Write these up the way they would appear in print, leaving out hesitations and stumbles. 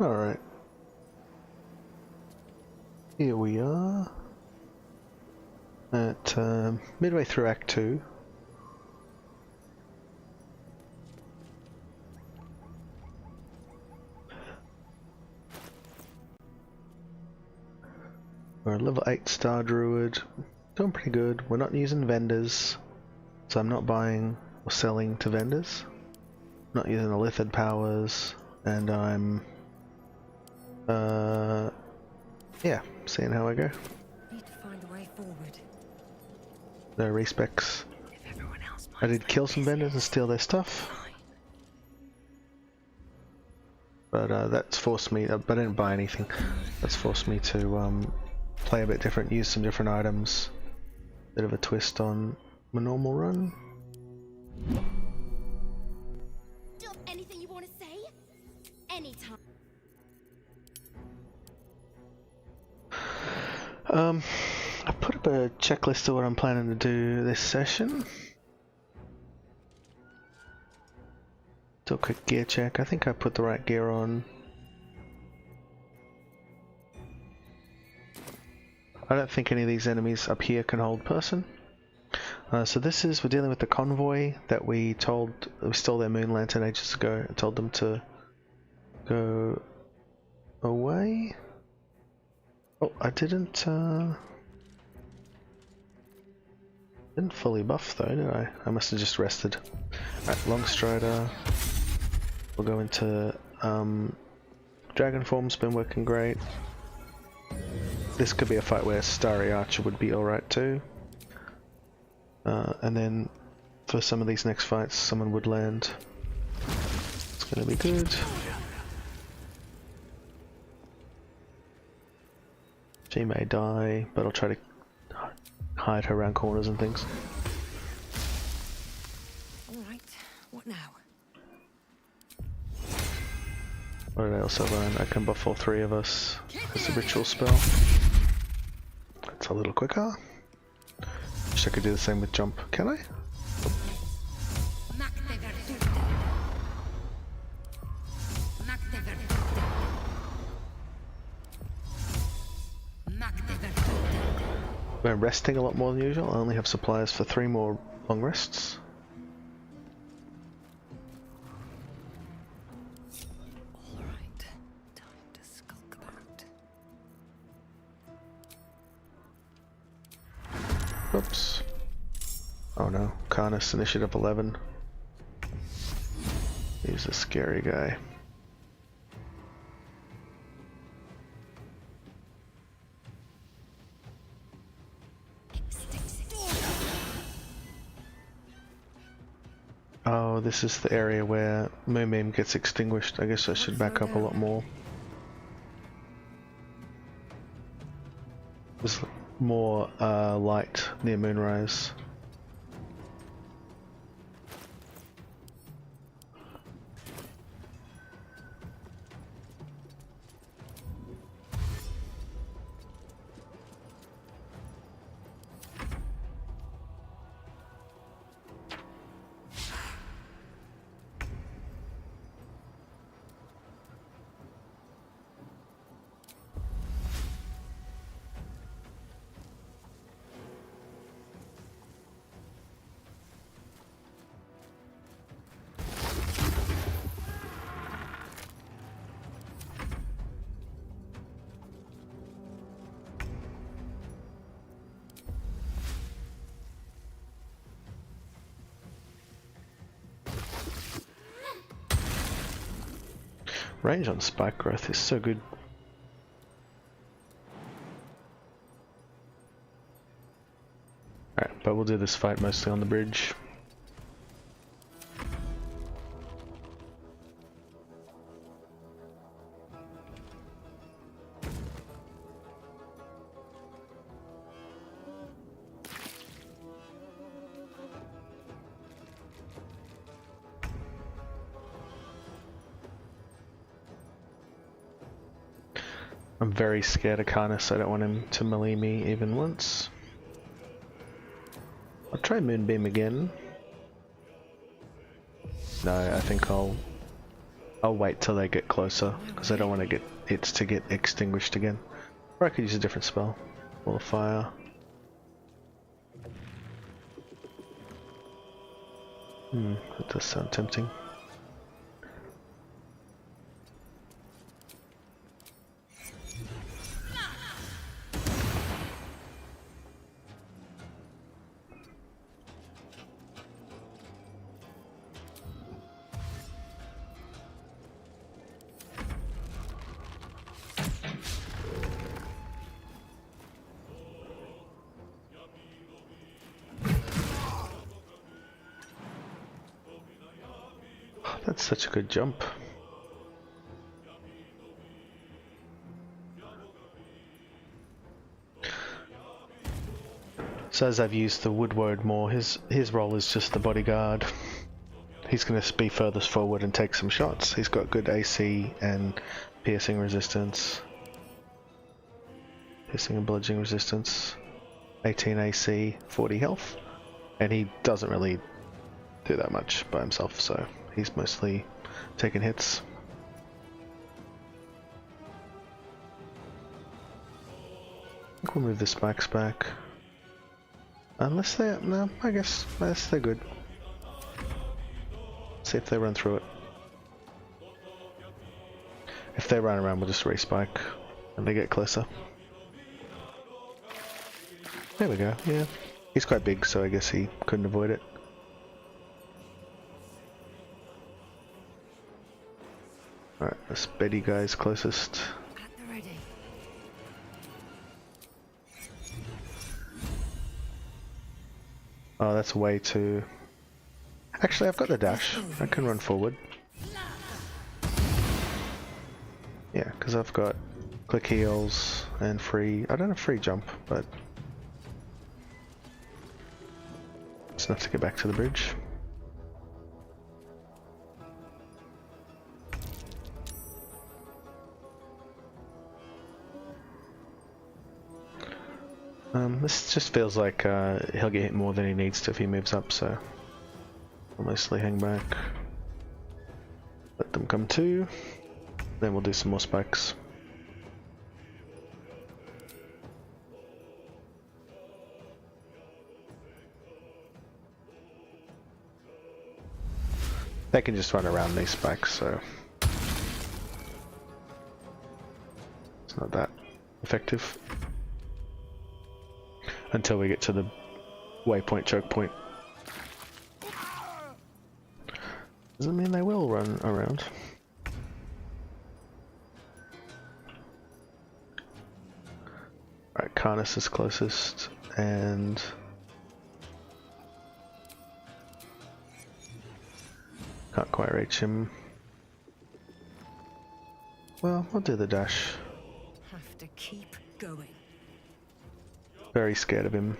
Alright. Here we are. At midway through Act 2. We're a level 8 Star Druid. Doing pretty good. We're not using vendors. So I'm not buying or selling to vendors. Not using Illithid powers. And I'm yeah, seeing how I go. Need to find a way forward. No respecs. I did kill some vendors and steal their stuff. But that's forced me, but I didn't buy anything. That's forced me to play a bit different, use some different items. Bit of a twist on my normal run. Do you have anything you want to say? Anytime. I put up a checklist of what I'm planning to do this session. Do a quick gear check. I think I put the right gear on. I don't think any of these enemies up here can hold person. So this is, we're dealing with the convoy that we stole their moon lantern ages ago and told them to go away. Oh, I didn't fully buff though, did I? I must have just rested. Alright, Long Strider. We'll go into Dragon Form's been working great. This could be a fight where Starry Archer would be alright too. And then for some of these next fights, someone would land. It's gonna be good. She may die, but I'll try to hide her around corners and things. Alright, what now? What did I also learn? I can buff all three of us as a ritual spell. That's a little quicker. Wish I could do the same with jump. Can I? We're resting a lot more than usual. I only have supplies for 3 more long rests. Alright, time to skulk about. Oops. Oh no, Carnus initiative 11. He's a scary guy. Oh, this is the area where Moonbeam gets extinguished. I guess I should back up a lot more. There's more light near Moonrise. Range on spike growth is so good. Alright, but we'll do this fight mostly on the bridge. I'm very scared of Carnus, I don't want him to melee me even once. I'll try Moonbeam again. No, I think I'll I'll wait till they get closer, because I don't want to get it to get extinguished again. Or I could use a different spell. Wall of Fire. That does sound tempting. That's such a good jump. So as I've used the Woodward more, his role is just the bodyguard. He's going to be furthest forward and take some shots. He's got good AC and piercing resistance. Piercing and bludgeoning resistance. 18 AC, 40 health. And he doesn't really do that much by himself, so he's mostly taking hits. I think we'll move the spikes back. Unless they're... no, I guess they're good. See if they run through it. If they run around, we'll just respike and they get closer. There we go, yeah. He's quite big, so I guess he couldn't avoid it. Alright, this Betty guy's closest. At the ready. Oh, that's way too... Actually, I've got the dash. I can run forward. Yeah, because I've got click heals and free... I don't have free jump, but... it's enough to get back to the bridge. This just feels like he'll get hit more than he needs to if he moves up, so I'll mostly hang back. Let them come to. Then we'll do some more spikes. They can just run around these spikes, so it's not that effective. Until we get to the waypoint, choke point. Doesn't mean they will run around. Alright, Carnus is closest, and can't quite reach him. Well, I'll do the dash. Have to keep going. Very scared of him.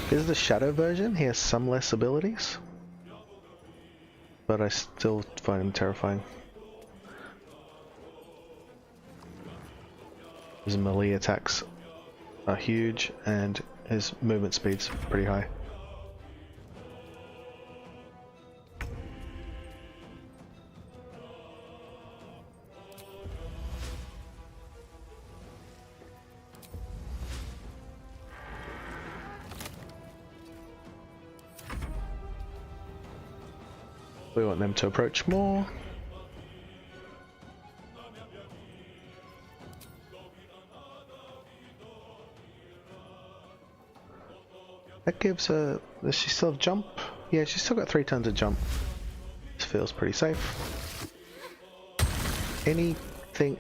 This is the shadow version. He has some less abilities, but I still find him terrifying. His melee attacks are huge, and his movement speed's pretty high. We want them to approach more. That gives her... does she still have jump? Yeah, she's still got 3 tons of jump. This feels pretty safe. Anything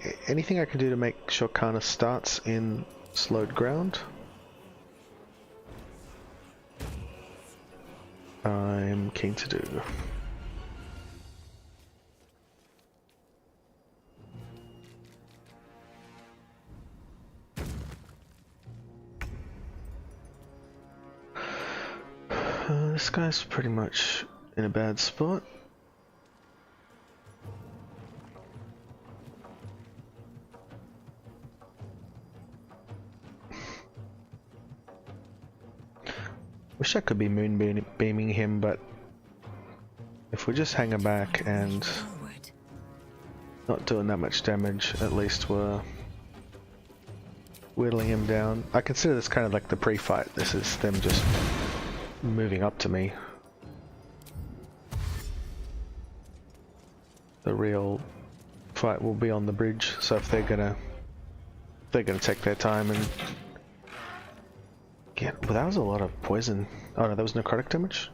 I can do to make sure Kana starts in slowed ground? I'm keen to do. This guy's pretty much in a bad spot. Wish I could be moon beaming him, but if we're just hanging back and Forward. not doing that much damage, at least we're whittling him down. I consider this kind of like the pre-fight. This is them just moving up to me. The real fight will be on the bridge, so if they're gonna take their time and yeah, well, that was a lot of poison. Oh no, that was necrotic damage?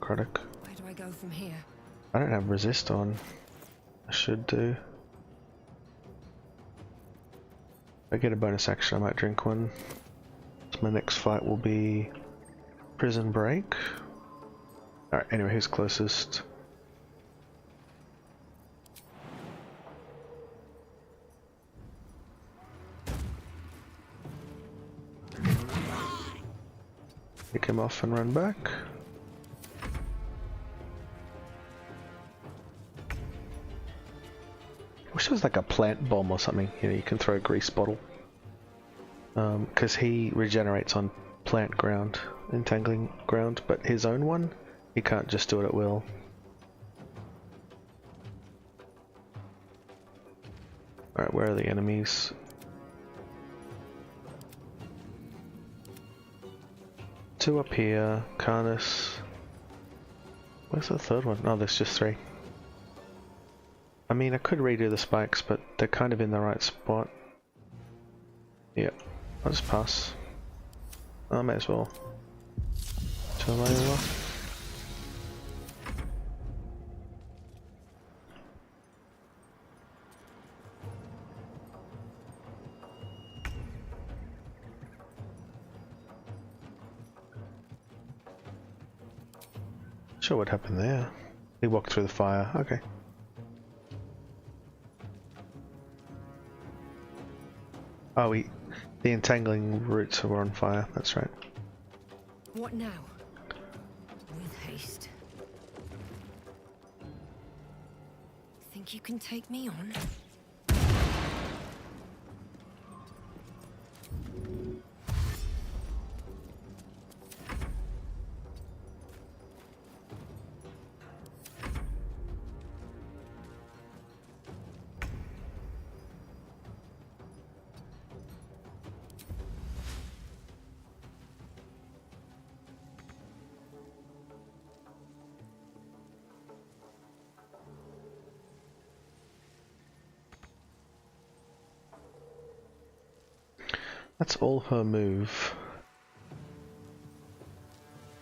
Necrotic. Where do I go from here? I don't have resist on. I should do. If I get a bonus action, I might drink one. So my next fight will be Prison Break. Alright, anyway, who's closest? Pick him off and run back. I wish it was like a plant bomb or something, you know, you can throw a grease bottle. Because he regenerates on plant ground, entangling ground, but his own one, he can't just do it at will. Alright, where are the enemies? Two up here, Carnus. Where's the third one? Oh, there's just three. I mean, I could redo the spikes, but they're kind of in the right spot. Yeah, I'll just pass. I may as well. Turn my over. Sure, what happened there? He walked through the fire. Okay. Oh, the entangling roots were on fire. That's right. What now? With haste. Think you can take me on? That's all her move.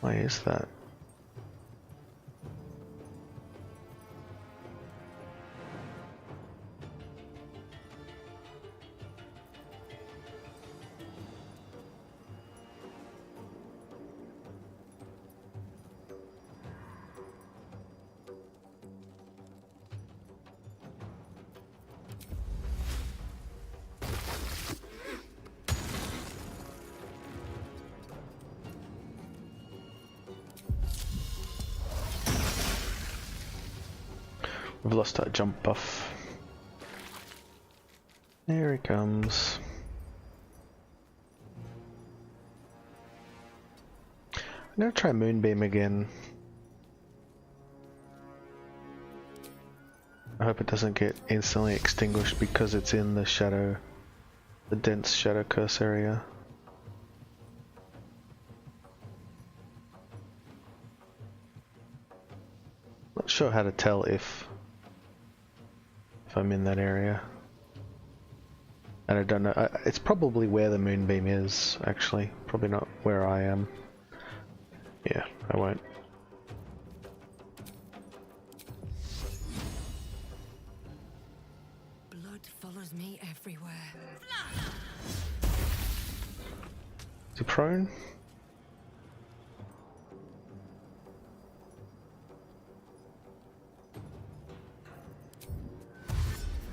Why is that? We've lost our jump buff. There he comes. I'm gonna try Moonbeam again. I hope it doesn't get instantly extinguished because it's in the shadow, the dense shadow curse area. Not sure how to tell if I'm in that area. And I don't know, it's probably where the moonbeam is, actually. Probably not where I am. Yeah, I won't. Blood follows me everywhere. Is he prone?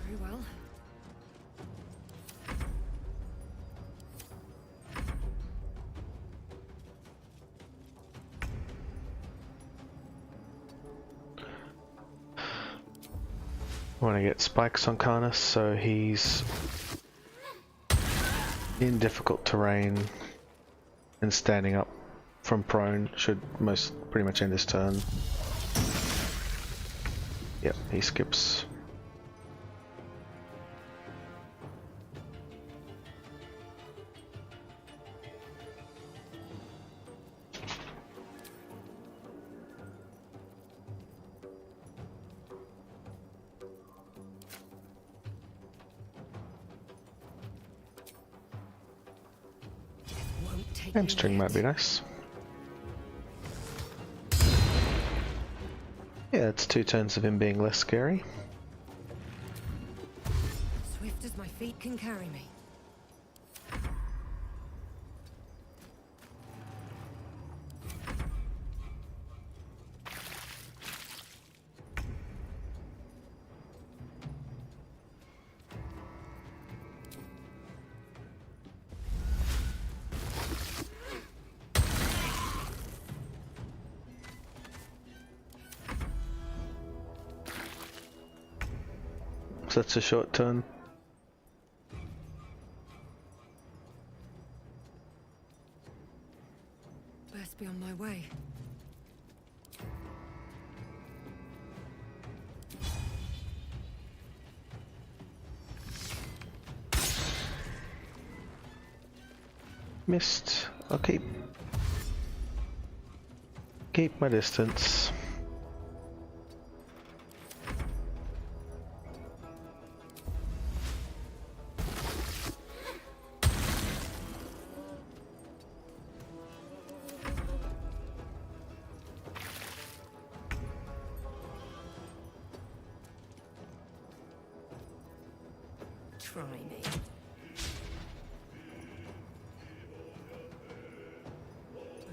Very well. I want to get spikes on Carnus, so he's in difficult terrain, and standing up from prone should pretty much end his turn. Yep, he skips. Won't take Hamstring me might be yet. nice. Yeah, it's 2 turns of him being less scary. Swift as my feet can carry me. So that's a short turn. Best be on my way. Missed. I'll keep my distance. Try me.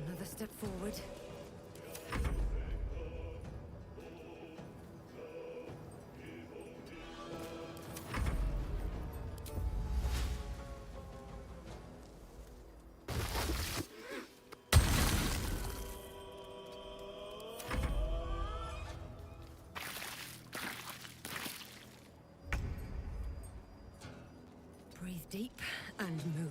Another step forward. Breathe deep and move.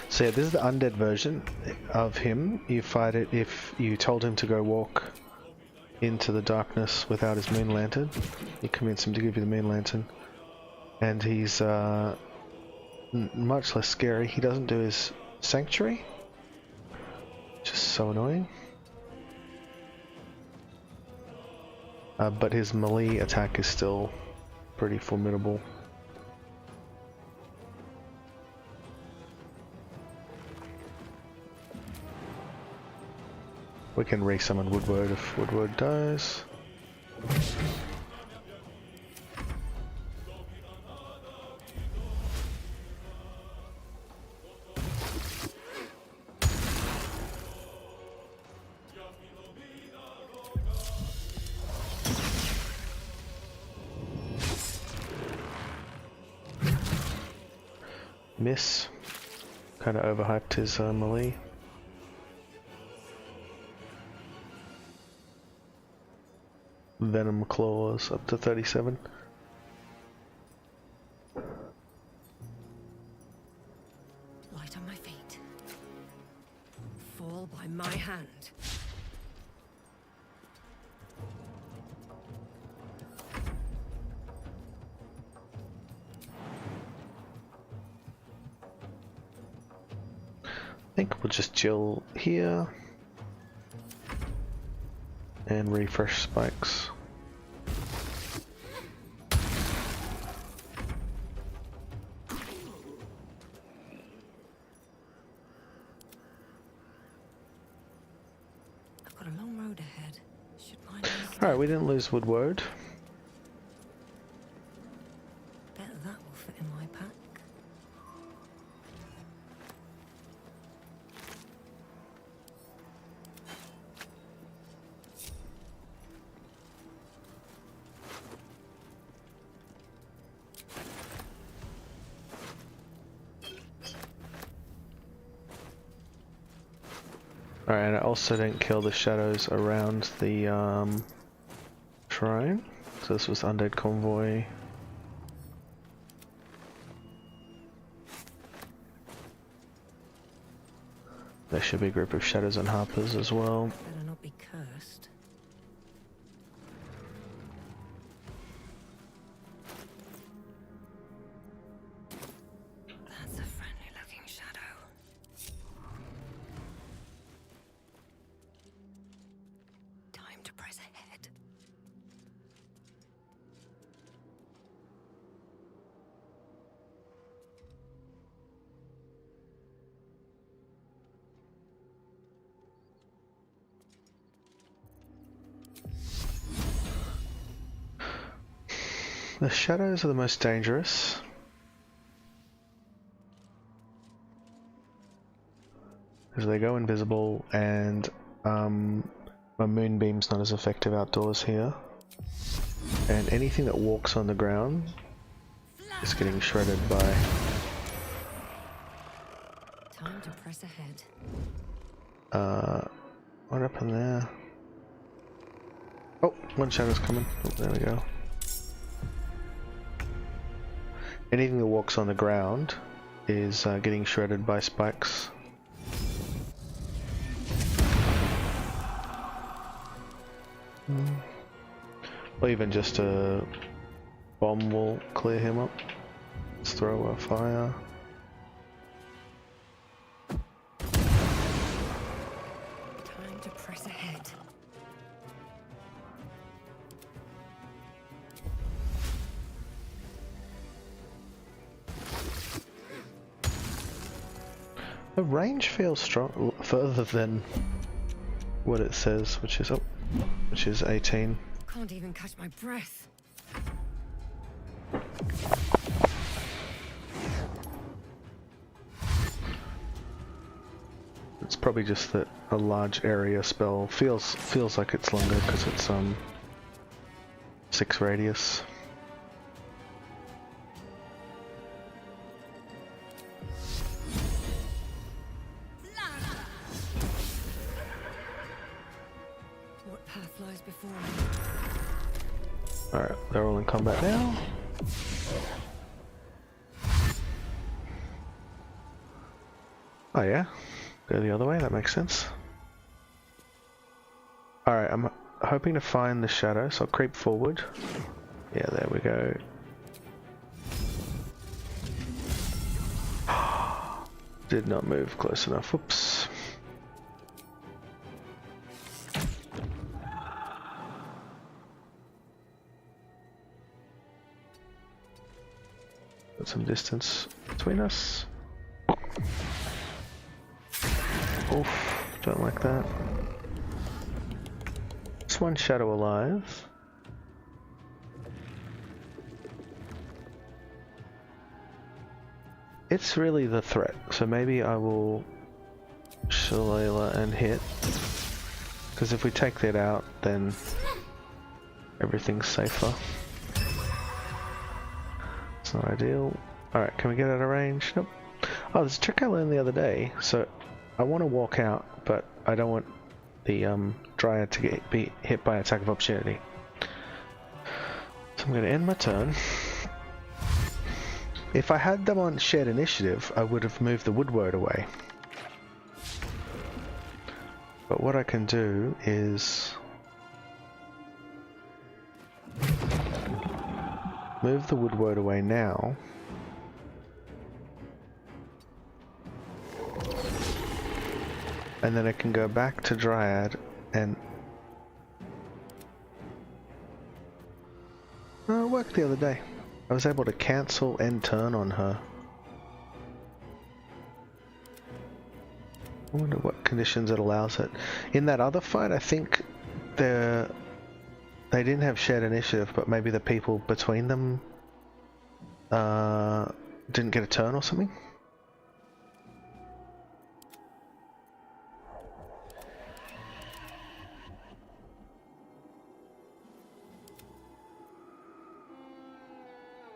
So yeah, this is the undead version of him. You fight it if you told him to go walk into the darkness without his moon lantern. You convince him to give you the moon lantern. And he's much less scary. He doesn't do his sanctuary, which is so annoying. But his melee attack is still pretty formidable. We can re-summon Woodward if Woodward dies. Miss. Kinda overhyped his melee. Venom claws up to 37. Light on my feet. Fall by my hand. I think we'll just chill here and refresh spikes. I've got a long road ahead. Should mind me. Alright, we didn't lose Woodward. Bet that will fit in my pack. Alright, and I also didn't kill the shadows around the shrine. So this was Undead Convoy. There should be a group of shadows and harpers as well. Better not be cursed. That's a friendly looking shadow. Time to press ahead. The shadows are the most dangerous. Because they go invisible and my moonbeam's not as effective outdoors here. And anything that walks on the ground is getting shredded by... Time to press ahead. What happened there? Oh, one shadow's coming. Oh, there we go. Anything that walks on the ground is getting shredded by spikes. Or even just a bomb will clear him up. Let's throw a fire. Time to press ahead. The range feels strong, further than what it says, which is 18. Can't even catch my breath. It's probably just that a large area spell feels like it's longer because it's 6 radius. What path lies before me? Alright, they're all in combat now. Oh yeah, go the other way, that makes sense. Alright, I'm hoping to find the shadow, so I'll creep forward. Yeah, there we go. Did not move close enough, whoops. Got some distance between us. Oof, don't like that. There's one shadow alive. It's really the threat, so maybe I will Shilla and hit. Because if we take that out, then everything's safer. It's not ideal. Alright, can we get out of range? Nope. Oh, there's a trick I learned the other day, so I want to walk out, but I don't want the Dryad to be hit by attack of opportunity. So I'm going to end my turn. If I had them on shared initiative, I would have moved the Woodward away. But what I can do is move the Woodward away now. And then I can go back to Dryad and it worked the other day. I was able to cancel end turn on her. I wonder what conditions it allows it. In that other fight, I think they didn't have shared initiative, but maybe the people between them didn't get a turn or something.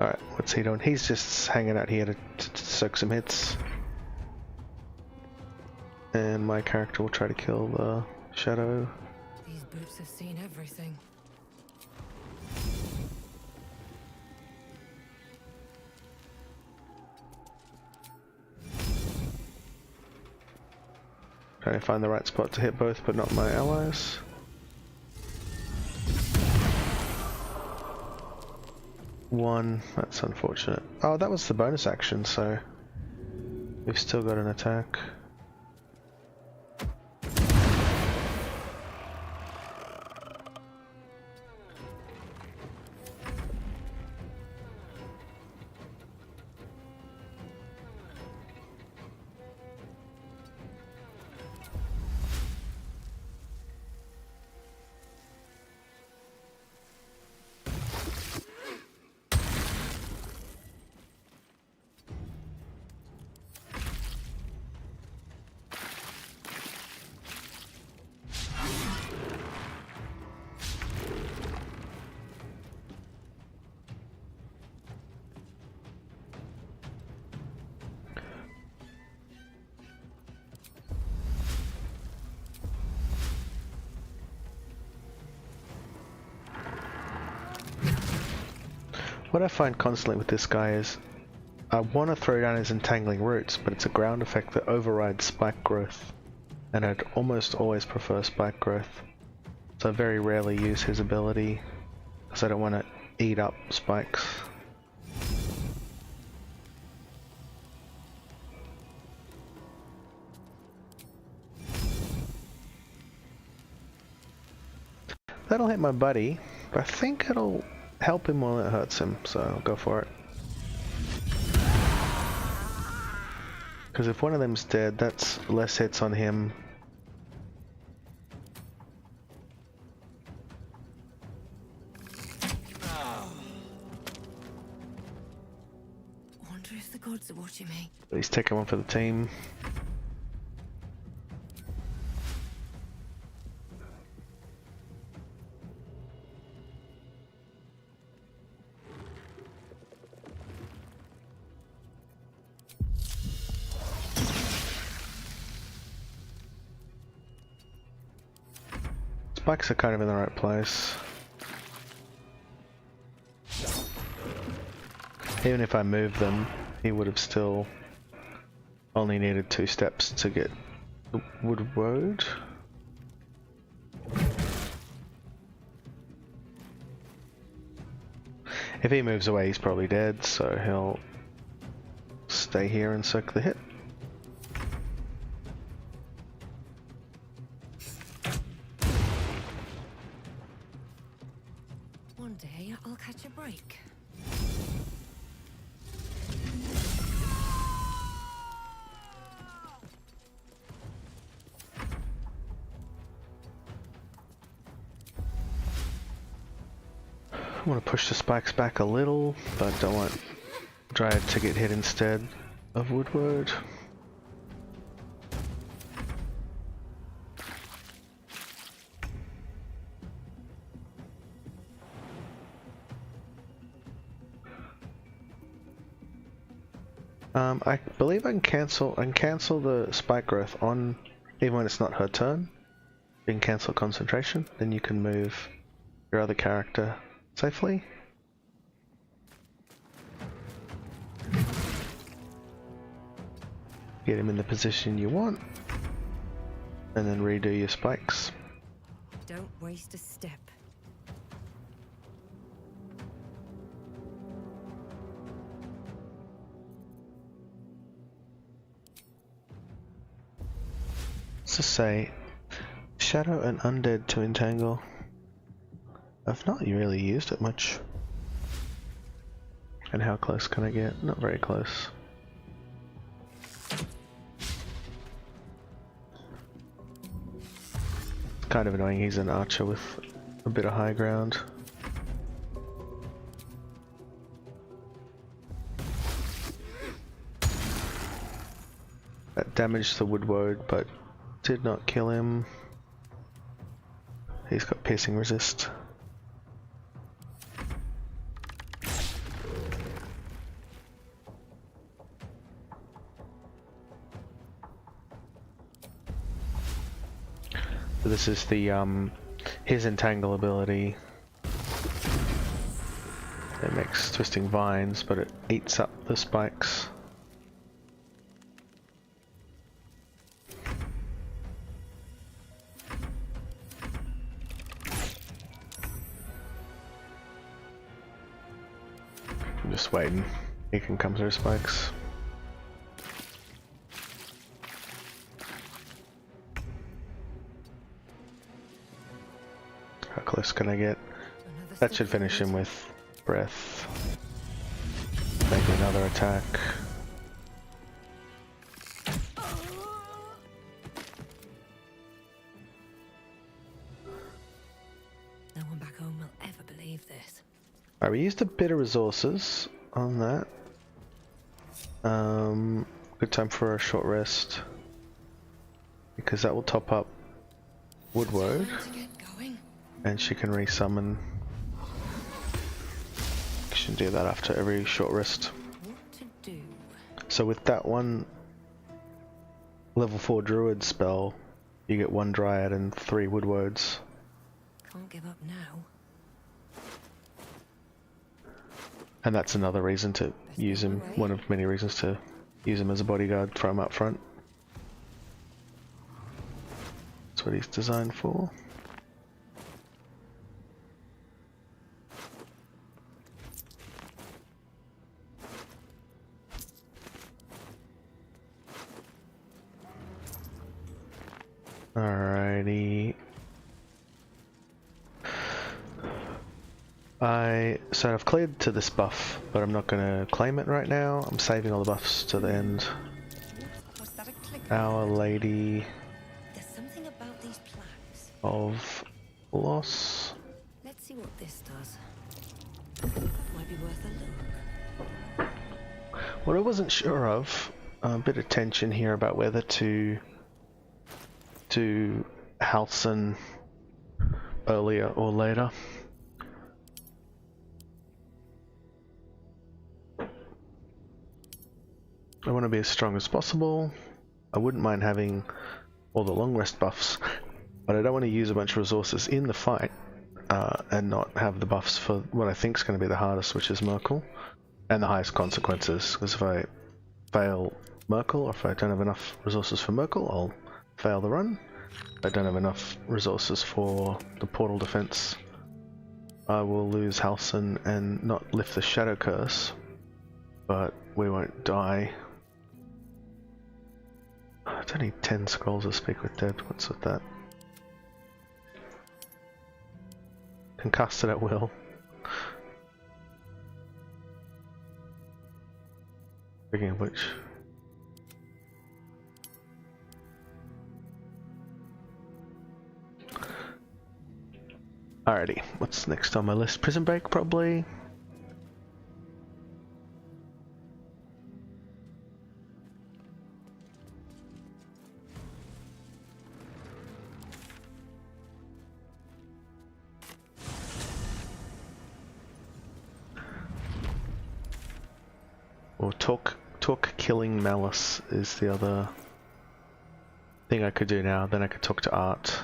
Alright, what's he doing? He's just hanging out here to soak some hits. And my character will try to kill the shadow. These boots have seen everything. Trying to find the right spot to hit both, but not my allies. One, that's unfortunate. Oh, that was the bonus action, so we've still got an attack. What I find constantly with this guy is I want to throw down his entangling roots, but it's a ground effect that overrides spike growth, and I'd almost always prefer spike growth. So I very rarely use his ability because I don't want to eat up spikes. That'll hit my buddy, but I think it'll help him while it hurts him, so I'll go for it. Because if one of them's dead, that's less hits on him. Wonder if the gods are watching me. But he's taking one for the team. Spikes are kind of in the right place. Even if I moved them, he would have still only needed 2 steps to get the wood road. If he moves away, he's probably dead, so he'll stay here and soak the hit. One day I'll catch a break. I want to push the spikes back a little, but don't want Dryad to get hit instead of Woodward. I believe I can cancel the spike growth on even when it's not her turn. You can cancel concentration, then you can move your other character safely. Get him in the position you want, and then redo your spikes. Don't waste a step. Let's just say Shadow and Undead to entangle. I've not really used it much. And how close can I get? Not very close. Kind of annoying, he's an archer with a bit of high ground. That damaged the woodward, but did not kill him. He's got piercing resist. this is the his entangle ability. It makes twisting vines, but it eats up the spikes. I'm just waiting. He can come through spikes. How close can I get? That should finish him with breath. Maybe another attack. No one back home will ever believe this. Alright, we used a bit of resources on that. Good time for a short rest. Because that will top up Woodward. And she can resummon. She can do that after every short rest. So with that one level 4 druid spell, you get 1 dryad and 3 woodwards. Can't give up now. And that's another reason to use him, one of many reasons to use him as a bodyguard, throw him up front. That's what he's designed for. Alrighty. So I've cleared to this buff, but I'm not going to claim it right now. I'm saving all the buffs to the end. Was that a click? Our Lady There's something about these plaques. of Loss. Let's see what this does. Might be worth a look. What I wasn't sure of, a bit of tension here about whether to Halsin earlier or later. I want to be as strong as possible. I wouldn't mind having all the long rest buffs, but I don't want to use a bunch of resources in the fight and not have the buffs for what I think is going to be the hardest, which is Merkel, and the highest consequences, because if I fail Merkel, or if I don't have enough resources for Merkel, I'll fail the run. If I don't have enough resources for the portal defense, I will lose Halsin and not lift the Shadow Curse, but we won't die. It's only 10 scrolls of Speak with Dead. What's with that? Can cast it at will. Speaking of which, alrighty, what's next on my list? Prison Break, probably. Or talk killing Malus is the other thing I could do now. Then I could talk to Art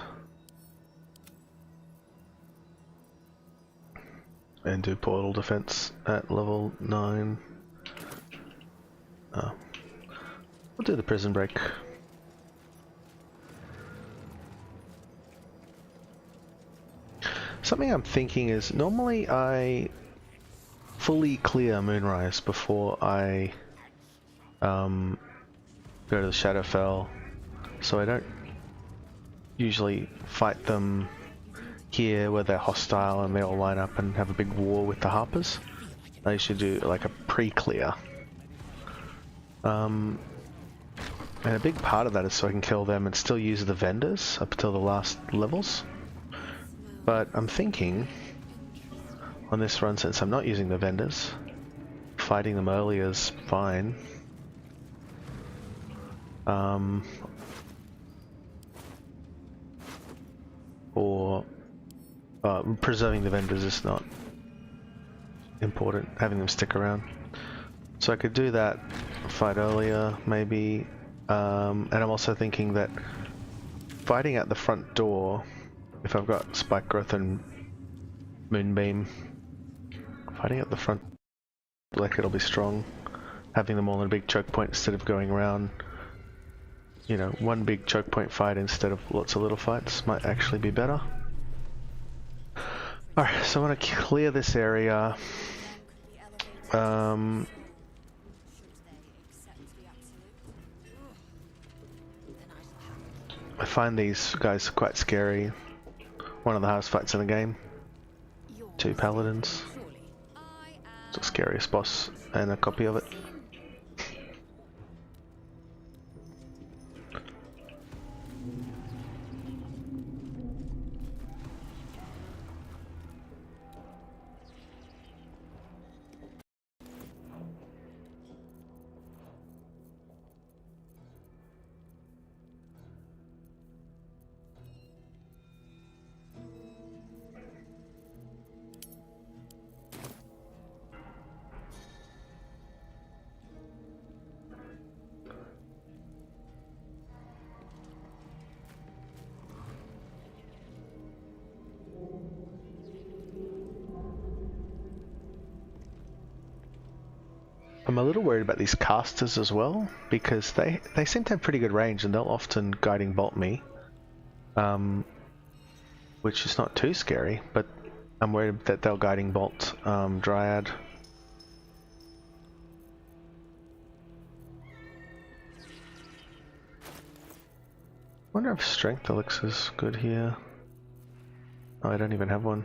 and do portal defense at level 9. We'll do the prison break. Something I'm thinking is, normally I fully clear Moonrise before I go to the Shadowfell, so I don't usually fight them here where they're hostile and they all line up and have a big war with the Harpers. I usually do like a pre-clear. And a big part of that is so I can kill them and still use the vendors up until the last levels. But I'm thinking, on this run, since I'm not using the vendors, fighting them early is fine. Or preserving the vendors is not important, having them stick around. So I could do that, fight earlier maybe, and I'm also thinking that fighting at the front door, if I've got Spike Growth and Moonbeam, fighting at the front, like it'll be strong. Having them all in a big choke point instead of going around, you know, one big choke point fight instead of lots of little fights might actually be better. Alright, so I want to clear this area. I find these guys quite scary. One of the hardest fights in the game. 2 paladins. It's the scariest boss, and a copy of it. I'm a little worried about these casters as well, because they seem to have pretty good range and they'll often guiding bolt me, which is not too scary, but I'm worried that they'll guiding bolt Dryad. Wonder if strength elixir's good here. Oh, I don't even have one.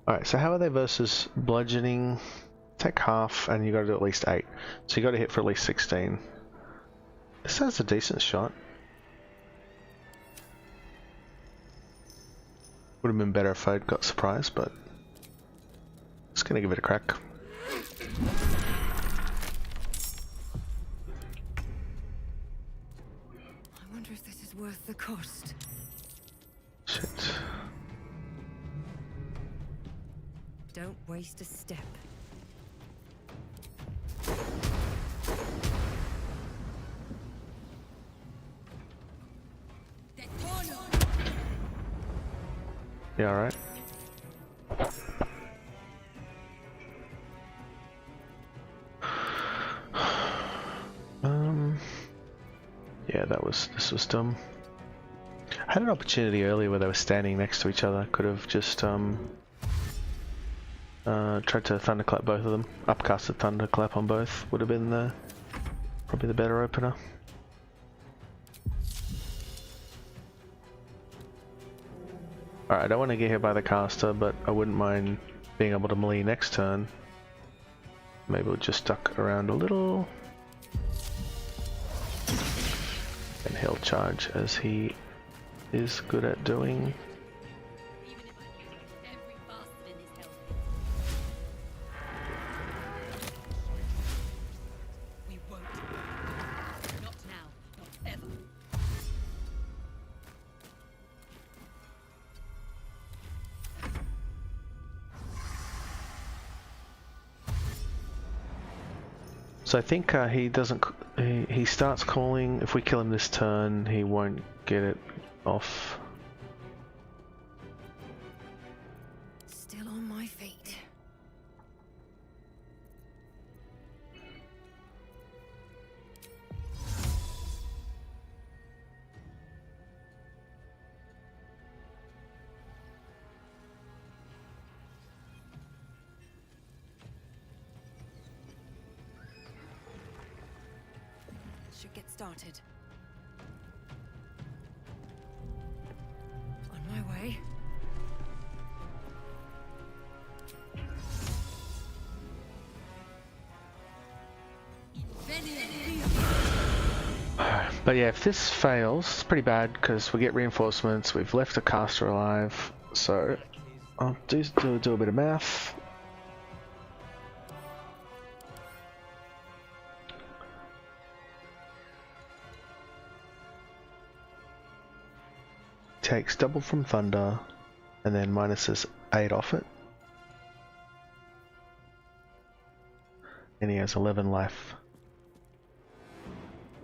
Alright, so how are they versus bludgeoning? Take half and you gotta do at least 8. So you gotta hit for at least 16. This has a decent shot. Would have been better if I'd got surprised, but just gonna give it a crack. I wonder if this is worth the cost. Shit. Don't waste a step. Yeah, alright. Yeah, this was dumb. I had an opportunity earlier where they were standing next to each other. Could have just tried to thunderclap both of them. Upcasted thunderclap on both would have been probably the better opener. Alright, I don't want to get hit by the caster, but I wouldn't mind being able to melee next turn. Maybe we'll just duck around a little. And he'll charge as he is good at doing. So I think he doesn't. He starts calling. If we kill him this turn, he won't get it off. Still on my feet. Should get started. On my way. But yeah, if this fails, it's pretty bad because we get reinforcements. We've left a caster alive, so I'll do a bit of math. Takes double from thunder, and then minuses 8 off it, and he has 11 life.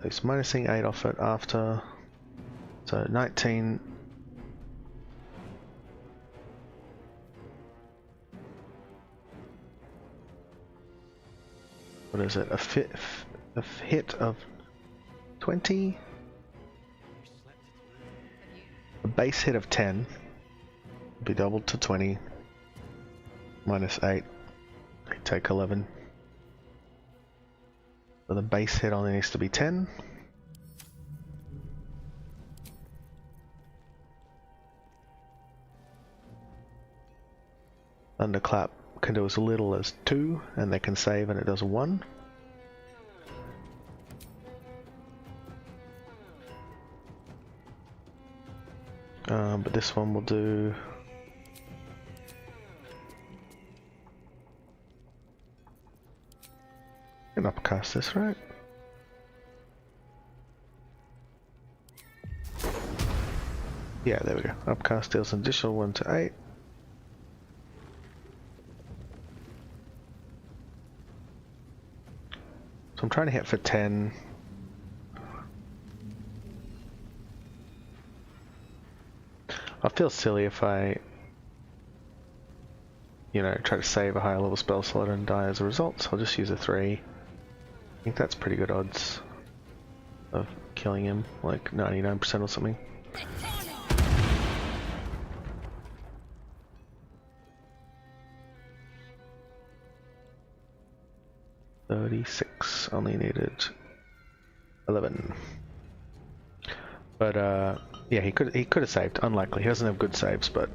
He's minusing 8 off it after, so 19. What is it? A hit of 20? A base hit of 10 would be doubled to 20. Minus 8. I take 11. So the base hit only needs to be 10. Thunderclap can do as little as 2, and they can save and it does 1. But this one will do... I can upcast this, right? Yeah, there we go. Upcast deals an additional 1 to 8. So I'm trying to hit for 10. I feel silly if I, try to save a higher level spell slot and die as a result, so I'll just use a 3. I think that's pretty good odds of killing him, like 99% or something. $36, only needed 11. But yeah, he could have saved. Unlikely. He doesn't have good saves, but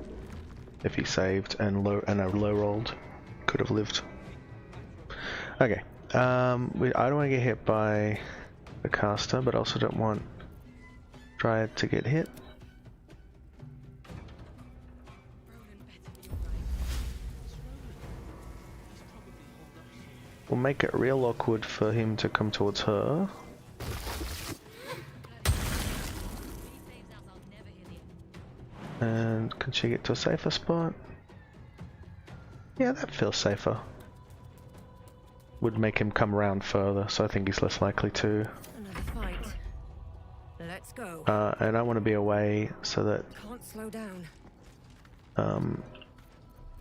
if he saved and low rolled, could have lived. Okay. I don't want to get hit by the caster, but also don't want Dryad to get hit. We'll make it real awkward for him to come towards her. And can she get to a safer spot? Yeah, that feels safer. Would make him come around further, so I think he's less likely to. Another fight. Let's go. And I want to be away so that Can't slow down.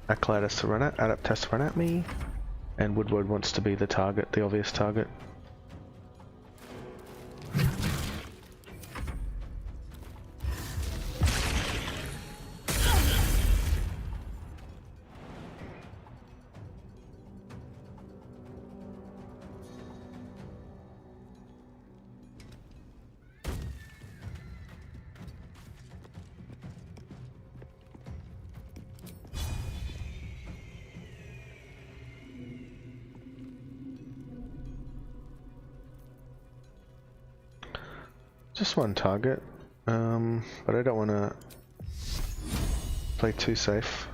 Acolyte has to run at, Adept has to run at me, and Woodward wants to be the target, the obvious target. Just one target, but I don't want to play too safe.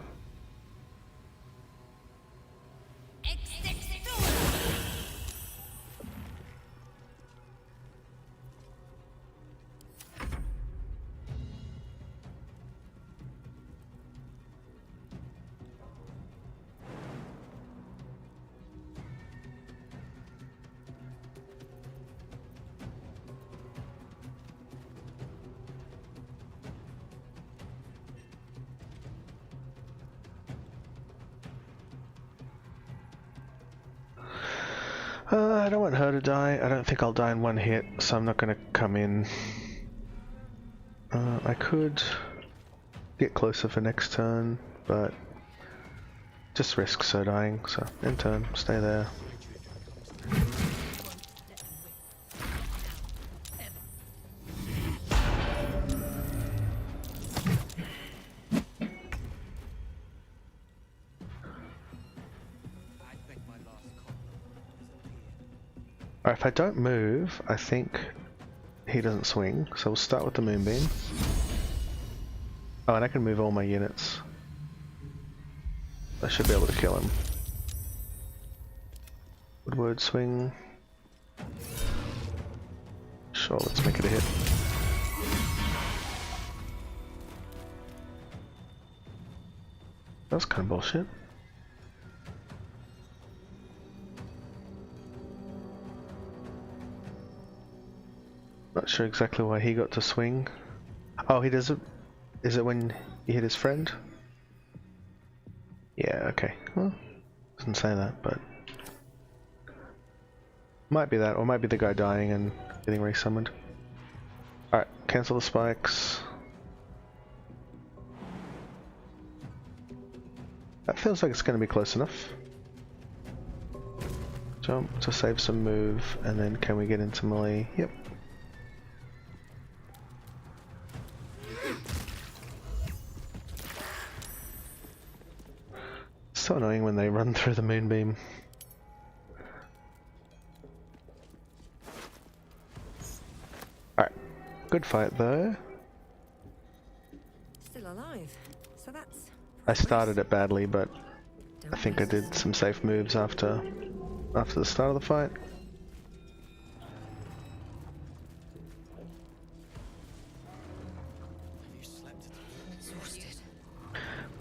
I don't want her to die. I don't think I'll die in one hit, so I'm not going to come in. I could get closer for next turn, but just risks her dying, so end turn, stay there. Alright, if I don't move, I think he doesn't swing, so we'll start with the Moonbeam. Oh, and I can move all my units. I should be able to kill him. Woodward swing. Sure, let's make it a hit. That was kind of bullshit. Not sure exactly why he got to swing. Oh, he does it. Is it when you hit his friend? Yeah, okay. Well, doesn't say that, but might be that, or might be the guy dying and getting resummoned. Alright, cancel the spikes. That feels like it's going to be close enough. Jump to save some move, and then can we get into melee? Yep. So annoying when they run through the Moonbeam. Alright, good fight though. Still alive, so that's... I started it badly, but I think I did some safe moves after the start of the fight.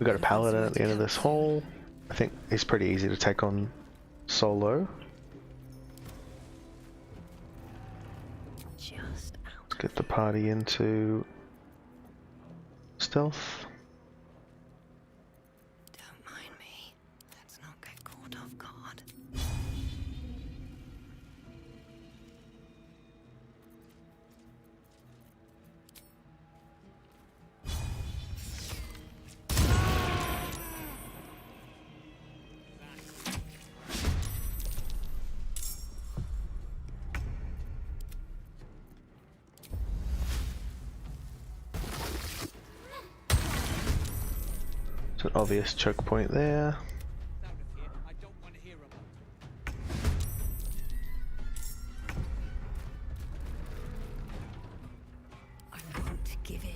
We got a paladin at the end of this hall. I think he's pretty easy to take on solo. Just out. Let's get the party into stealth. Don't mind me. Let's not get caught off guard. It's an obvious choke point there. I won't give in.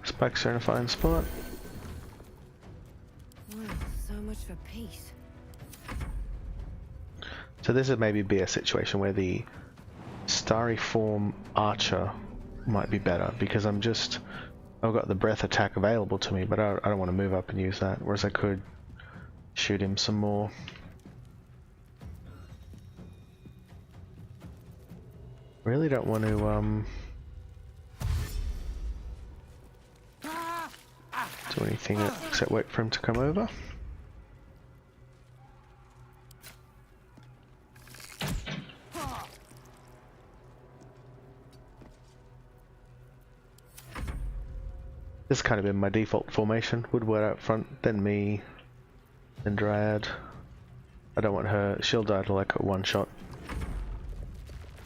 Spikes are in a fine spot. Well, so much for peace. So this would maybe be a situation where the starry form archer might be better, because I've got the breath attack available to me, but I don't want to move up and use that, whereas I could shoot him some more. Really don't want to do anything except wait for him to come over. This has kind of been my default formation. Woodward out front, then me, then Dryad. I don't want her, she'll die to like a one shot.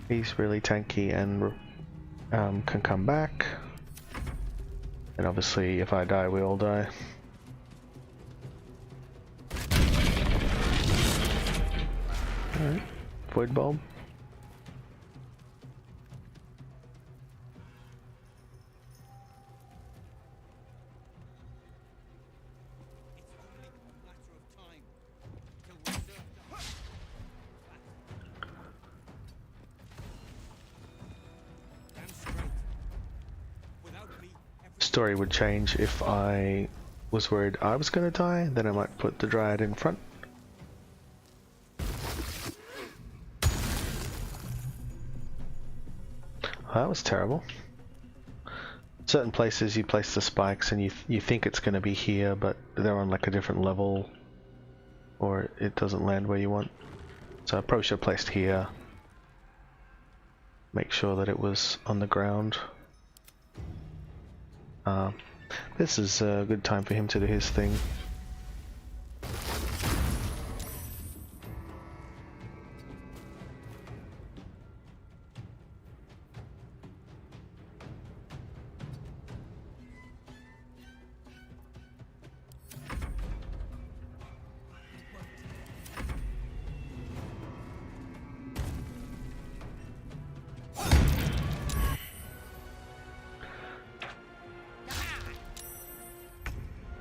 He's really tanky and can come back. And obviously if I die, we all die. Alright, Void Bulb. Story would change if I was worried I was going to die, then I might put the Dryad in front. That was terrible. certain places you place the spikes and you think it's going to be here, but they're on like a different level, or it doesn't land where you want. So I probably should have placed here. Make sure that it was on the ground. This is a good time for him to do his thing.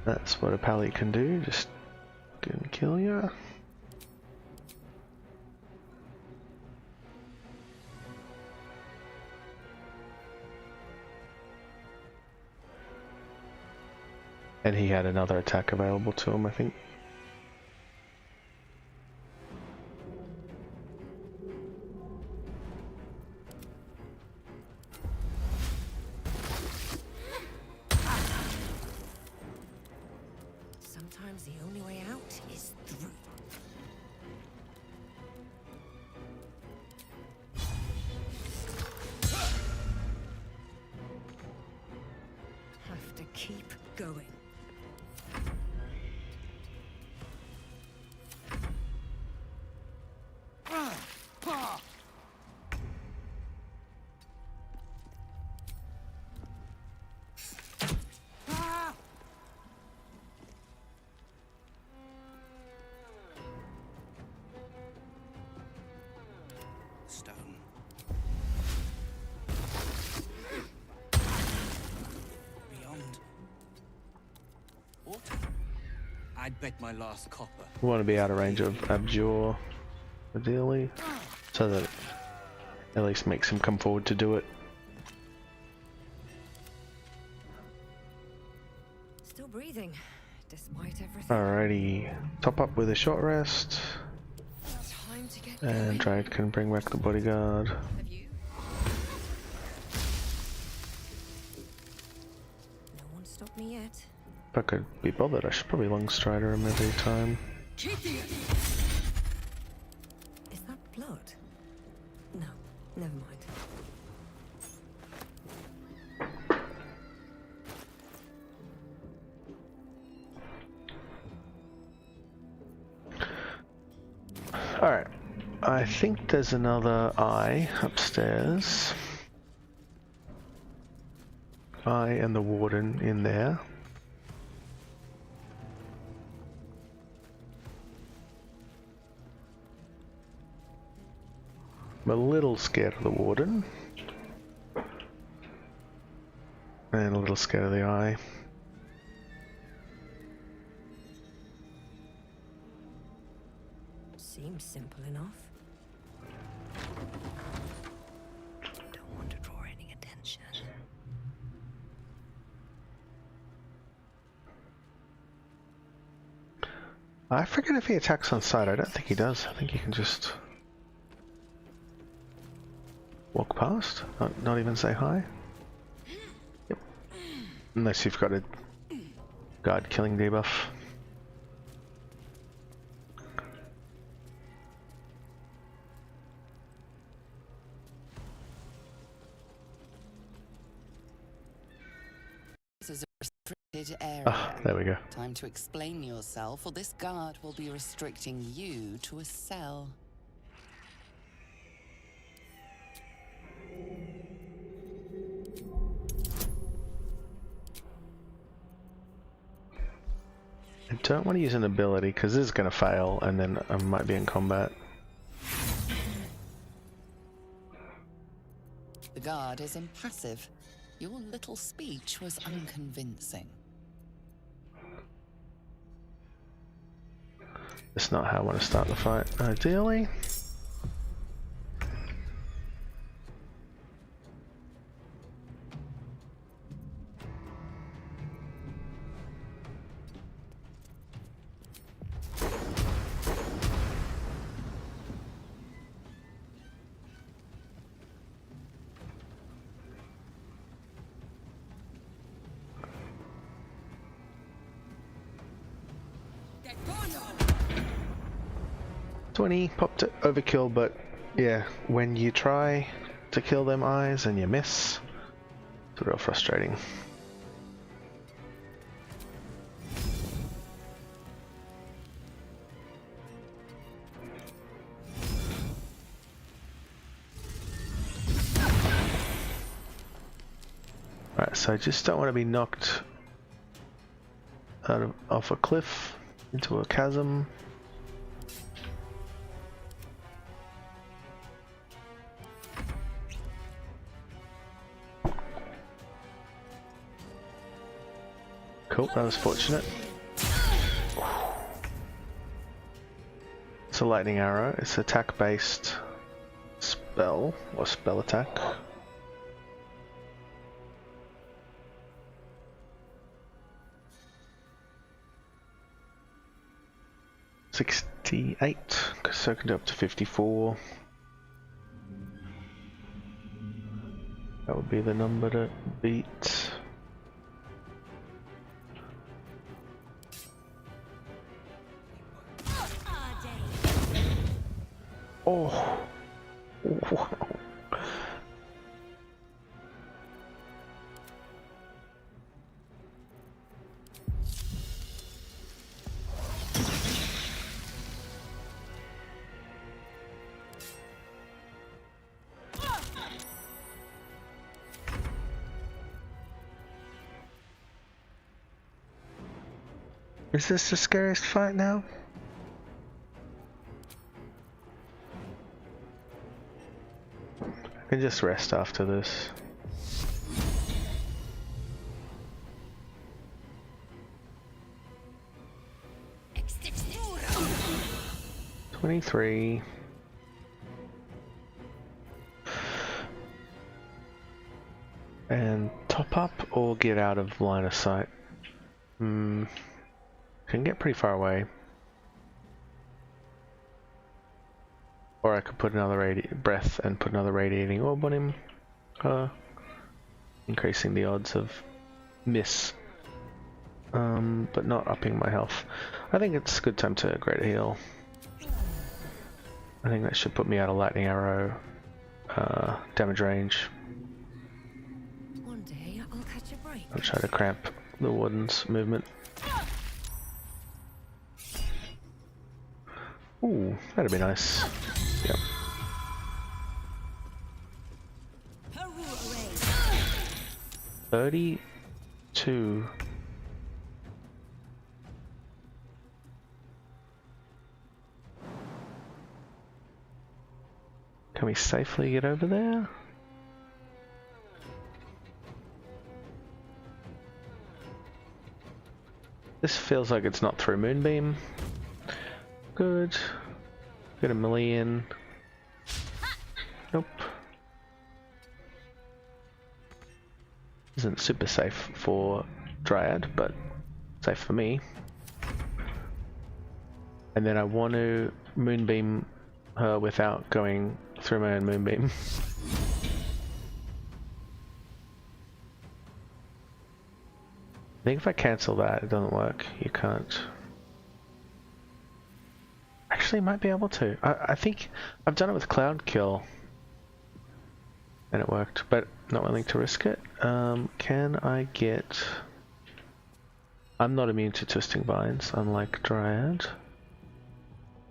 That's what a pally can do, just didn't kill ya. And he had another attack available to him, I think. Sometimes the only way out is through. Have to keep going. Stone. Beyond. Water. I'd bet my last copper. We want to be out of range of Abjure, ideally, so that it at least makes him come forward to do it. Still breathing, despite everything. Alrighty, top up with a short rest, Time to get and going. Dryad can bring back the bodyguard. Have you? No one stopped me yet. If I could be bothered, I should probably long strider him every time. Is that blood? No, never mind. Alright, I think there's another eye upstairs. I and the warden in there. I'm a little scared of the warden. And a little scared of the eye. Seems simple enough. Don't want to draw any attention. I forget if he attacks on sight. I don't think he does. I think he can just walk past, not even say hi. Yep. Unless you've got a guard killing debuff. This is a restricted area. Ah, there we go. Time to explain yourself, or this guard will be restricting you to a cell. I don't want to use an ability because this is going to fail and then I might be in combat. The guard is impassive. Your little speech was unconvincing. That's not how I want to start the fight, ideally. 20 popped it, overkill, but yeah, when you try to kill them eyes and you miss, it's real frustrating. Alright, so I just don't want to be knocked off a cliff into a chasm. Cool, that was fortunate. It's a lightning arrow. It's attack based spell or spell attack. $68, so I can do up to 54. That would be the number to beat. Oh. Wow. Is this the scariest fight now? I can just rest after this. $23. And top up or get out of line of sight? Can get pretty far away. Or I could put another breath and put another radiating orb on him, increasing the odds of miss, but not upping my health. I think it's a good time to greater heal. I think that should put me out of lightning arrow damage range. One day I'll catch a break. I'll try to cramp the warden's movement. Ooh, that'd be nice. Yep. $32. Can we safely get over there? This feels like it's not through Moonbeam. Good. Get a million. Nope. Isn't super safe for Dryad, but safe for me. And then I want to Moonbeam her without going through my own Moonbeam. I think if I cancel that, it doesn't work. You can't. Actually, might be able to. I think I've done it with Cloud Kill, and it worked, but not willing to risk it. Can I get? I'm not immune to Twisting Vines, unlike Dryad.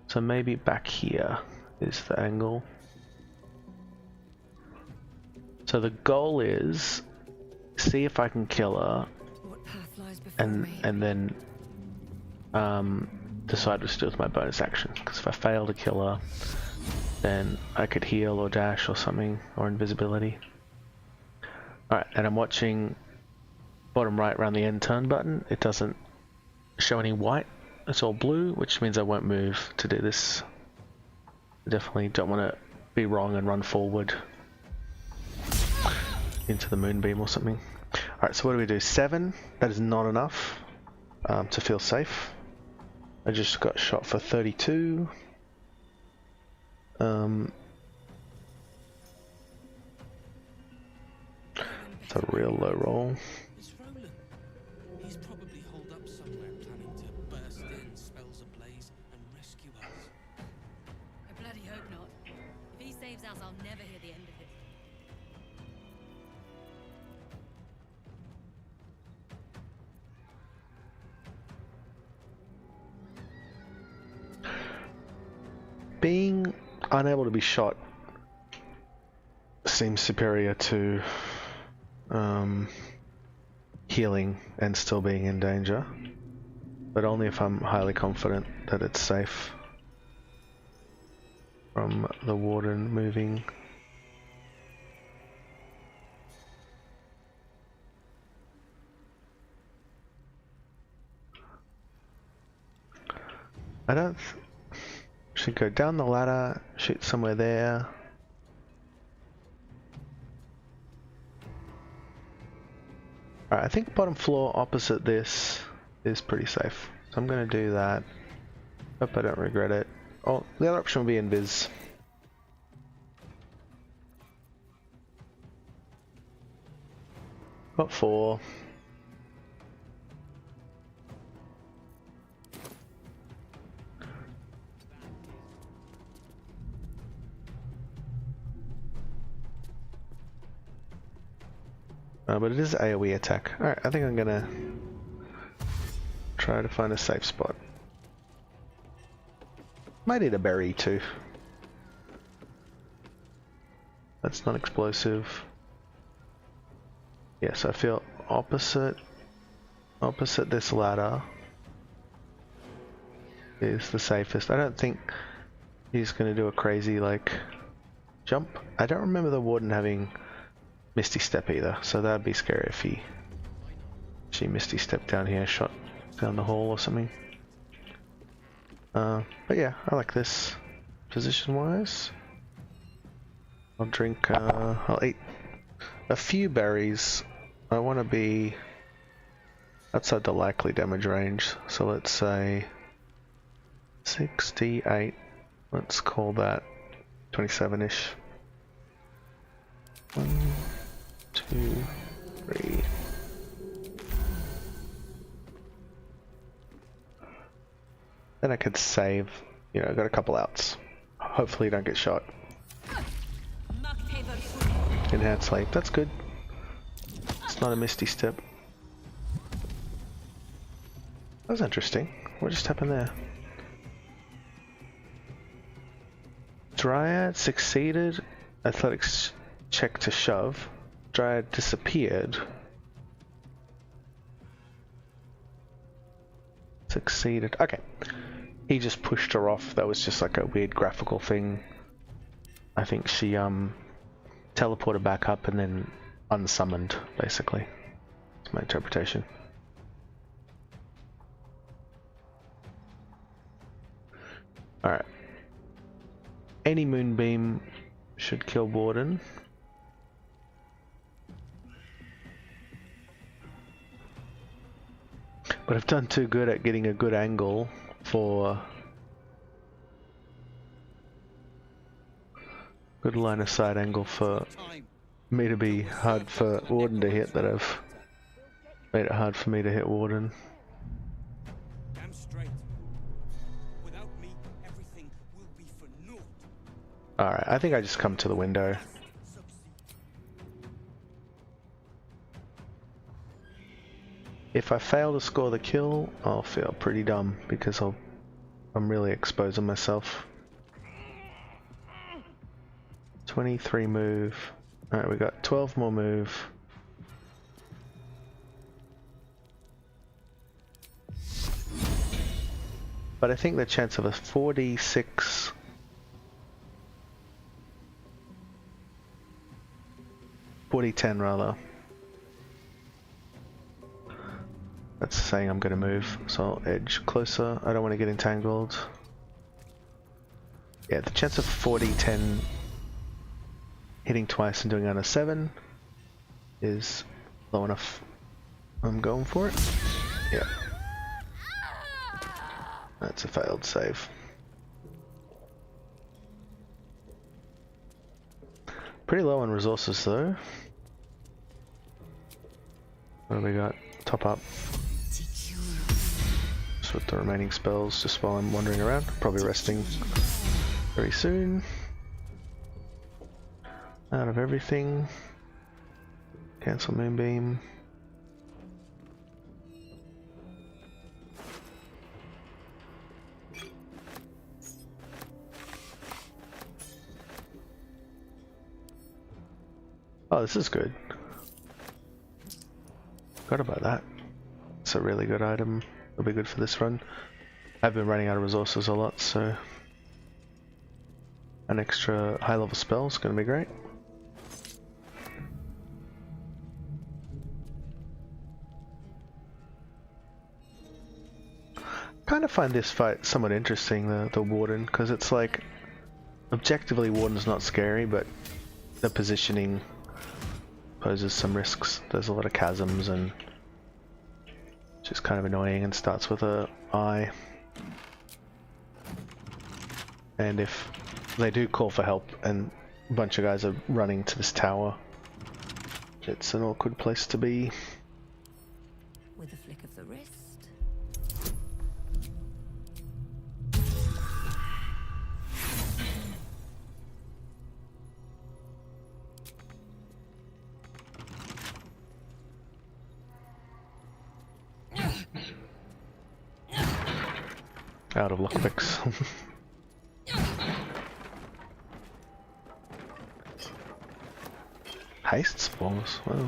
So maybe back here is the angle. So the goal is see if I can kill her, and then decide what to do with my bonus action. Because if I fail to kill her, then I could heal or dash or something, or invisibility. Alright, and I'm watching bottom right around the end turn button. It doesn't show any white, it's all blue, which means I won't move to do this. I definitely don't want to be wrong and run forward into the Moonbeam or something. Alright, so what do we do? 7? That is not enough to feel safe. I just got shot for 32. It's a real low roll. It's Roland. He's probably holed up somewhere planning to burst in spells else, I'll never hear the end of it. Being unable to be shot seems superior to healing and still being in danger, but only if I'm highly confident that it's safe from the warden moving. I don't should go down the ladder, shoot somewhere there. Alright, I think bottom floor opposite this is pretty safe. So I'm gonna do that. Hope I don't regret it. Oh, the other option will be invis. Got 4. But it is AoE attack. Alright, I think I'm gonna try to find a safe spot. Might eat a berry too. That's not explosive. Yes, I feel opposite this ladder is the safest. I don't think he's gonna do a crazy like jump. I don't remember the warden having Misty Step either, so that'd be scary if she Misty Step down here, shot down the hall or something. But yeah, I like this position wise. I'll drink, I'll eat a few berries. I want to be outside the likely damage range, so let's say 68, let's call that 27-ish. 1, 2, 3. Then I could save, you know, I got a couple outs. Hopefully you don't get shot. Enhanced sleep, that's good. It's not a Misty Step. That was interesting. What just happened there? Dryad succeeded. Athletics check to shove. Dryad disappeared. Succeeded. Okay. He just pushed her off. That was just like a weird graphical thing. I think she teleported back up and then unsummoned, basically. That's my interpretation. Alright. Any moonbeam should kill Warden. But I've done too good at getting a good angle for good line of sight angle for me to be hard for Warden to hit, that I've made it hard for me to hit Warden. Damn straight. Without me, everything will be for naught. Alright, I think I just come to the window. If I fail to score the kill, I'll feel pretty dumb because I'm really exposing myself. 23 move. Alright, we got 12 more move. But I think the chance of a 4d6 40-10 rather. That's saying I'm going to move, so I'll edge closer. I don't want to get entangled. Yeah, the chance of 40-10 hitting twice and doing under 7 is low enough. I'm going for it. Yeah. That's a failed save. Pretty low on resources though. What do we got? Top up. Just with the remaining spells just while I'm wandering around. Probably resting very soon. Out of everything. Cancel Moonbeam. Oh, this is good. Forgot about that. It's a really good item. It'll be good for this run. I've been running out of resources a lot, so an extra high level spell is going to be great. Kind of find this fight somewhat interesting, the Warden, because it's like objectively Warden's not scary, but the positioning poses some risks. There's a lot of chasms and just kind of annoying, and starts with a I. And if they do call for help and a bunch of guys are running to this tower, it's an awkward place to be. With a flick of the wrist. Out of lockpicks. Haste spawns, wow.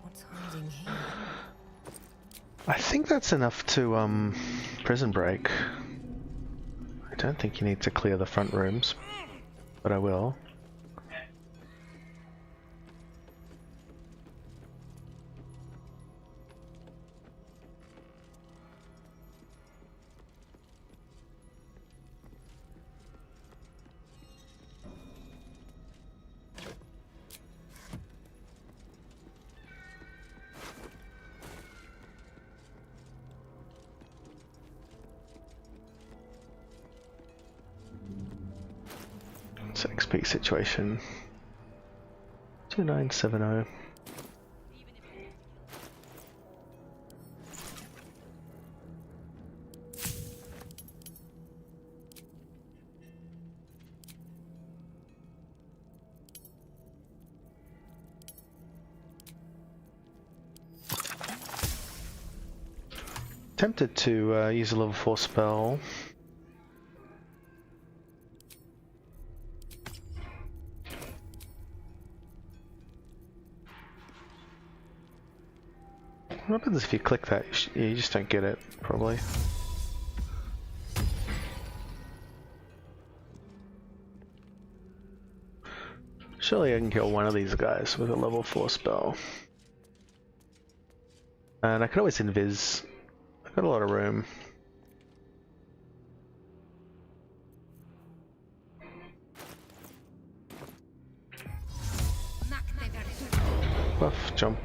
What's hiding here? I think that's enough to prison break. I don't think you need to clear the front rooms, but I will. It's an XP situation. 2970. Tempted to use a level 4 spell. What happens if you click that? You just don't get it, probably. Surely I can kill one of these guys with a level 4 spell. And I can always invis. I've got a lot of room. Buff, jump.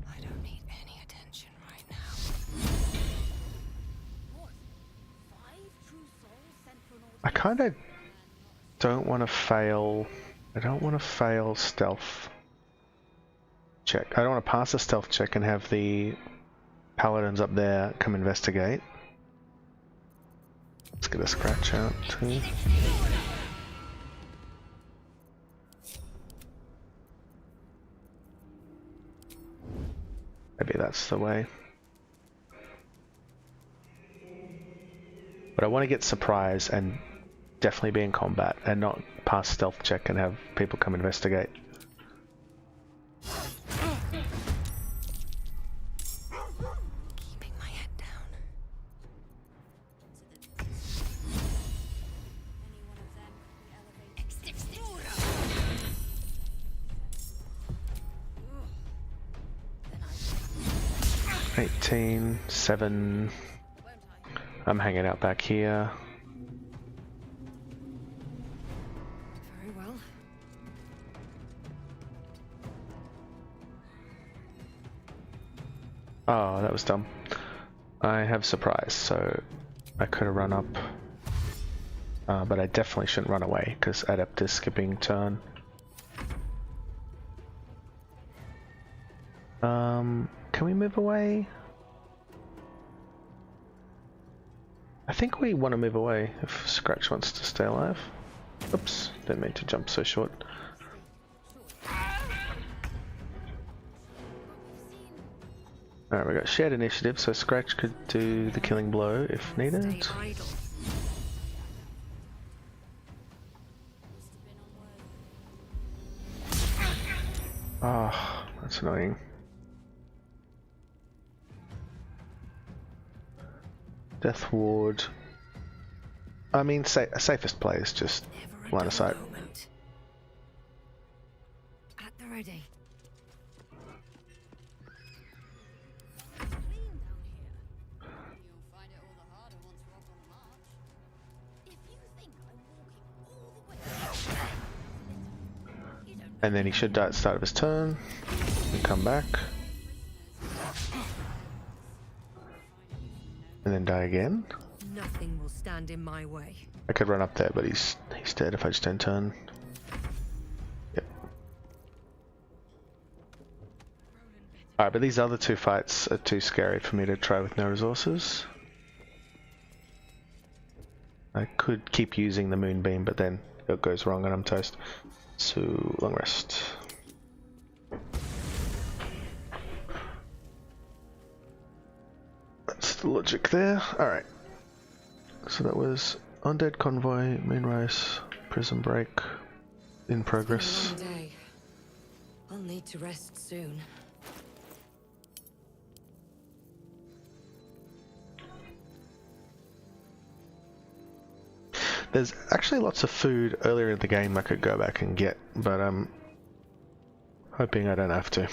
I don't need any attention right now. I kind of don't want to fail. I don't want to fail stealth check. I don't want to pass a stealth check and have the paladins up there come investigate. Let's get a scratch out too. Maybe that's the way. But I want to get surprise and definitely be in combat and not pass stealth check and have people come investigate. Keeping my head down. Then 18, 7. I'm hanging out back here. very well. Oh, that was dumb. I have surprise, so I could have run up. But I definitely shouldn't run away, because Adept is skipping turn. Can we move away? I think we want to move away if Scratch wants to stay alive. Oops, didn't mean to jump so short. Alright, we got shared initiative, so Scratch could do the killing blow if needed. Ah, oh, that's annoying. Death Ward. I mean, safest play is just line of sight. At the ready. And then he should die at the start of his turn and come back. And then die again. Nothing will stand in my way. I could run up there, but he's dead if I just end turn. Yep. Alright, but these other two fights are too scary for me to try with no resources. I could keep using the moonbeam, but then it goes wrong and I'm toast. So, long rest. That's the logic there. Alright. So that was Undead, Convoy, Moonrise, Prison Break, in progress. One day. I'll need to rest soon. There's actually lots of food earlier in the game I could go back and get, but I'm hoping I don't have to.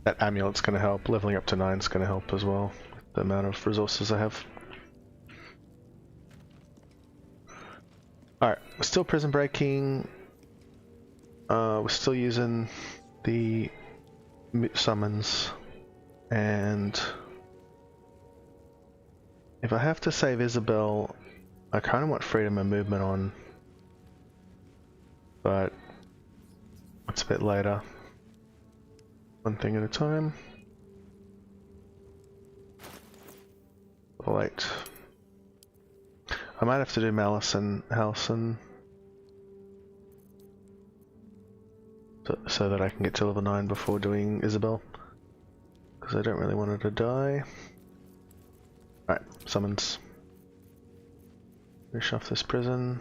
That amulet's going to help, leveling up to 9 is going to help as well. The amount of resources I have. Alright, we're still prison breaking. We're still using the summons. And if I have to save Isabel, I kind of want freedom of movement on. But it's a bit later. One thing at a time. Wait. I might have to do Malus and Halsin so that I can get to level 9 before doing Isabel, because I don't really want her to die. Alright, summons. Finish off this prison.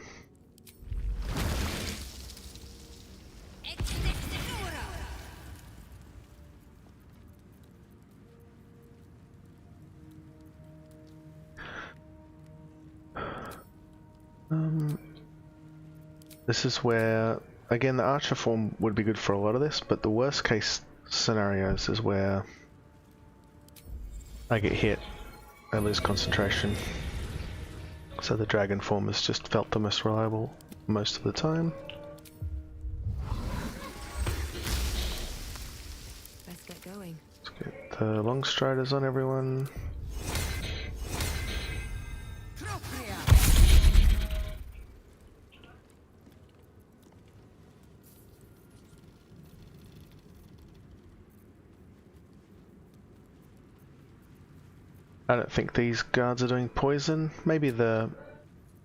This is where, again, the archer form would be good for a lot of this, but the worst case scenarios is where I get hit, I lose concentration. So the dragon form has just felt the most reliable most of the time. Let's get going. Let's get the long striders on everyone. I don't think these guards are doing poison. Maybe the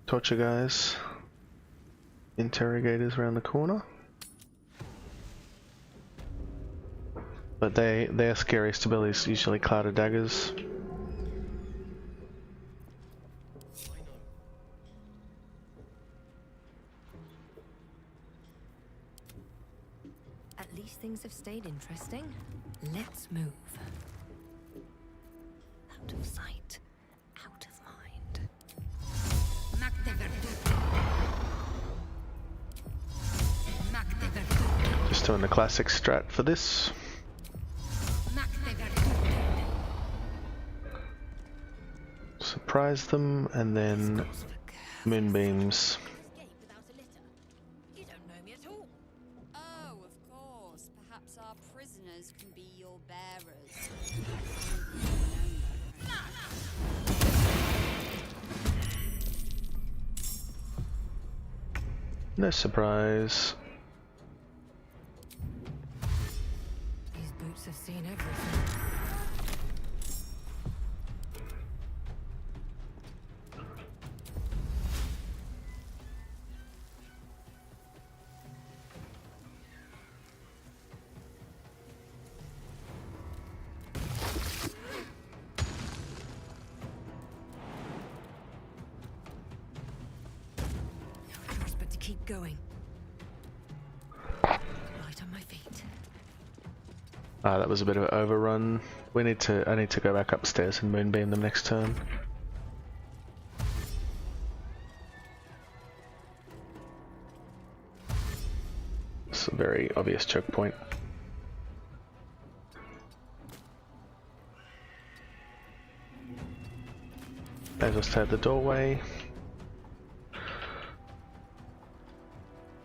torture guys. Interrogators around the corner. But their scariest ability is usually clouded daggers. At least things have stayed interesting. Let's move. Out of sight, out of mind. Just doing the classic strat for this. Surprise them and then moonbeams. Escape without a litter. You don't know me at all. No surprise. These boots have seen everything. Keep going. Right on my feet. Ah, that was a bit of an overrun. I need to go back upstairs and moonbeam them next turn. It's a very obvious choke point. They just had the doorway.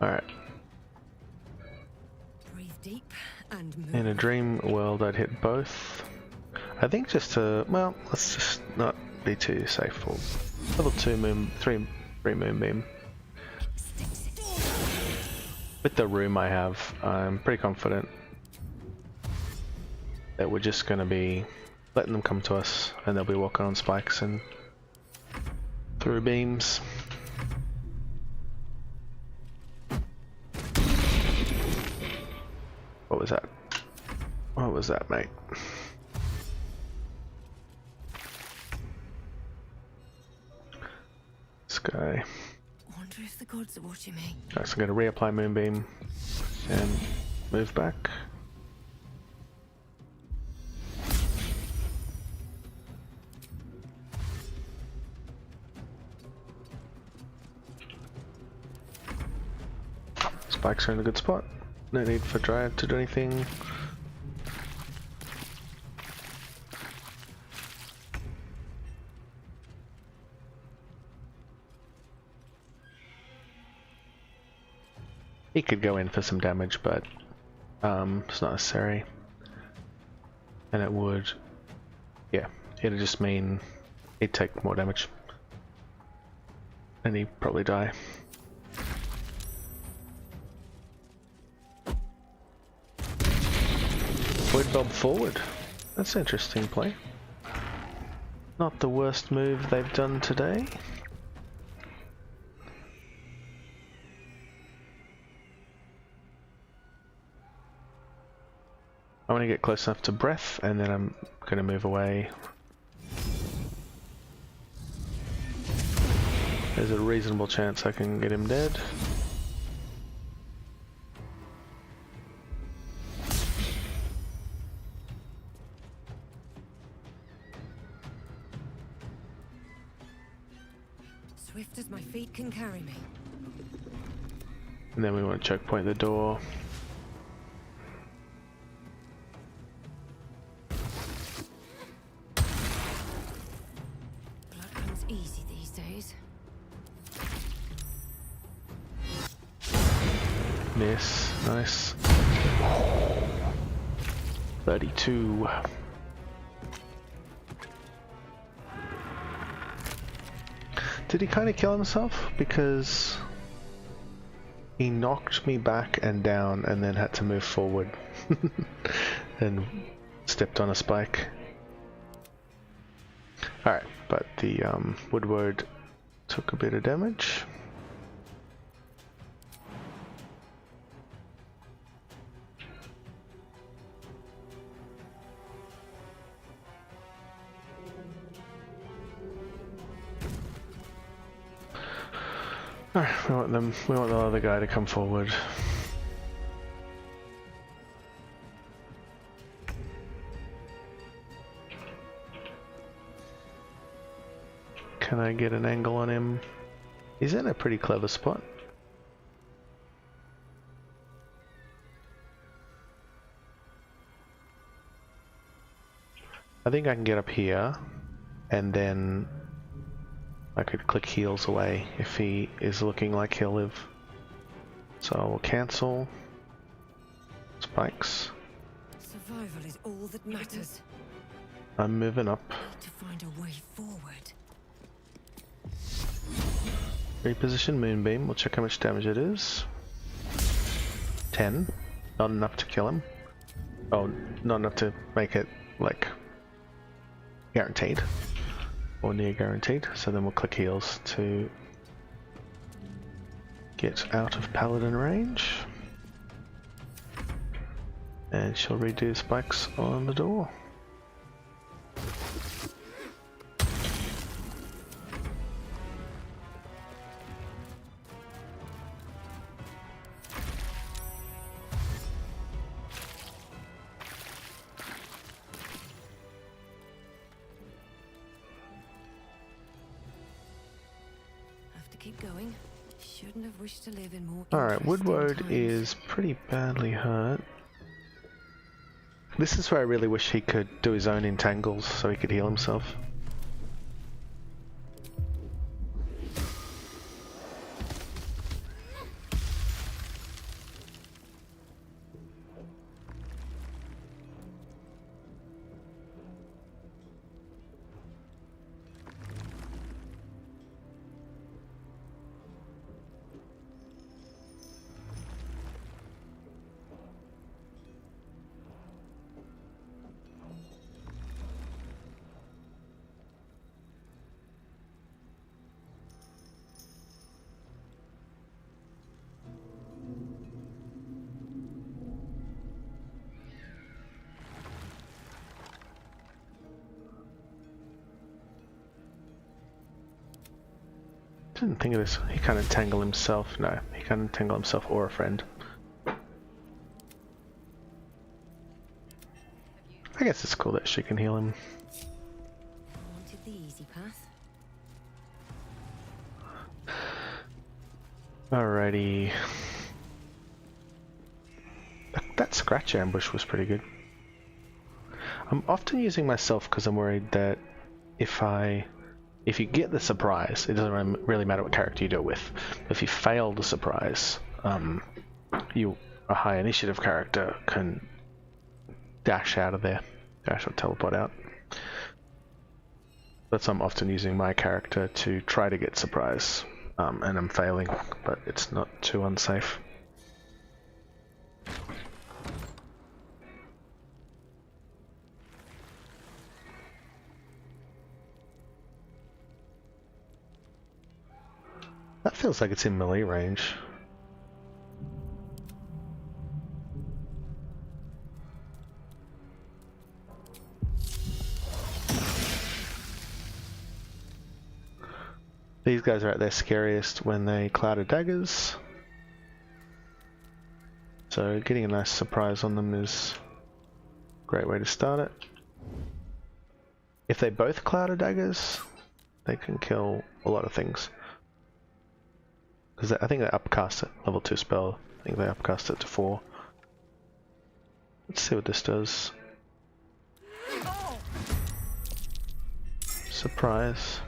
Alright. Breathe deep and move. In a dream world, I'd hit both. I think just to, well, let's just not be too safe for level 2 3 moonbeam. With the room I have, I'm pretty confident that we're just going to be letting them come to us, and they'll be walking on spikes and through beams. What was that? What was that, mate? This guy. Wonder if the gods are watching me. Alright, so I'm going to reapply Moonbeam and move back. Spikes are in a good spot. No need for Dryad to do anything. He could go in for some damage, but it's not necessary. And it would, yeah, it'd just mean he'd take more damage. And he'd probably die. Void Bob forward. That's an interesting play. Not the worst move they've done today. I want to get close enough to breath, and then I'm going to move away. There's a reasonable chance I can get him dead. Swift as my feet can carry me. And then we want to choke point the door. Blood comes easy these days. Miss, nice. 32. Did he kind of kill himself? Because he knocked me back and down and then had to move forward and stepped on a spike. Alright, but the Woodward took a bit of damage. Alright, we want the other guy to come forward. Can I get an angle on him? He's in a pretty clever spot. I think I can get up here, and then I could click heals away if he is looking like he'll live. So I will cancel spikes. Survival is all that matters. I'm moving up. Need to find a way forward. Reposition Moonbeam, we'll check how much damage it is. 10. Not enough to kill him. Oh, not enough to make it, like, guaranteed. Or near guaranteed. So then we'll click heals to get out of paladin range. And she'll redo spikes on the door. Keep going. Shouldn't have wished to live in more. Alright, Woodward is pretty badly hurt. This is where I really wish he could do his own entangles so he could heal himself. Didn't think of this. He can't entangle himself. No, he can't entangle himself or a friend. I guess it's cool that she can heal him. Wanted the easy path. Alrighty. That scratch ambush was pretty good. I'm often using myself because I'm worried that if you get the surprise, it doesn't really matter what character you do it with. If you fail the surprise, a high initiative character can dash out of there, dash or teleport out. But I'm often using my character to try to get surprise, and I'm failing, but it's not too unsafe. That feels like it's in melee range. These guys are at their scariest when they clouded daggers. So getting a nice surprise on them is a great way to start it. If they both clouded daggers, they can kill a lot of things. Because I think they upcast it, level 2 spell. I think they upcast it to 4. Let's see what this does. Surprise.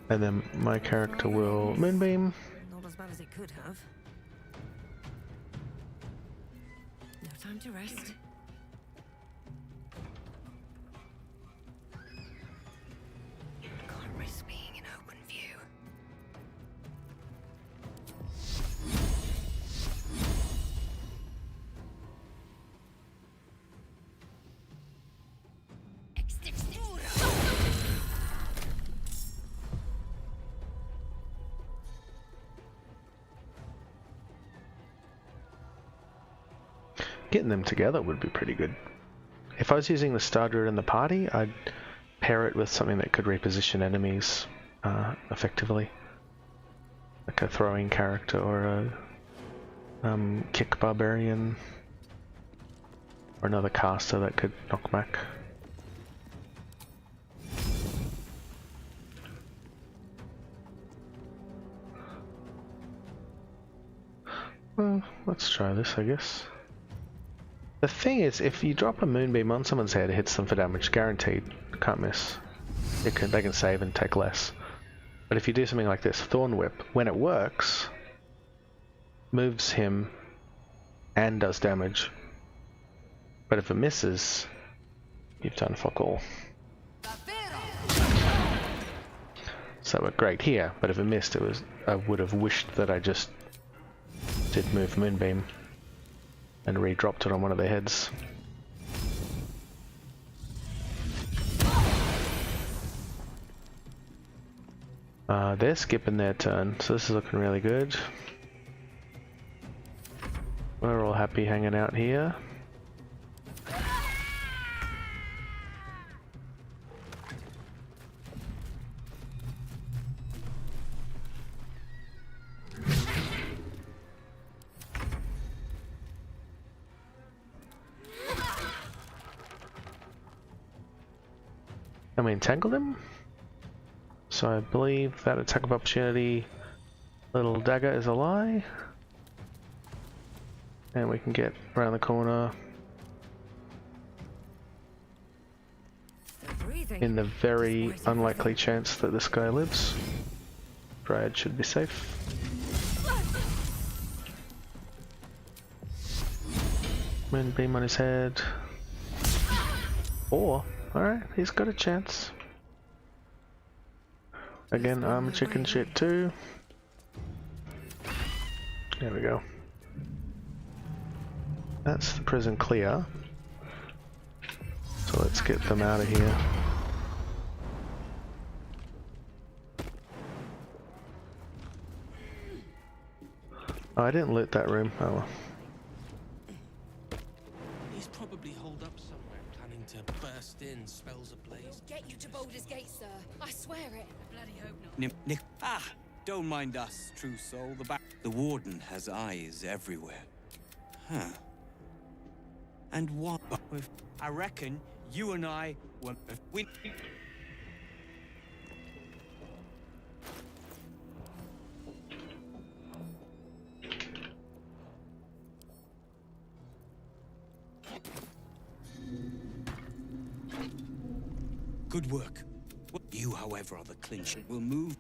And then my character will Moonbeam. Not as bad as it could have. No time to rest. Can't risk being in open view. Getting them together would be pretty good. If I was using the Star Druid in the party, I'd pair it with something that could reposition enemies effectively. Like a throwing character or a kick barbarian. Or another caster that could knock back. Well, let's try this, I guess. The thing is, if you drop a Moonbeam on someone's head, it hits them for damage, guaranteed. Can't miss. They can save and take less. But if you do something like this, Thorn Whip, when it works, moves him and does damage. But if it misses, You've done fuck all. So we're great here, but if it missed, I would have wished that I just did move Moonbeam and re-dropped it on one of their heads. They're skipping their turn, so this is looking really good. We're all happy hanging out here. And we entangle them. So I believe that attack of opportunity, little dagger, is a lie. And we can get around the corner in the very unlikely chance that this guy lives. Dryad should be safe. Moonbeam on his head. Or, alright, he's got a chance. Again, I'm chicken shit too. There we go. That's the prison clear. So let's get them out of here. Oh, I didn't loot that room. Oh well. He's probably holed up somewhere, planning to burst in, spells ablaze. Get you to Baldur's Gate, sir. I swear it. Bloody hope not. Nick, don't mind us, true soul. The warden has eyes everywhere. Huh. And what? I reckon you and I were. Good work. You, however, are the clinch. Will move.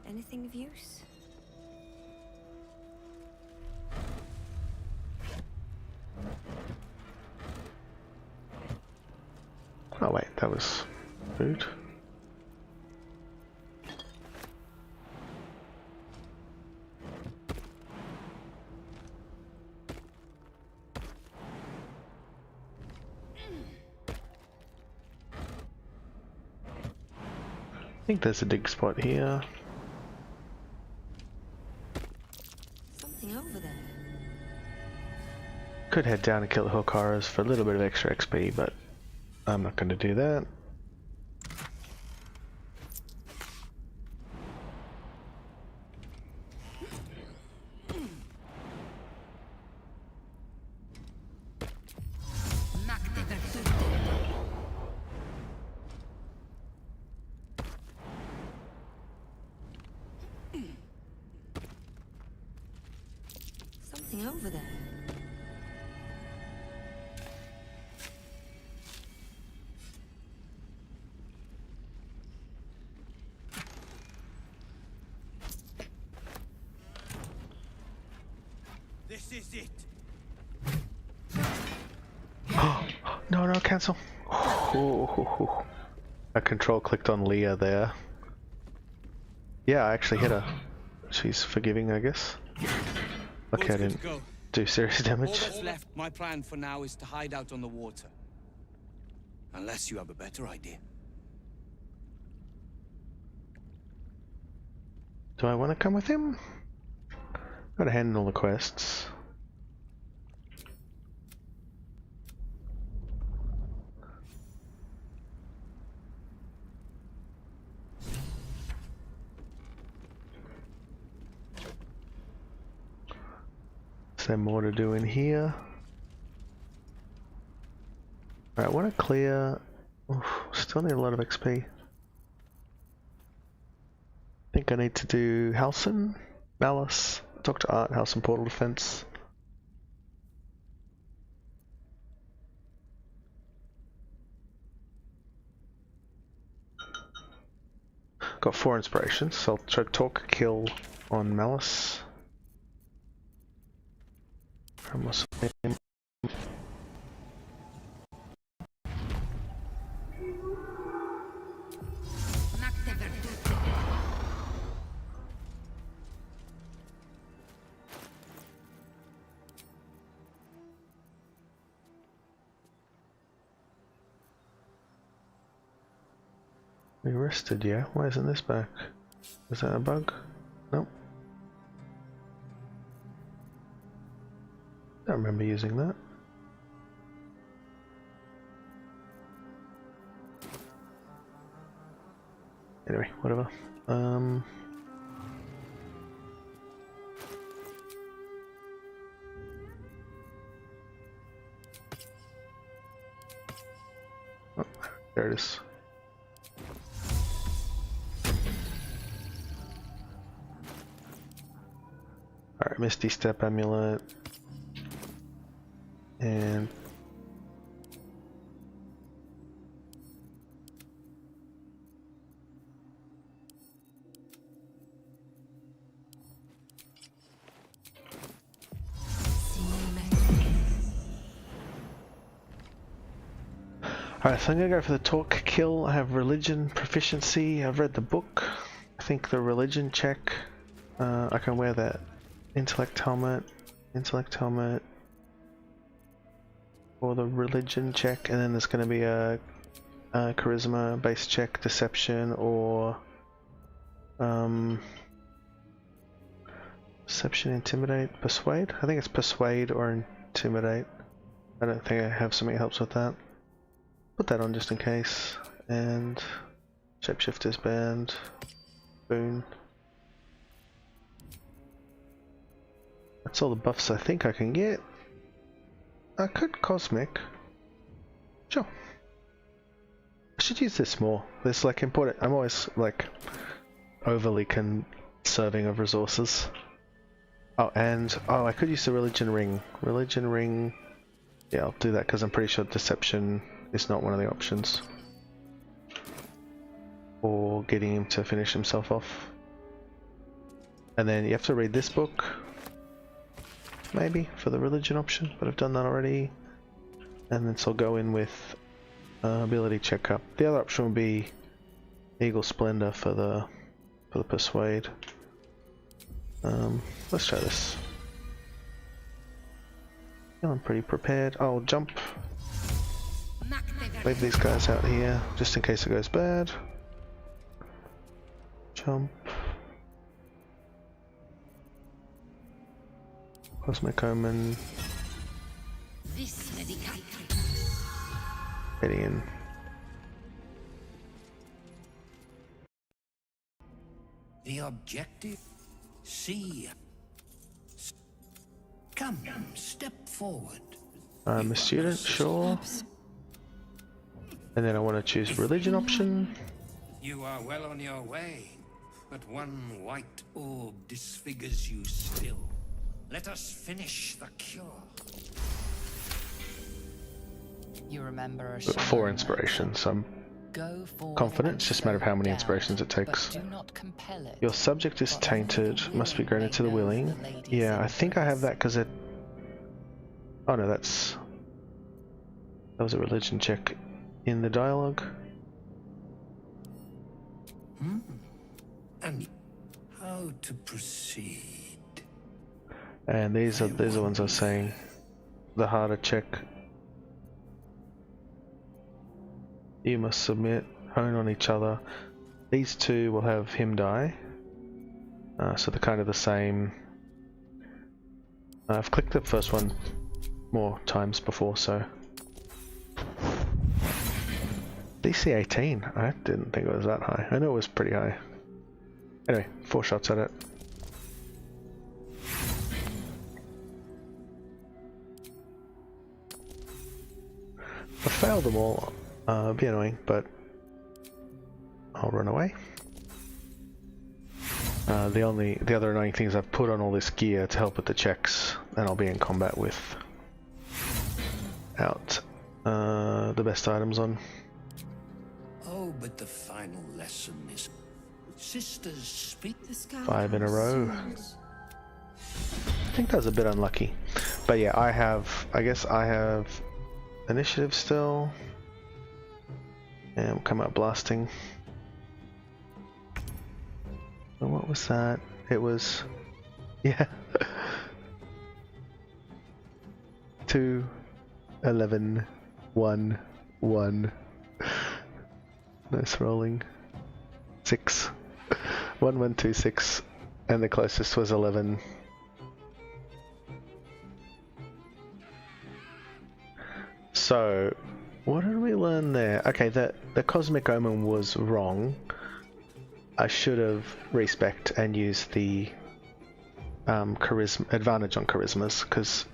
Anything of use? Oh wait, that was food. I think there's a dig spot here. Something over there. Could head down and kill the Hookaras for a little bit of extra XP, but I'm not going to do that. Something over there. This is it. No, no, cancel. I control clicked on Leah there. Yeah, I actually hit her. She's forgiving, I guess. Okay, I didn't do serious All damage. that's left. My plan for now is to hide out on the water. Unless you have a better idea. Do I want to come with him? Gotta hand in all the quests. Is there more to do in here? Alright, I want to clear... Oof, still need a lot of XP. I think I need to do Halsin, Malus, talk to Art, Halsin Portal Defense. got 4 inspirations, so I'll try talk kill on Malus. We rested, yeah? Why isn't this back? Is that a bug? Nope. Don't remember using that. Anyway, whatever. Oh, there it is. Alright, Misty Step Amulet. And alright, so I'm gonna go for the talk kill. I have religion proficiency. I've read the book. I think the religion check, I can wear that intellect helmet, or the religion check, and then there's going to be a charisma based check, deception, or deception, intimidate, persuade. I think it's persuade or intimidate. I don't think I have something that helps with that. Put that on just in case. And shapeshifter's band, boon. That's all the buffs I think I can get. I could cosmic. Sure. I should use this more. This like important. I'm always like overly conserving of resources. Oh, and oh, I could use the religion ring. Religion ring. Yeah, I'll do that because I'm pretty sure deception is not one of the options. Or getting him to finish himself off. And then you have to read this book. Maybe for the religion option, but I've done that already. And then so I'll go in with ability checkup. The other option would be Eagle Splendor for the persuade. Let's try this. I'm pretty prepared. I'll jump. Leave these guys out here just in case it goes bad. Jump. Cosmic Omen. Getting in. The objective? See. Come, step forward. I'm a student, sure. And then I want to choose religion option. You are well on your way, but one white orb disfigures you still. Let us finish the cure. You remember a Got 4 inspirations. I'm confident. It's just a matter of how many inspirations it takes. Your subject is tainted. Must be granted to the willing. Yeah, I think I have that because it. Oh no, that was a religion check in the dialogue. And how to proceed? And these are the ones I was saying. The harder check. You must submit, hone on each other. These two will have him die. So they're kind of the same. I've clicked the first one more times before, so. DC 18. I didn't think it was that high. I know it was pretty high. Anyway, 4 shots at it. I failed them all. It'd be annoying, but I'll run away. The other annoying thing is I've put on all this gear to help with the checks, and I'll be in combat with the best items on. Oh, but the final lesson is Sisters speak. The scout 5 in a row. sounds- I think that was a bit unlucky. But yeah, I guess I have initiative still. And we'll come out blasting. And what was that? It was, yeah. 2, 11, 1, 1. Nice rolling. 6. 1, 1, 2, 6. And the closest was 11. So, what did we learn there? Okay, the Cosmic Omen was wrong. I should have respect and used the charisma advantage on charismas, because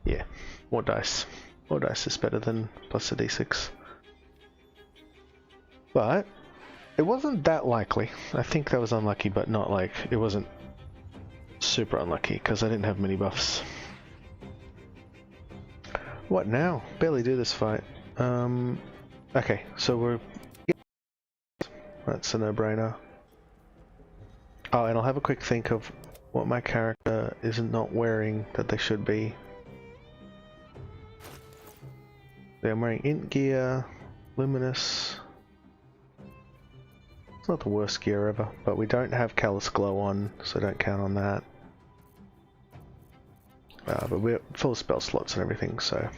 yeah, more dice. More dice is better than plus a d6. But it wasn't that likely. I think that was unlucky, but not like it wasn't super unlucky because I didn't have many buffs. What now? Barely do this fight. Okay, so we're... That's a no-brainer. Oh, and I'll have a quick think of what my character isn't not wearing that they should be. Yeah, I'm wearing int gear, luminous. It's not the worst gear ever, but we don't have Callous Glow on, so don't count on that. But we're full of spell slots and everything, so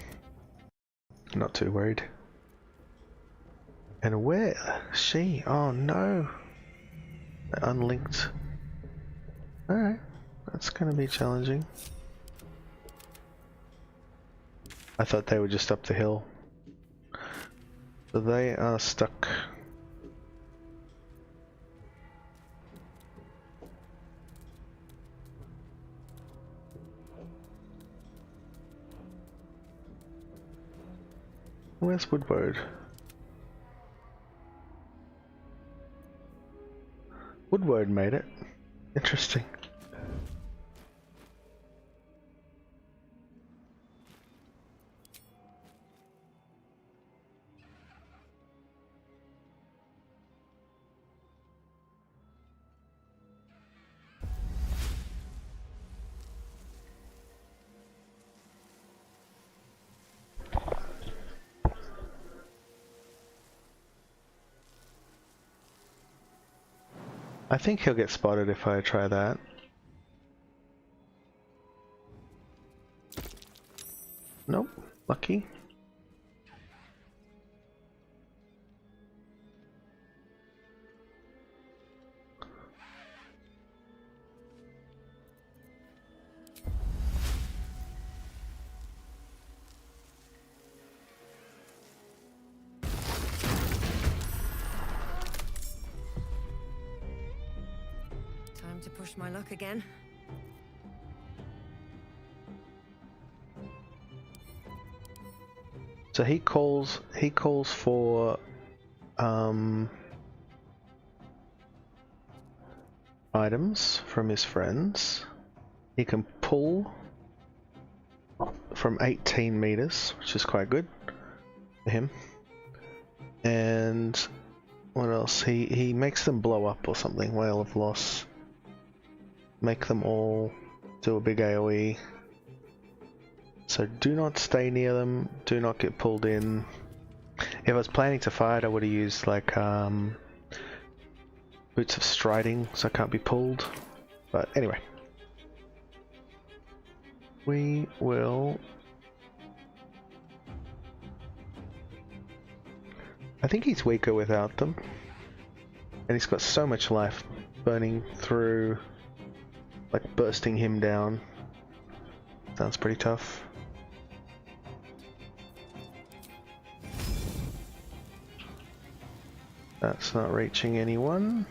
I'm not too worried. And where is she? Oh no! Unlinked. Alright, that's gonna be challenging. I thought they were just up the hill. So they are stuck. Where's Woodward? Woodward made it. Interesting. I think he'll get spotted if I try that. Nope, lucky. Time to push my luck again. So he calls for items from his friends. He can pull from 18 meters, which is quite good for him. And what else? He makes them blow up or something. Whale of Loss. Make them all do a big AoE. So do not stay near them, do not get pulled in. If I was planning to fight, I would have used like Boots of Striding, so I can't be pulled. But anyway. We will... I think he's weaker without them. And he's got so much life burning through, like bursting him down. Sounds pretty tough. That's not reaching anyone.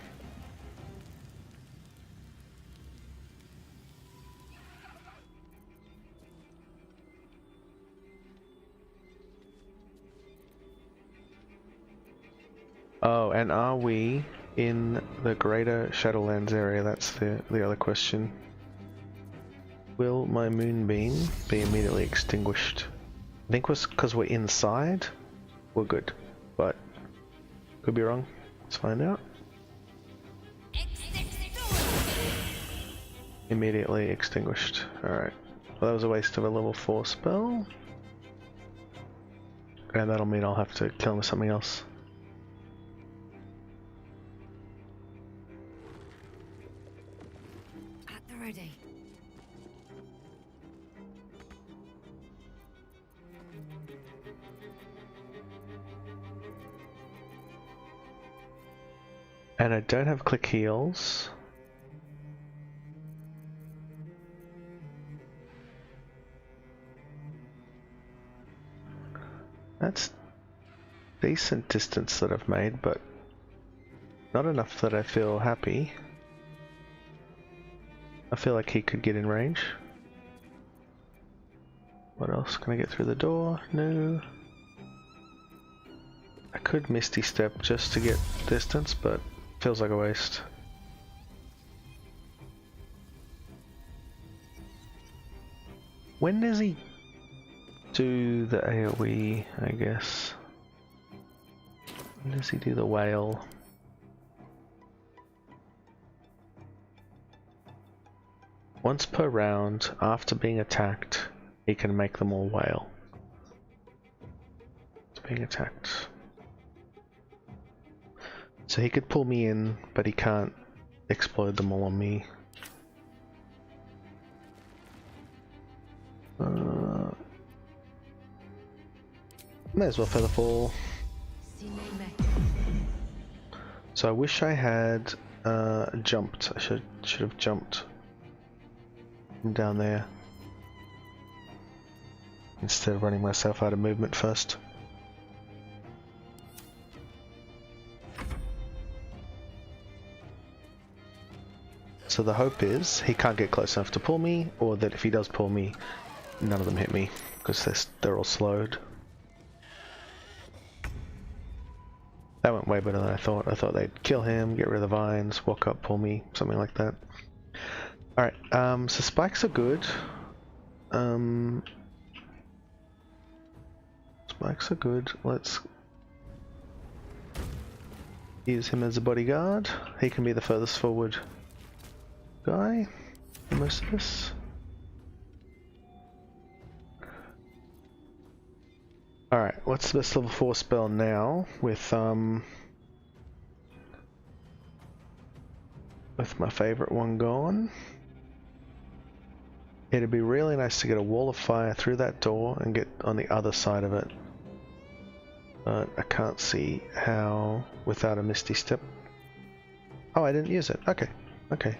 Oh, and are we in the greater Shadowlands area? That's the other question. Will my moonbeam be immediately extinguished? I think it was because we're inside. We're good, but could be wrong. Let's find out. Immediately extinguished. Alright. Well, that was a waste of a level 4 spell. And that'll mean I'll have to kill him with something else. At the ready. And I don't have click heals. That's decent distance that I've made, but not enough that I feel happy. I feel like he could get in range. What else? Can I get through the door? No. I could Misty Step just to get distance, but feels like a waste. When does he do the AoE, I guess? When does he do the whale? Once per round, after being attacked, he can make them all wail. It's being attacked. So he could pull me in, but he can't explode them all on me. May as well Featherfall. So I wish I had jumped. I should have jumped from down there instead of running myself out of movement first. So the hope is he can't get close enough to pull me, or that if he does pull me, none of them hit me because they're all slowed. That went way better than I thought. I thought they'd kill him, get rid of the vines, walk up, pull me, something like that. Alright, so spikes are good. Spikes are good. Let's use him as a bodyguard. He can be the furthest forward guy for most of this. Alright, what's the best level 4 spell now with my favorite one gone? It'd be really nice to get a wall of fire through that door and get on the other side of it. But I can't see how without a Misty Step. Oh, I didn't use it. Okay, okay.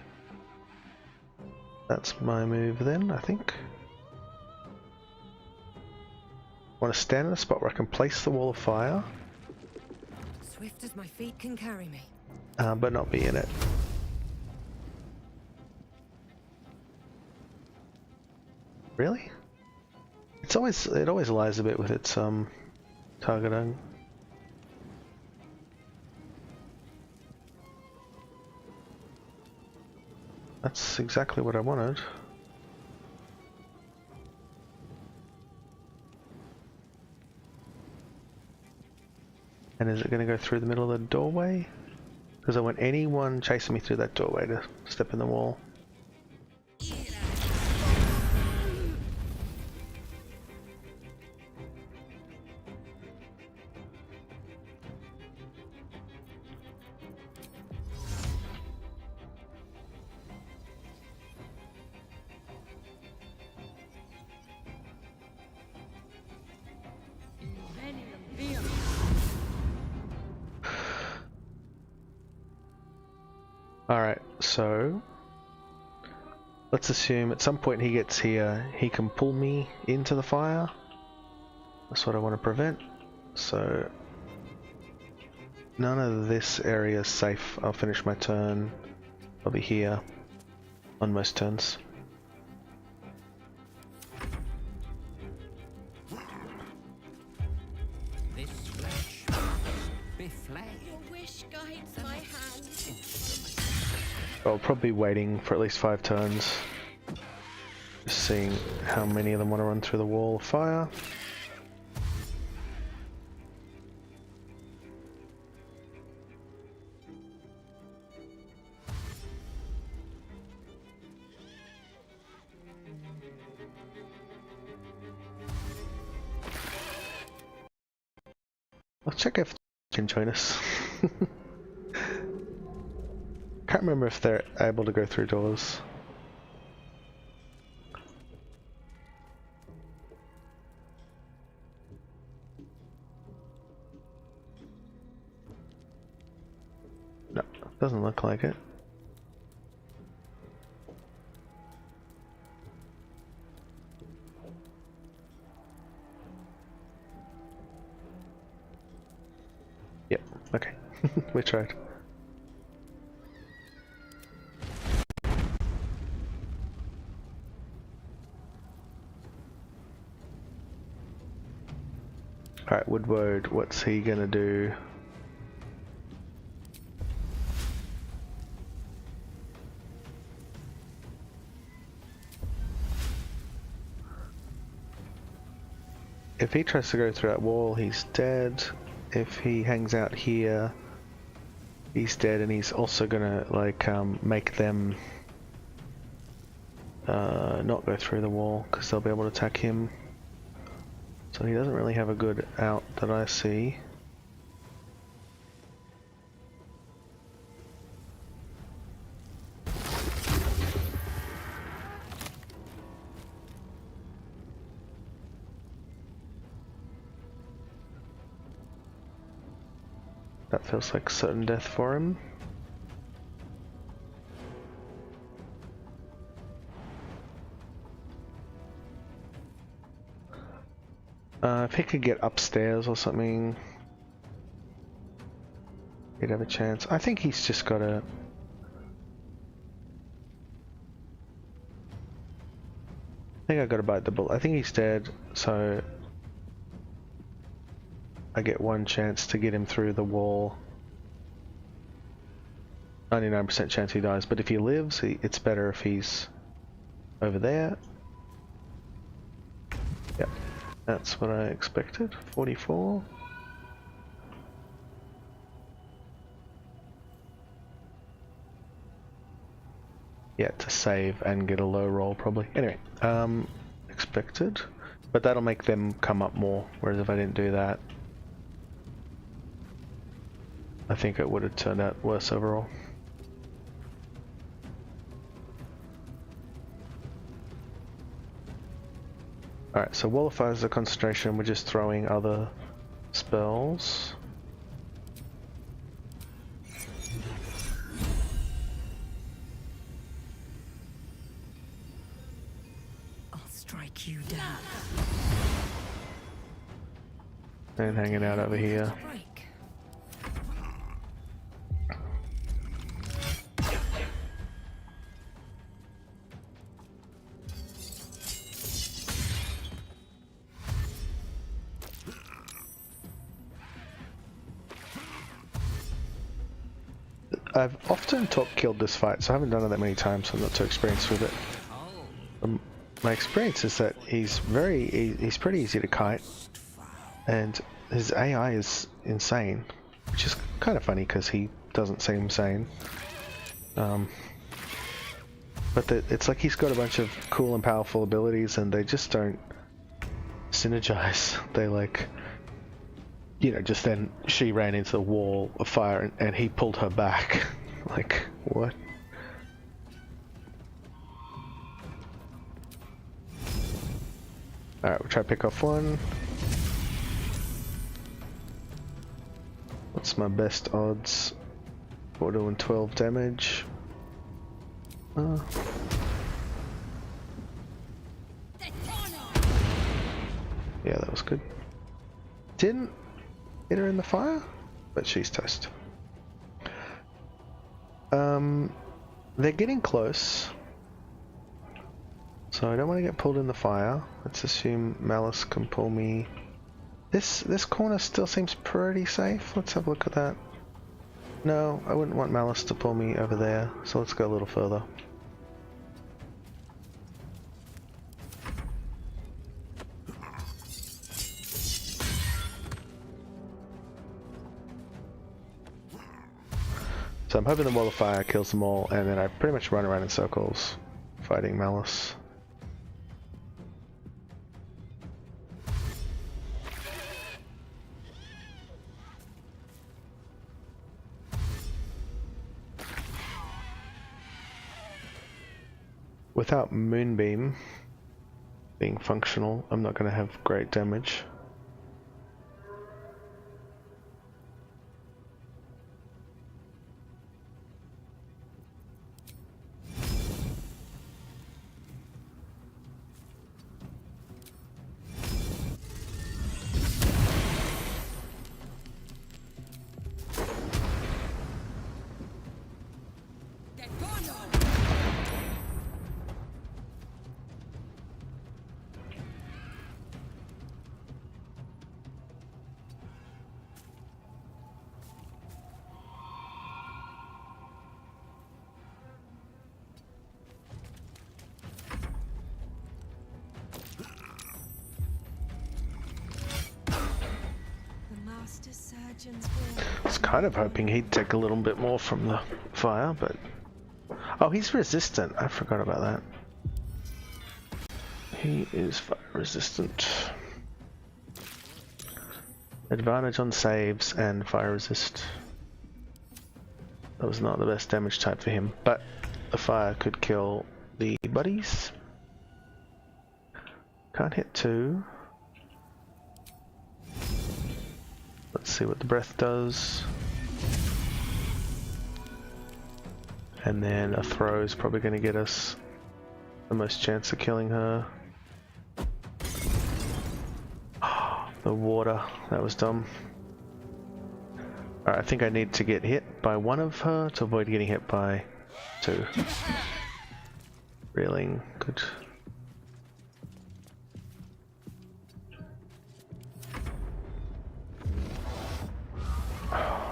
That's my move then, I think. I want to stand in a spot where I can place the wall of fire. Swift as my feet can carry me. But not be in it. Really? It always lies a bit with its targeting. That's exactly what I wanted. And is it going to go through the middle of the doorway? Because I want anyone chasing me through that doorway to step in the wall. Alright, so let's assume at some point he gets here, he can pull me into the fire. That's what I want to prevent. So none of this area is safe. I'll finish my turn. I'll be here on most turns. This flesh must be fled. Your wish guides my hand. I'll probably be waiting for at least 5 turns. Just seeing how many of them want to run through the wall of fire. Let's check if can join us. Can't remember if they're able to go through doors. No, doesn't look like it. Yep, okay. We tried. Alright, Woodward, what's he gonna do? If he tries to go through that wall, he's dead. If he hangs out here, he's dead, and he's also gonna like make them not go through the wall because they'll be able to attack him. So he doesn't really have a good out that I see. That feels like certain death for him. If he could get upstairs or something, he'd have a chance. I think he's just gotta... I think I gotta bite the bullet. I think he's dead, so I get one chance to get him through the wall. 99% chance he dies, but if he lives, it's better if he's over there. Yep, that's what I expected. 44. Yeah, to save and get a low roll probably. Anyway, expected. But that'll make them come up more, whereas if I didn't do that, I think it would have turned out worse overall. Alright, so Wall of Fire is a concentration, we're just throwing other spells. I'll strike you down. And hanging out over here. I've often killed this fight, so I haven't done it that many times, so I'm not too experienced with it. My experience is that he's pretty easy to kite, and his AI is insane, which is kind of funny because he doesn't seem sane. But it's like he's got a bunch of cool and powerful abilities, and they just don't synergize. They like, you know, just then she ran into the wall of fire and he pulled her back. Like, what? Alright, we'll try to pick off one. What's my best odds? We're doing 12 damage. Yeah, that was good. Didn't hit her in the fire, but she's toast. They're getting close, so I don't want to get pulled in the fire. Let's assume Malus can pull me. This corner still seems pretty safe. Let's have a look at that. No, I wouldn't want Malus to pull me over there, so let's go a little further. So I'm hoping the Wall of Fire kills them all, and then I pretty much run around in circles fighting Malus. without Moonbeam being functional, I'm not going to have great damage. I was kind of hoping he'd take a little bit more from the fire, but... Oh, he's resistant. I forgot about that. He is fire resistant. Advantage on saves and fire resist. That was not the best damage type for him, but the fire could kill the buddies. Can't hit 2. Let's see what the breath does. And then a throw is probably going to get us the most chance of killing her. The water, that was dumb. Alright, I think I need to get hit by one of her to avoid getting hit by 2. Reeling, good.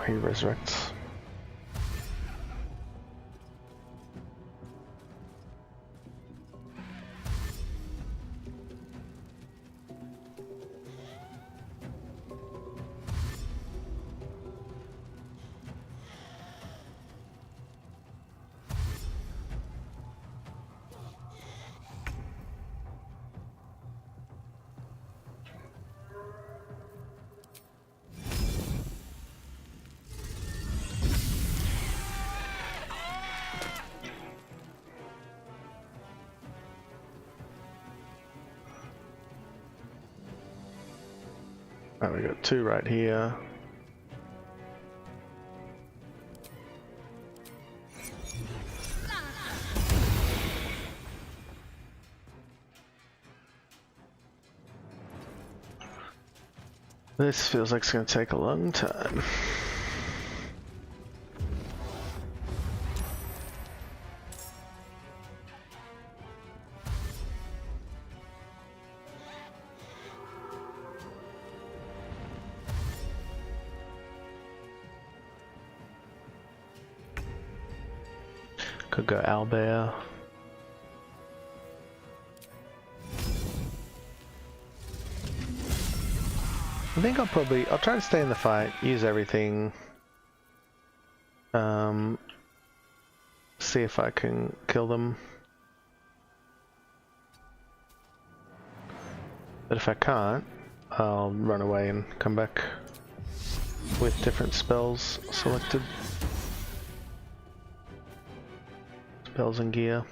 He resurrects. Right, we got 2 right here. This feels like it's going to take a long time. Could go owlbear. I think I'll try to stay in the fight, use everything. See if I can kill them. But if I can't, I'll run away and come back with different spells selected. Spells and gear.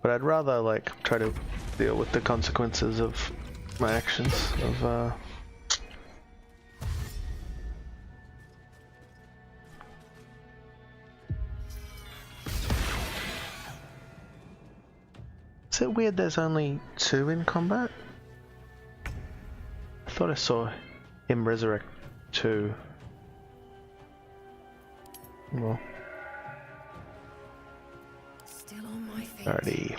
But I'd rather like try to deal with the consequences of my actions of Is it weird there's only 2 in combat? I thought I saw him resurrect 2. Well. Still on my feet. Alrighty.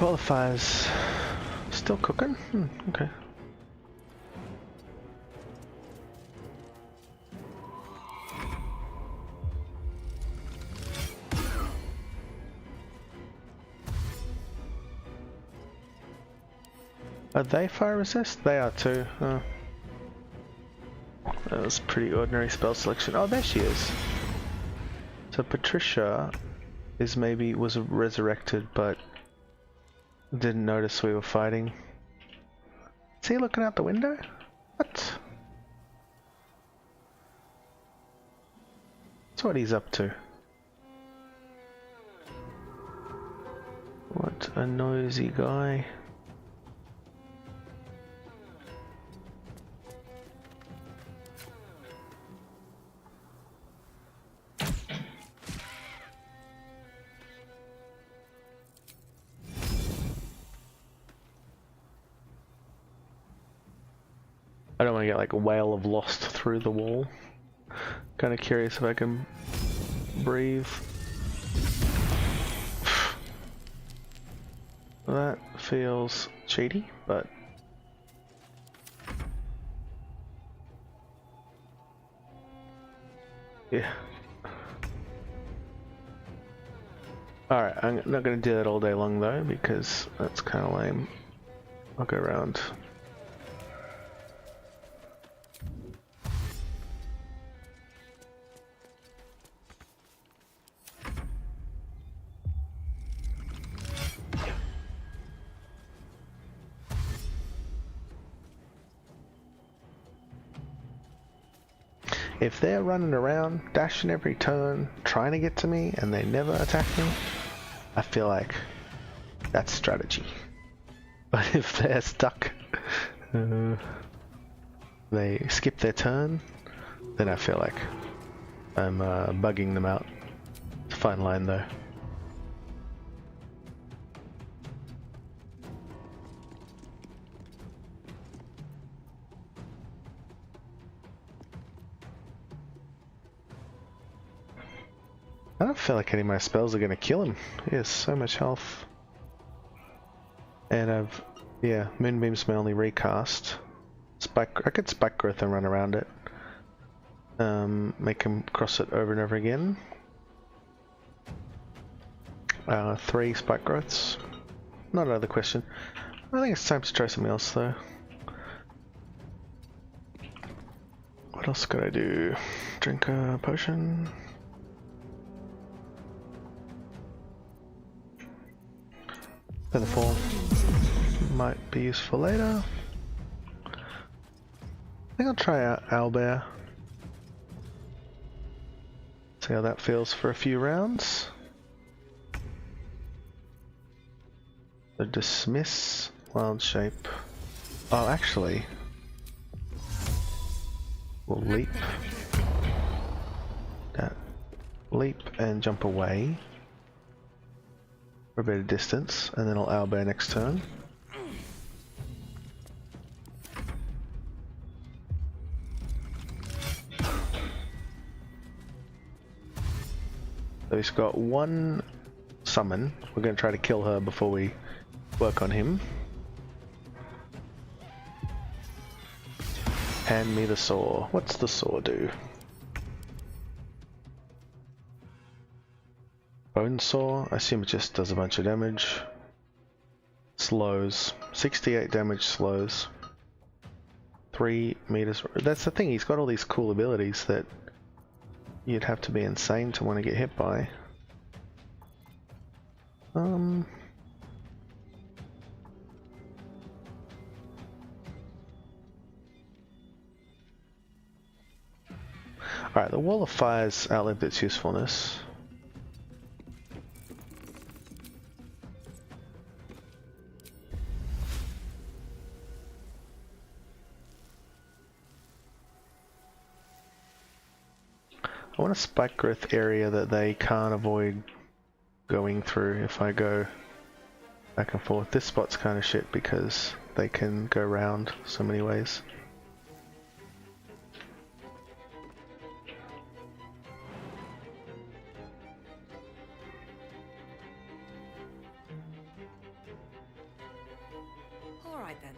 Well, the fire's still cooking? Okay. Are they fire resist? They are too. Oh. That was pretty ordinary spell selection. Oh, there she is. So Patricia is was resurrected, but didn't notice we were fighting. Is he looking out the window? What? That's what he's up to. What a noisy guy. I don't want to get like a whale of lost through the wall. Kind of curious if I can breathe. That feels cheaty, but yeah. Alright, I'm not going to do that all day long though, because that's kind of lame. I'll go around. If they're running around, dashing every turn, trying to get to me, and they never attack me, I feel like that's strategy. But if they're stuck, they skip their turn, then I feel like I'm bugging them out. It's a fine line though. I don't feel like any of my spells are going to kill him. He has so much health. And yeah, Moonbeam's my only recast. I could Spike Growth and run around it. Make him cross it over and over again. 3 Spike Growths. Not out of the question. I think it's time to try something else though. What else could I do? Drink a potion. Feather Fall might be useful later. I think I'll try out Owlbear. See how that feels for a few rounds. So dismiss Wild Shape. Oh, actually, we'll leap. Leap and jump away. For a bit of distance, and then I'll owlbear next turn. So he's got 1 summon. We're going to try to kill her before we work on him. Hand me the saw. What's the saw do? Bone Saw, I assume it just does a bunch of damage. Slows. 68 damage slows. 3 meters. That's the thing, he's got all these cool abilities that you'd have to be insane to want to get hit by. Alright, the Wall of Fire's outlived its usefulness. I want a Spike Growth area that they can't avoid going through if I go back and forth. This spot's kind of shit because they can go round so many ways. All right then.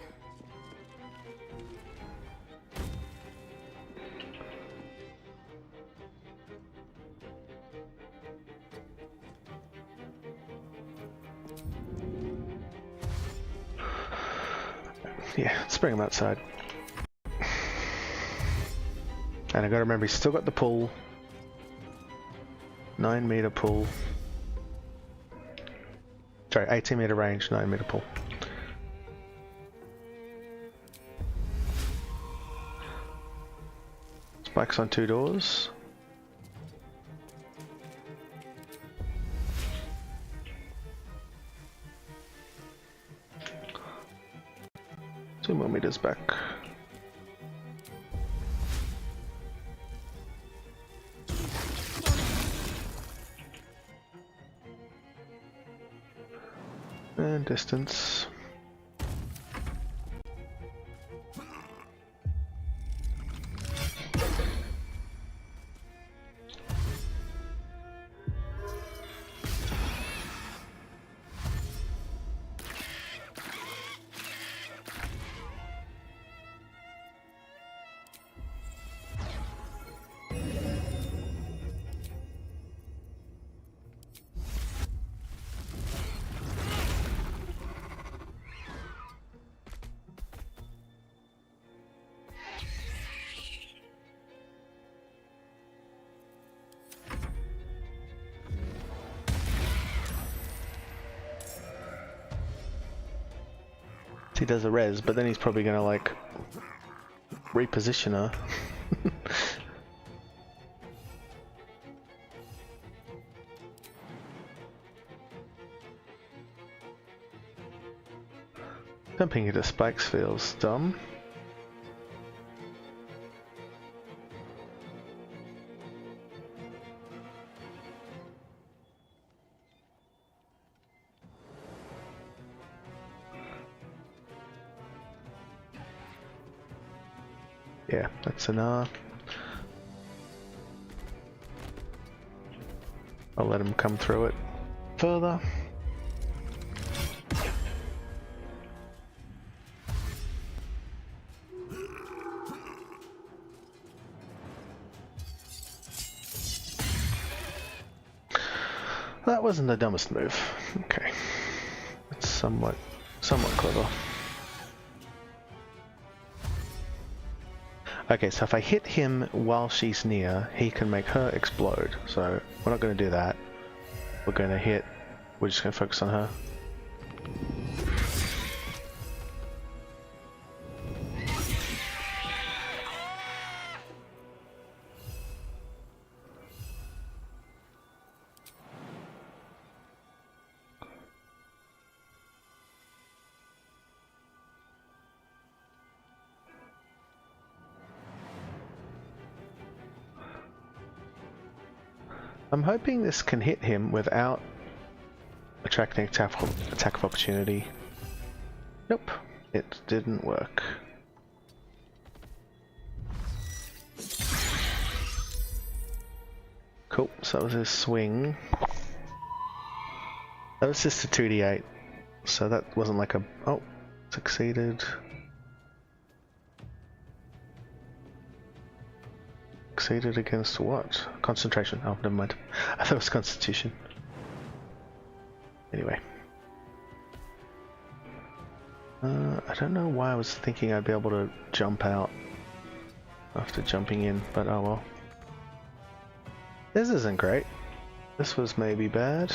Yeah, let's bring him outside. And I gotta remember, he's still got the pull. 9 meter pull. Sorry, 18 meter range, 9 meter pull. Spikes on 2 doors. Two more meters back. And distance. He does a res, but then he's probably gonna like reposition her. Dumping into spikes feels dumb. Yeah, that's enough. I'll let him come through it further. That wasn't the dumbest move. Okay. It's somewhat clever. Okay, so if I hit him while she's near, he can make her explode. So we're not going to do that. We're just going to focus on her. I'm hoping this can hit him without attracting attack of opportunity. Nope, it didn't work. Cool, so that was his swing. That was just a 2d8, so that wasn't like a... oh, succeeded. Succeeded against what? Concentration. Oh, never mind. I thought it was Constitution. Anyway. I don't know why I was thinking I'd be able to jump out after jumping in, but oh well. This isn't great. This was maybe bad.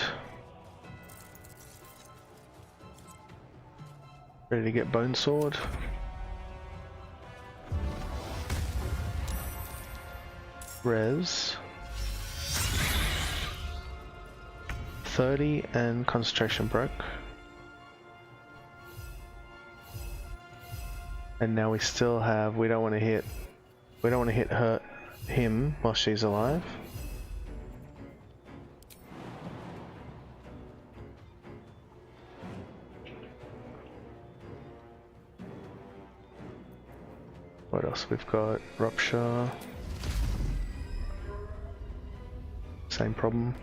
Ready to get Bone Sword. Res 30 and concentration broke, and now we still have. We don't want to hit him while she's alive. What else? We've got Rupture. Same problem.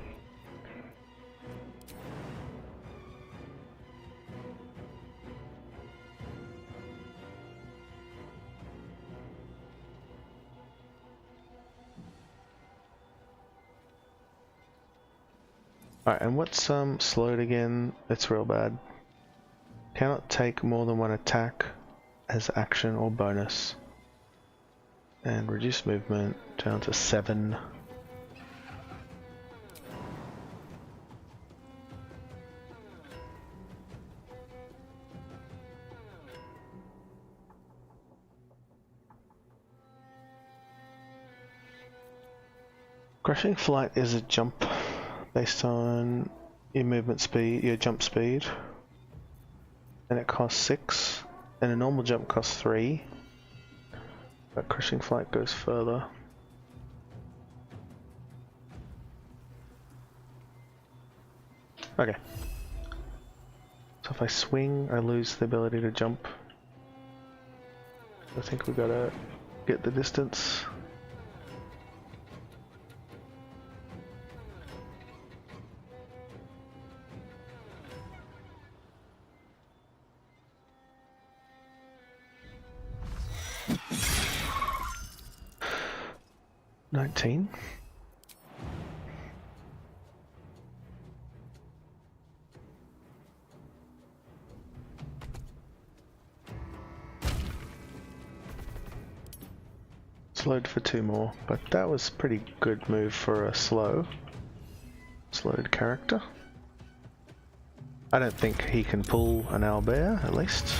Alright, and what's slowed again? It's real bad. Cannot take more than one attack as action or bonus. And reduce movement down to 7. Crushing Flight is a jump based on your movement speed, your jump speed, and it costs 6, and a normal jump costs 3, but Crushing Flight goes further. Okay. So if I swing, I lose the ability to jump. I think we gotta get the distance. $19. Slowed for 2 more, but that was pretty good move for a slowed character. I don't think he can pull an owlbear, at least.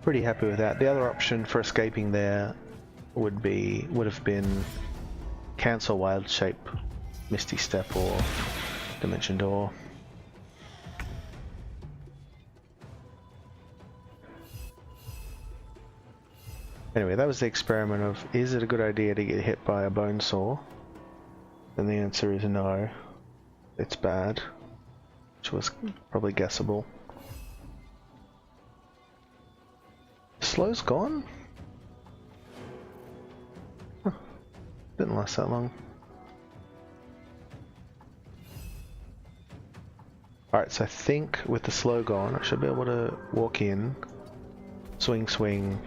Pretty happy with that. The other option for escaping there would have been cancel Wild Shape, Misty Step, or Dimension Door. Anyway, that was the experiment of, is it a good idea to get hit by a bone saw? And the answer is no. It's bad. Which was probably guessable. Slow's gone? Huh. Didn't last that long. Alright, so I think with the slow gone, I should be able to walk in, swing, swing,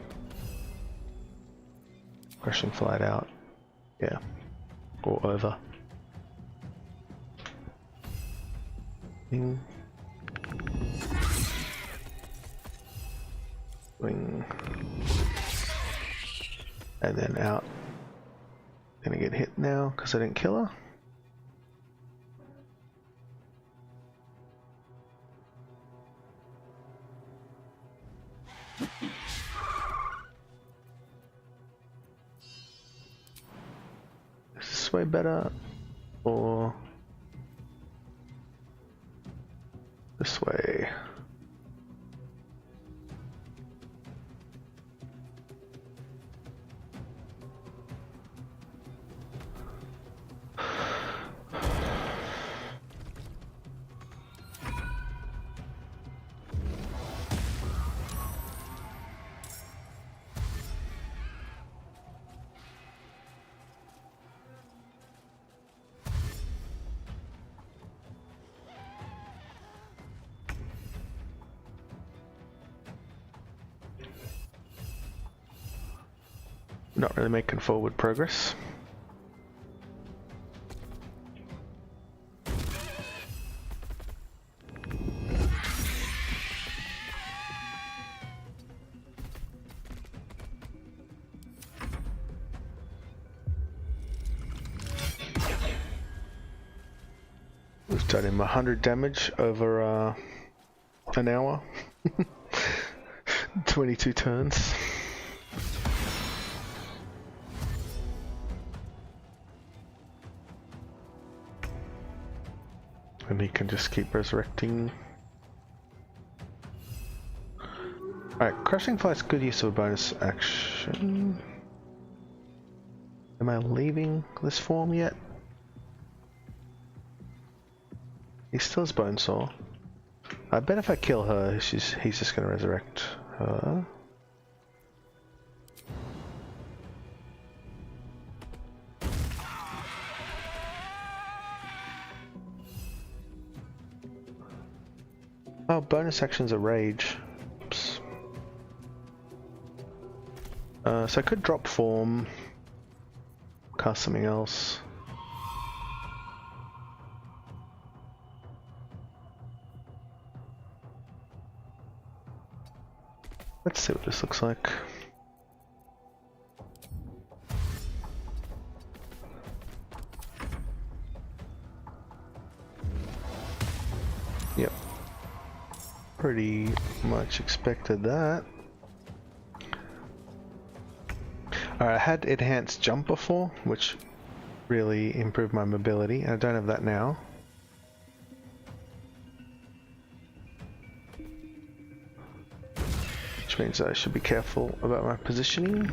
Crushing Flight out. Yeah. Or over. Swing. Swing. And then out. Gonna get hit now because I didn't kill her. Is this way better or this way? Not really making forward progress. We've done him 100 damage over an hour. 22 turns. And he can just keep resurrecting. Alright, Crushing Flight's good use of a bonus action. Am I leaving this form yet? He still has Bone Saw. I bet if I kill her, he's just gonna resurrect her. Oh, bonus actions are rage. Oops. So I could drop form, cast something else. Let's see what this looks like. Yep. Pretty much expected that. Alright, I had enhanced jump before, which really improved my mobility. I don't have that now. Which means I should be careful about my positioning.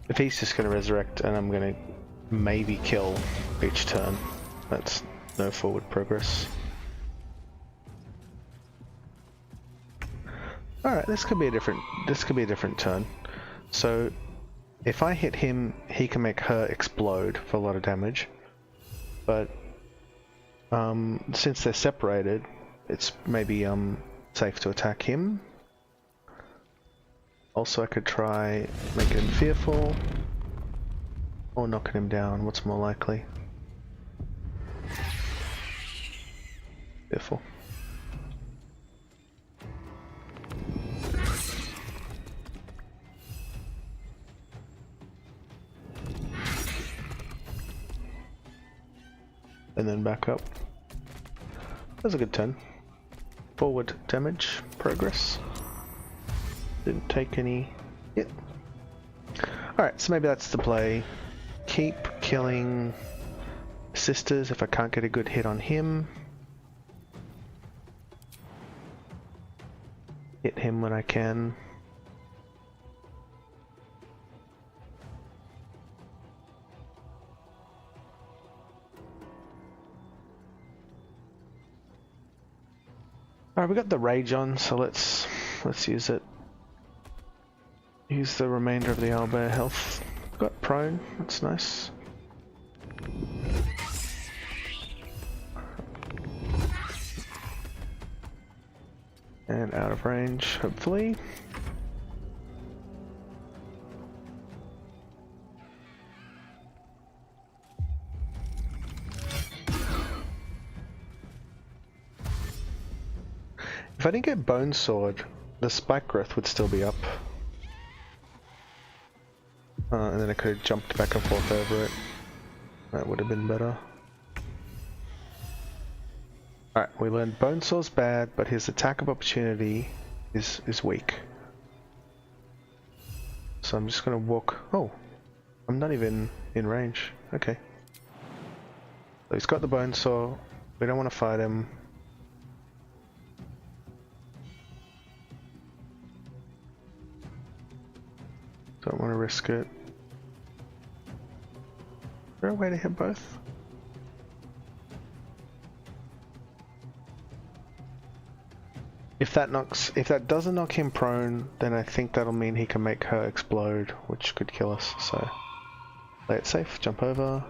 If he's just going to resurrect and I'm going to maybe kill each turn, that's no forward progress. Alright, this could be a different turn. So if I hit him, he can make her explode for a lot of damage. But since they're separated, it's maybe safe to attack him. Also, I could try making him fearful, or knocking him down. What's more likely? Fearful. And then back up. That's a good turn. Forward damage, progress. Didn't take any hit. Alright, so maybe that's the play. Keep killing sisters if I can't get a good hit on him. Hit him when I can. Alright, we got the rage on, so let's use it. Use the remainder of the owlbear health. Got prone, that's nice. And out of range, hopefully. If I didn't get Bone Sword, the spike growth would still be up. And then I could have jumped back and forth over it. That would have been better. Alright, we learned Bone Sword's bad, but his attack of opportunity is weak. So I'm just gonna walk. Oh, I'm not even in range. Okay. So he's got the Bone Sword. We don't want to fight him. Don't want to risk it. Is there a way to hit both? If that doesn't knock him prone, then I think that'll mean he can make her explode, which could kill us, so play it safe, jump over.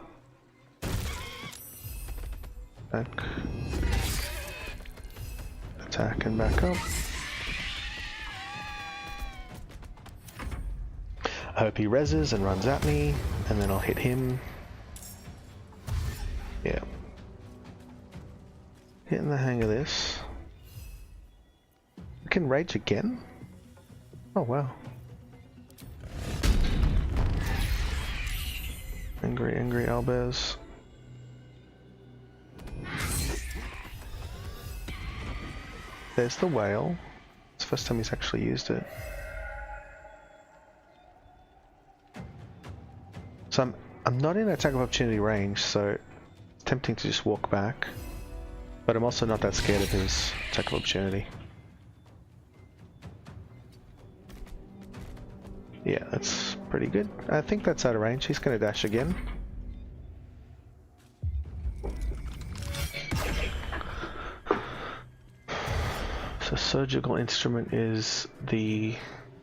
Back. Attack and back up. I hope he reses and runs at me, and then I'll hit him. Yeah. Getting the hang of this. I can rage again? Oh wow. Angry owlbears. There's the whale. It's the first time he's actually used it. So I'm not in attack of opportunity range, so it's tempting to just walk back. But I'm also not that scared of his attack of opportunity. Yeah, that's pretty good. I think that's out of range. He's gonna dash again. So surgical instrument is the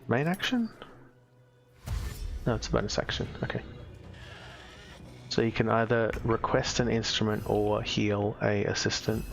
main action? No, it's a bonus action. Okay. So you can either request an instrument or heal a assistant.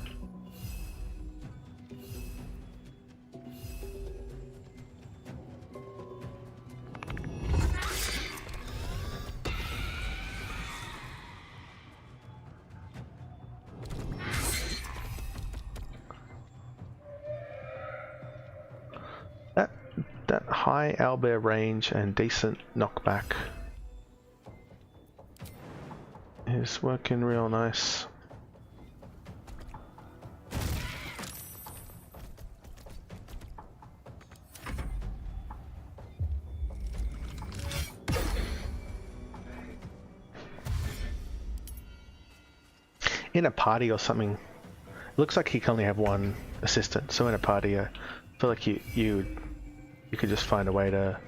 high owlbear range and decent knockback. He's working real nice. In a party or something, it looks like he can only have one assistant. So in a party, I feel like you could just find a way to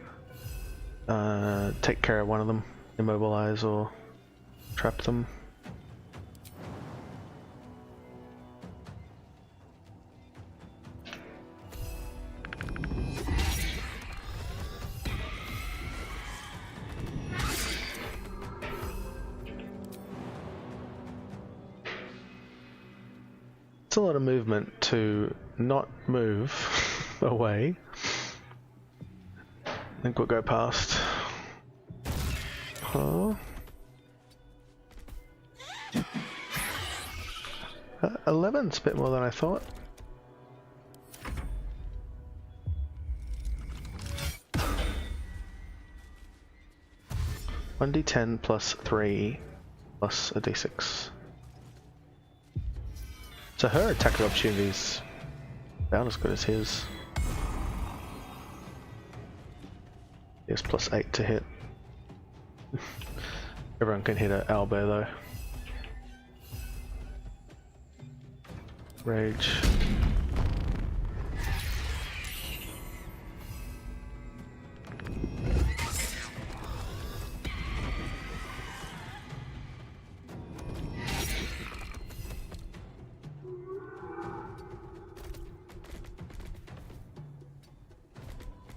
take care of one of them, immobilize or trap them. It's a lot of movement to not move away. I think we'll go past. Oh. 11's a bit more than I thought. One d10 plus 3 plus a d6. So her attack of opportunity is about as good as his. He has plus 8 to hit. Everyone can hit an owlbear though. Rage.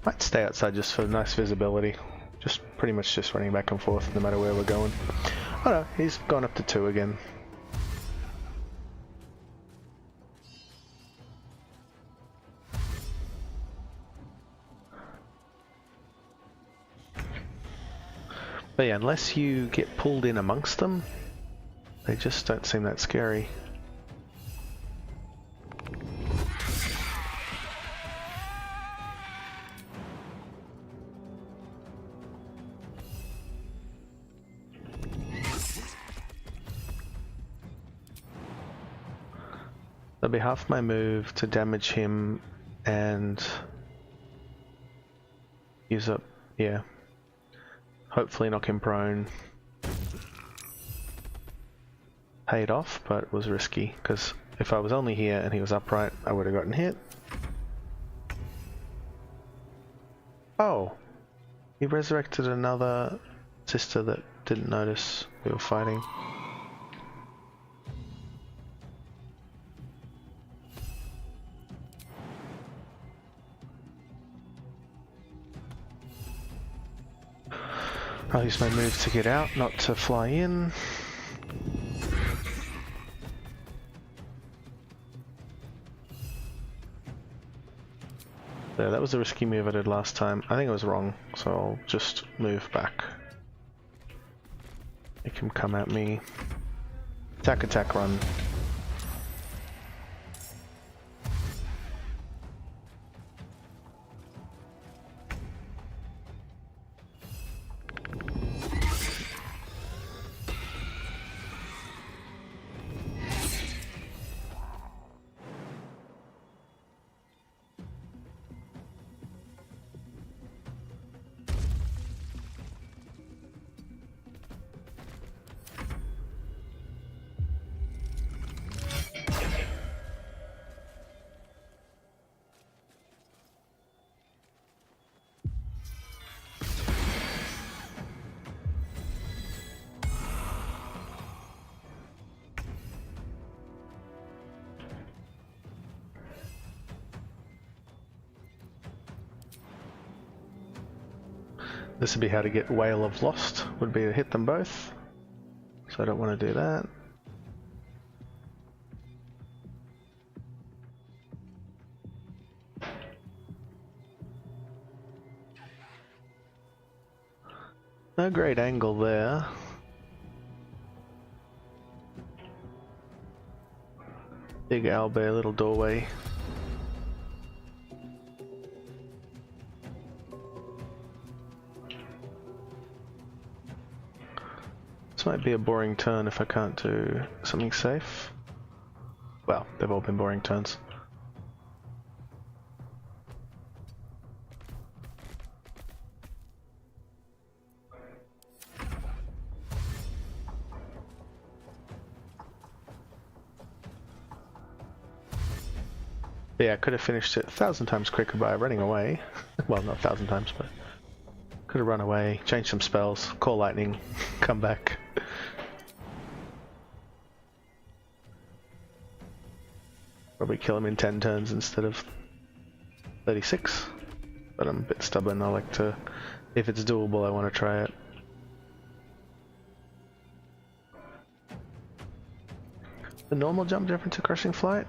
Might stay outside just for nice visibility. Just pretty much just running back and forth no matter where we're going. Oh no, he's gone up to 2 again. But yeah, unless you get pulled in amongst them, they just don't seem that scary. That'll be half my move to damage him and use up, yeah. Hopefully knock him prone. Paid off, but was risky, because if I was only here and he was upright, I would have gotten hit. Oh! He resurrected another sister that didn't notice we were fighting. I'll use my move to get out, not to fly in. There, that was a risky move I did last time. I think I was wrong, so I'll just move back. Make him come at me. Attack, attack, run. This would be how to get Whale of Lost, would be to hit them both. So I don't want to do that. No great angle there. Big owlbear, little doorway. This might be a boring turn if I can't do something safe. Well, they've all been boring turns. Yeah, I could have finished it 1,000 times quicker by running away. Well, not 1,000 times, but could have run away, changed some spells, call lightning, come back. Probably kill him in 10 turns instead of 36. But I'm a bit stubborn. I like to, if it's doable, I want to try it. The normal jump different to crushing flight?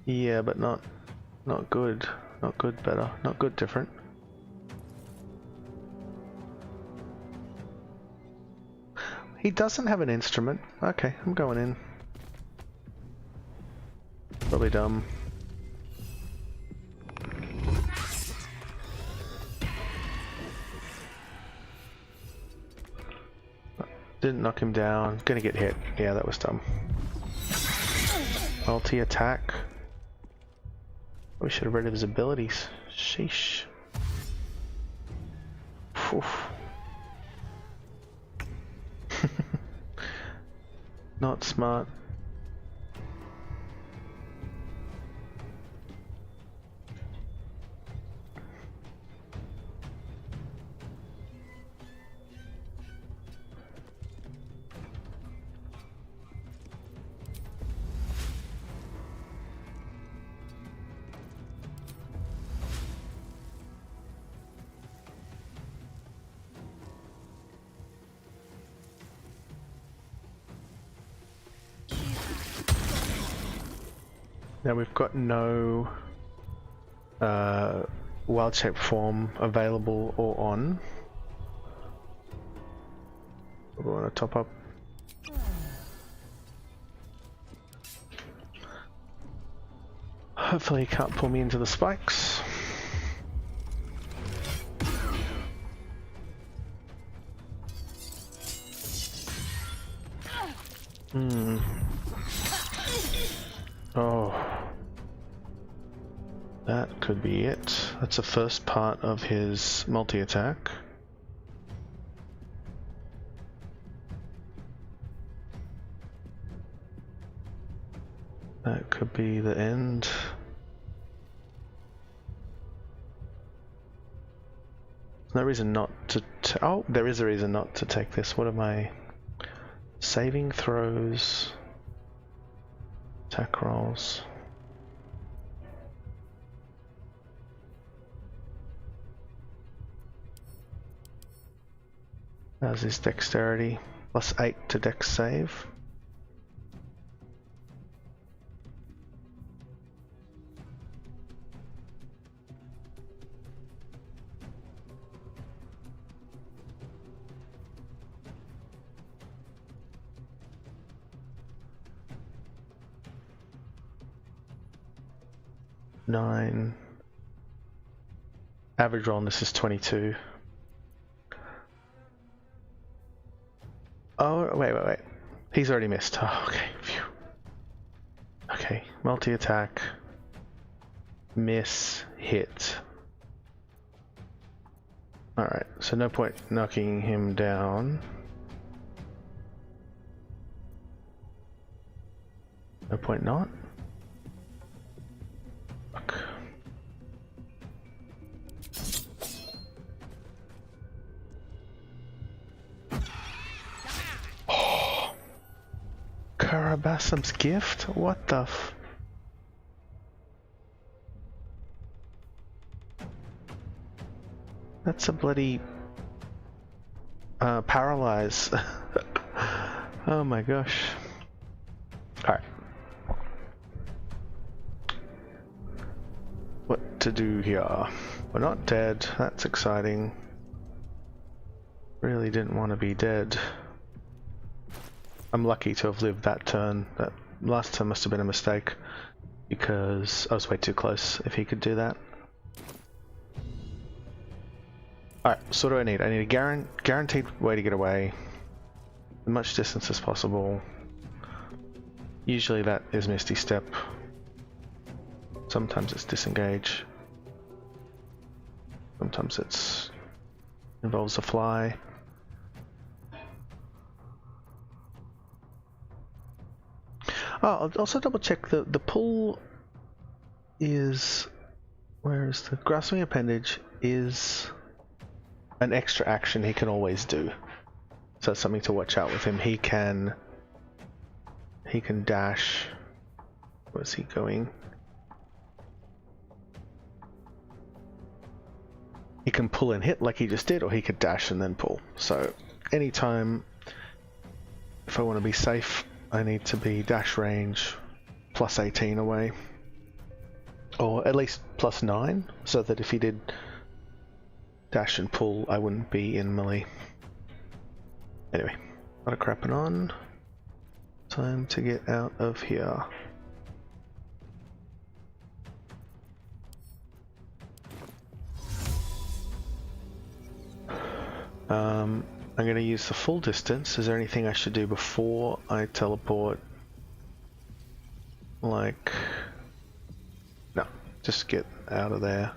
Yeah, but not good. Not good better. Not good different. He doesn't have an instrument. Okay, I'm going in. Probably dumb. Didn't knock him down. Gonna get hit. Yeah, that was dumb. Multi-attack. We should have read his abilities. Sheesh. Oof. Not smart. Now we've got no wild shape form available or on. We want to top up. Hopefully he can't pull me into the spikes. Oh, that could be it. That's the first part of his multi-attack. That could be the end. There's no reason not to. Oh, there is a reason not to take this. What am I? Saving throws. Attack rolls. How's his dexterity? +8 to dex save. Nine. Average roll on this is 22. Oh, wait. He's already missed. Oh, okay. Phew. Okay, multi-attack. Miss, hit. Alright, so no point knocking him down. No point not. Fuck. Oh. Karabasam's gift? What the f... That's a bloody... paralyze. Oh my gosh. Alright. What to do here? We're not dead. That's exciting. Really didn't want to be dead. I'm lucky to have lived that turn. That last turn must have been a mistake because I was way too close if he could do that. Alright, so what do I need? I need a guaranteed way to get away. As much distance as possible. Usually that is Misty Step. Sometimes it's disengage. Sometimes it's involves a fly. Oh, I'll also double check the pull is, where is the grasping appendage is an extra action he can always do. So that's something to watch out with him. He can dash. Where's he going? He can pull and hit like he just did, or he could dash and then pull. So anytime, if I want to be safe, I need to be dash range plus 18 away. Or at least plus 9, so that if he did dash and pull, I wouldn't be in melee. Anyway, a lot of crapping on. Time to get out of here. I'm going to use the full distance. Is there anything I should do before I teleport? Like... no, just get out of there.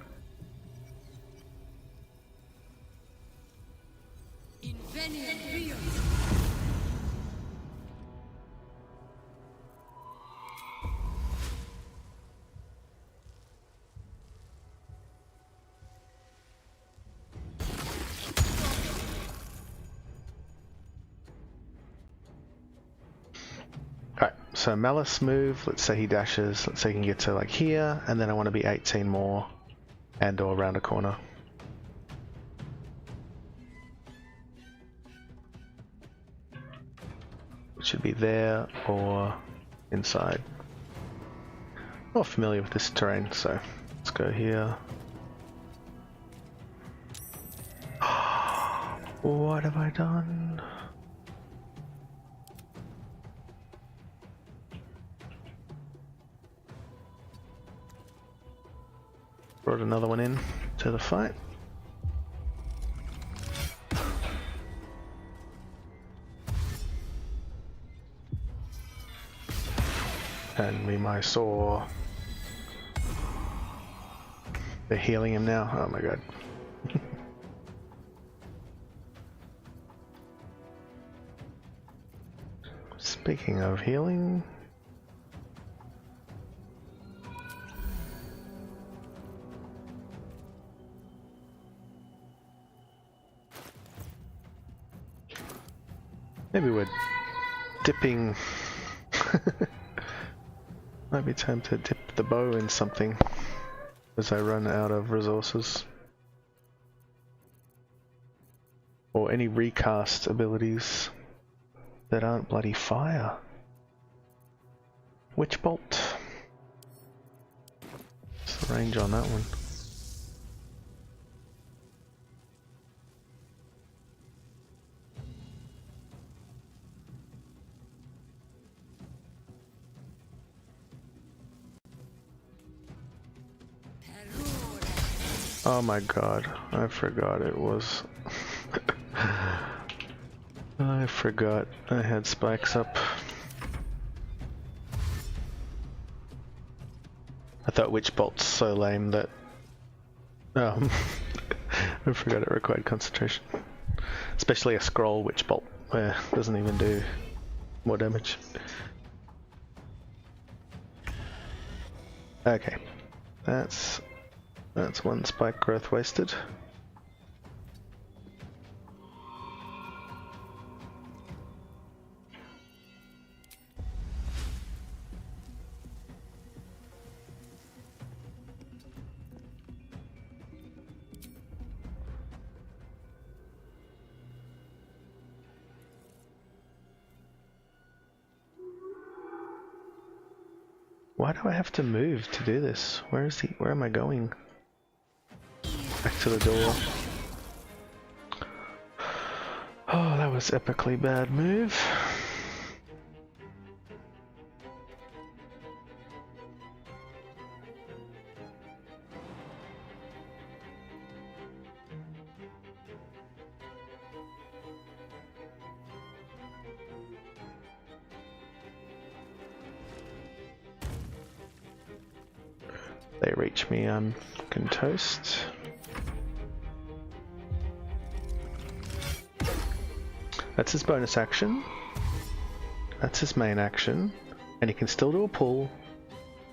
Alright, so Malus move, let's say he dashes, let's say he can get to like here, and then I want to be 18 more, and or around a corner. It should be there or inside. Not familiar with this terrain, so let's go here. What have I done? Brought another one in to the fight. Hand me my saw. They're healing him now. Oh my god. Speaking of healing, maybe we're dipping. Might be time to dip the bow in something as I run out of resources. Or any recast abilities that aren't bloody fire. Witch Bolt. What's the range on that one? Oh my god, I forgot it was... I forgot I had spikes up. I thought Witch Bolt's so lame that... I forgot it required concentration. Especially a scroll Witch Bolt, where it doesn't even do more damage. Okay, that's one spike growth wasted. Why do I have to move to do this? Where is he? Where am I going? Back to the door. Oh, that was epically bad move. They reach me, I'm fucking toast. That's his bonus action. That's his main action. And he can still do a pull,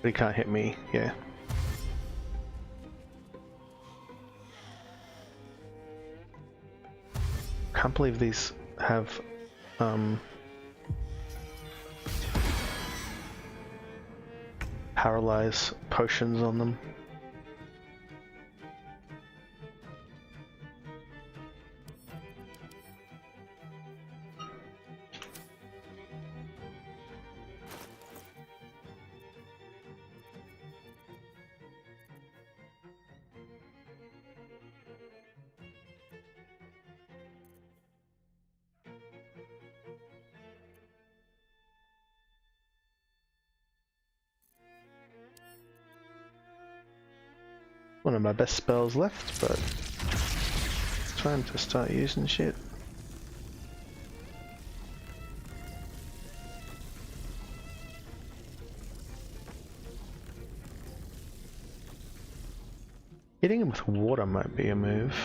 but he can't hit me, yeah. Can't believe these have paralyze potions on them. One of my best spells left, but it's time to start using shit. Hitting him with water might be a move.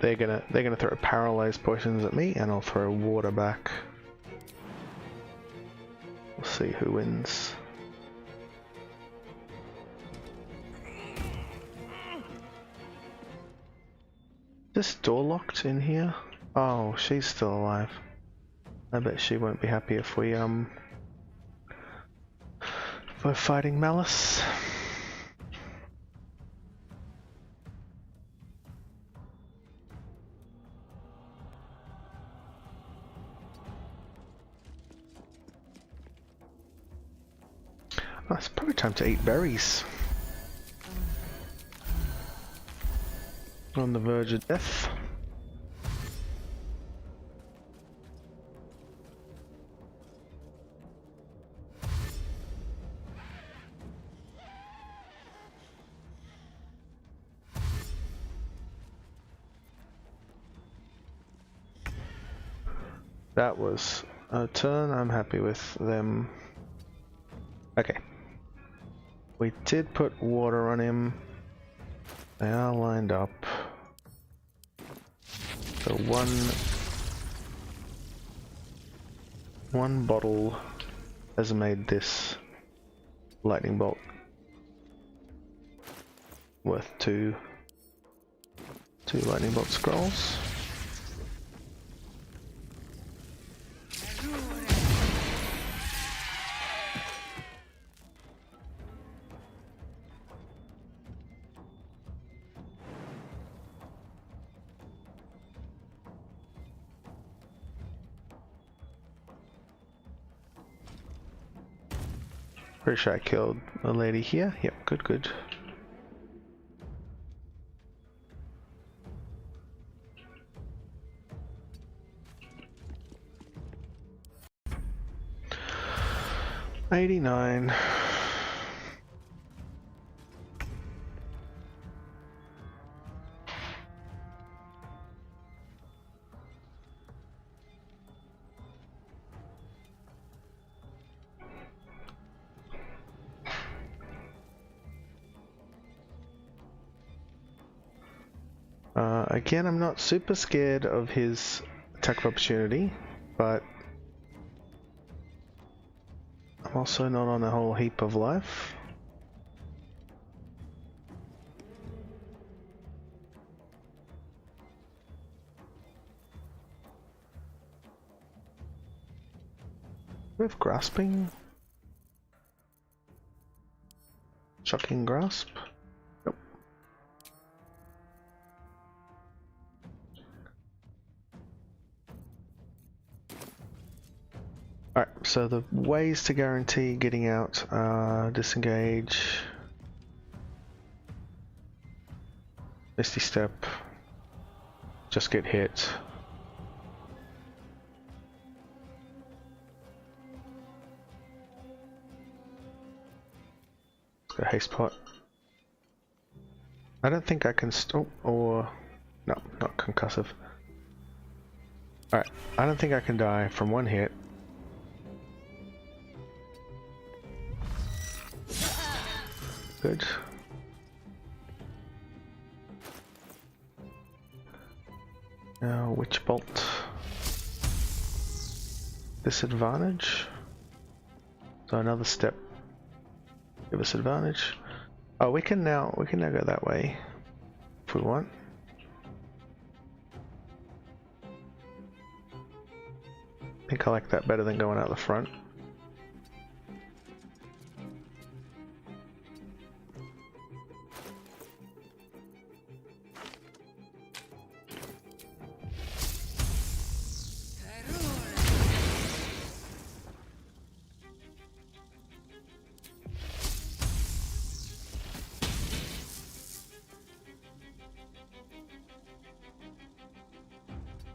They're gonna throw paralyzed potions at me, and I'll throw water back. We'll see who wins. This door locked in here? Oh, she's still alive. I bet she won't be happy if we're fighting Malus. Oh, it's probably time to eat berries. On the verge of death. That was a turn. I'm happy with them. Okay. We did put water on him. They are lined up. So one bottle has made this lightning bolt worth two lightning bolt scrolls. Pretty sure I killed a lady here. Yep, good, good. $89. Again, I'm not super scared of his attack of opportunity, but I'm also not on a whole heap of life. With grasping? Shocking grasp? Nope. Alright, so the ways to guarantee getting out are disengage, Misty Step. Just get hit. Let's go Haste Pot. I don't think I can or no, not concussive. Alright, I don't think I can die from one hit. Good. Now, Witch Bolt. Disadvantage. So another step. Give us advantage. Oh, we can now go that way if we want. I think I like that better than going out the front.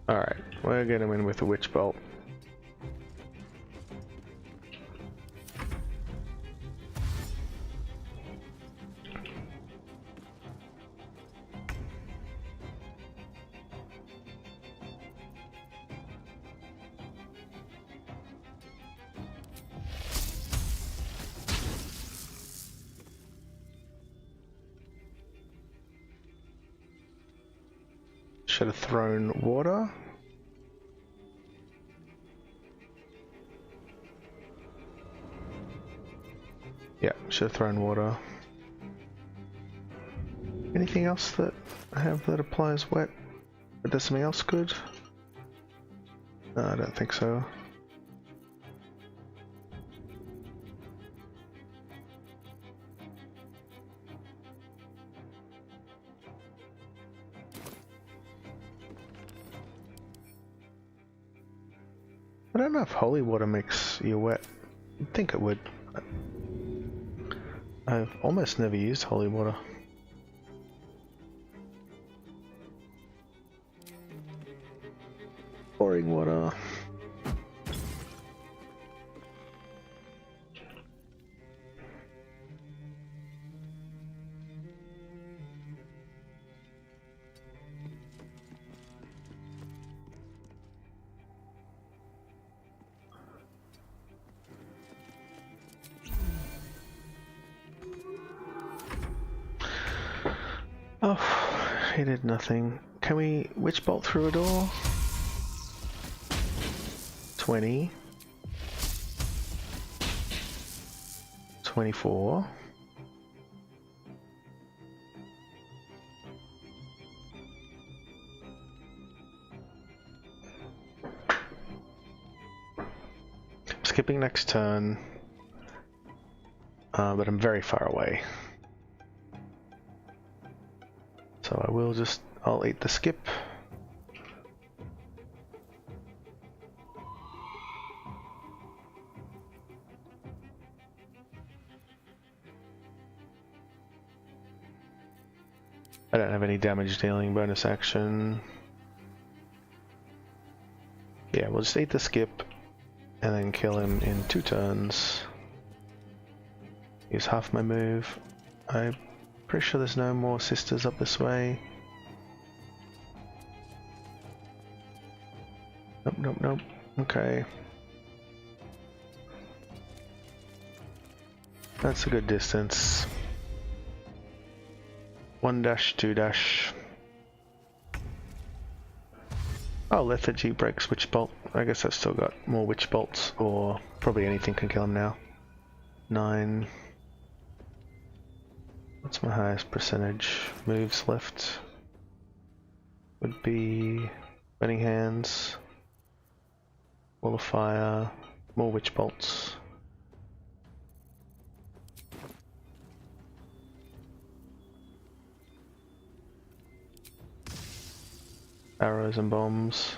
Alright, we'll get him in with a Witch Bolt. Should have thrown water. Yeah, should have thrown water. Anything else that I have that applies wet? But does something else good? No, I don't think so. I don't know if holy water makes you wet. You'd think it would. I've almost never used holy water. Pouring water. Oh, he did nothing. Can we Witch Bolt through a door? 20. 24. Skipping next turn, but I'm very far away. So I will just, I'll eat the skip. I don't have any damage dealing bonus action. Yeah, we'll just eat the skip and then kill him in 2 turns. Use half my move. I'm pretty sure there's no more sisters up this way. Nope, nope, nope. Okay. That's a good distance. 1 dash, 2 dash. Oh, lethargy breaks Witch Bolt. I guess I've still got more Witch Bolts, or probably anything can kill him now. 9. What's my highest percentage? Moves left would be Burning Hands, Wall of Fire, more Witch Bolts. Arrows and bombs.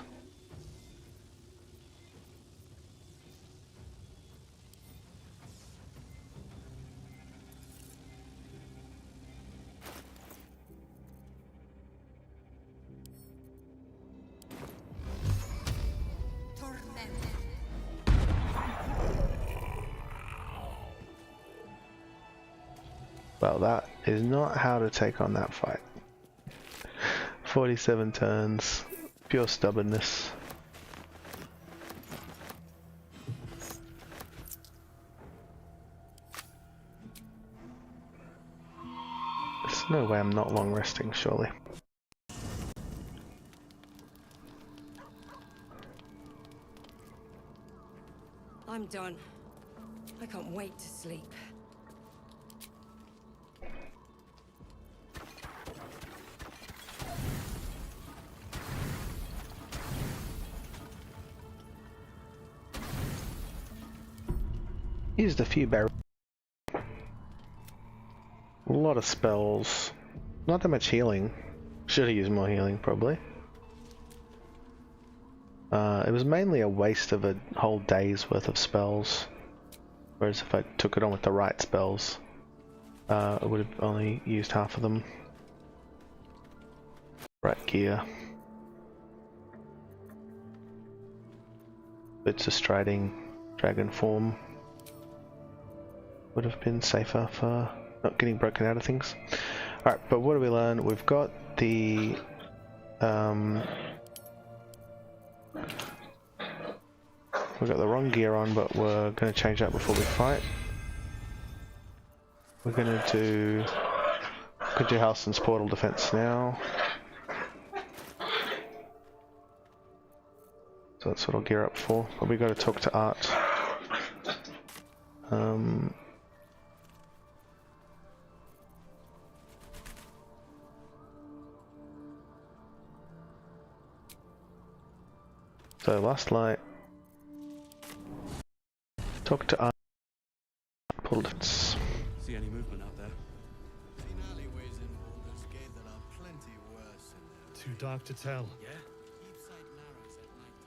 Well, that is not how to take on that fight. 47 turns, pure stubbornness. There's no way I'm not long resting, surely. I'm done. I can't wait to sleep. Used a few barrels. A lot of spells. Not that much healing. Should have used more healing, probably. It was mainly a waste of a whole day's worth of spells. Whereas if I took it on with the right spells, I would have only used half of them. Right gear. Bits of striding dragon form would have been safer for not getting broken out of things. Alright, but what do we learn? We've got the we've got the wrong gear on, but we're going to change that before we fight. We're going to do Halsin's portal defense now. So that's what I'll gear up for. But we got to talk to Art. So last light. Talk to Art. Portal defense. See any movement out there? Too dark to tell. Yeah?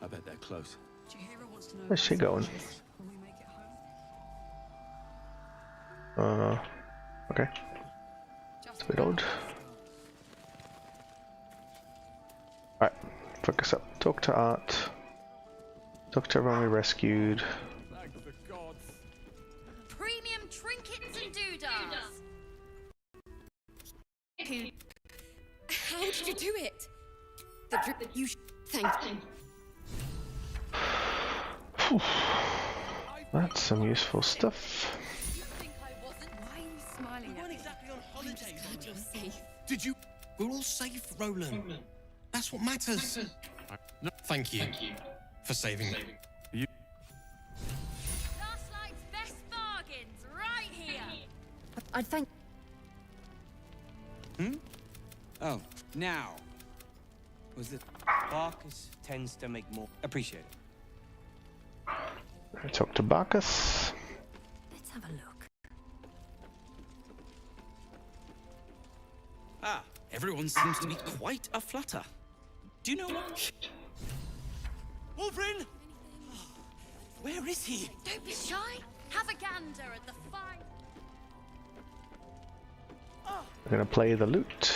I bet they're close. Where's she going? Okay. It's a bit odd. Alright, focus up. Talk to Art. Talk to everyone we rescued. Thank the gods. Premium trinkets and doodads. How did you do it? The drip that you thank you. That's some useful stuff. You think I wasn't? Why are you smiling at me? Exactly on I'm just glad you're safe. Did you? We're all safe, Roland. That's what matters. No. Thank you for saving me. Last night's best bargains right here. I'd thank. Oh, now. Was it Barcus tends to make more? Appreciate it. I talk to Barcus. Let's have a look. Ah, everyone seems to be quite a flutter. Do you know what? Wolverine! Where is he? Don't be shy. Have a gander at the fine. We're gonna play the lute.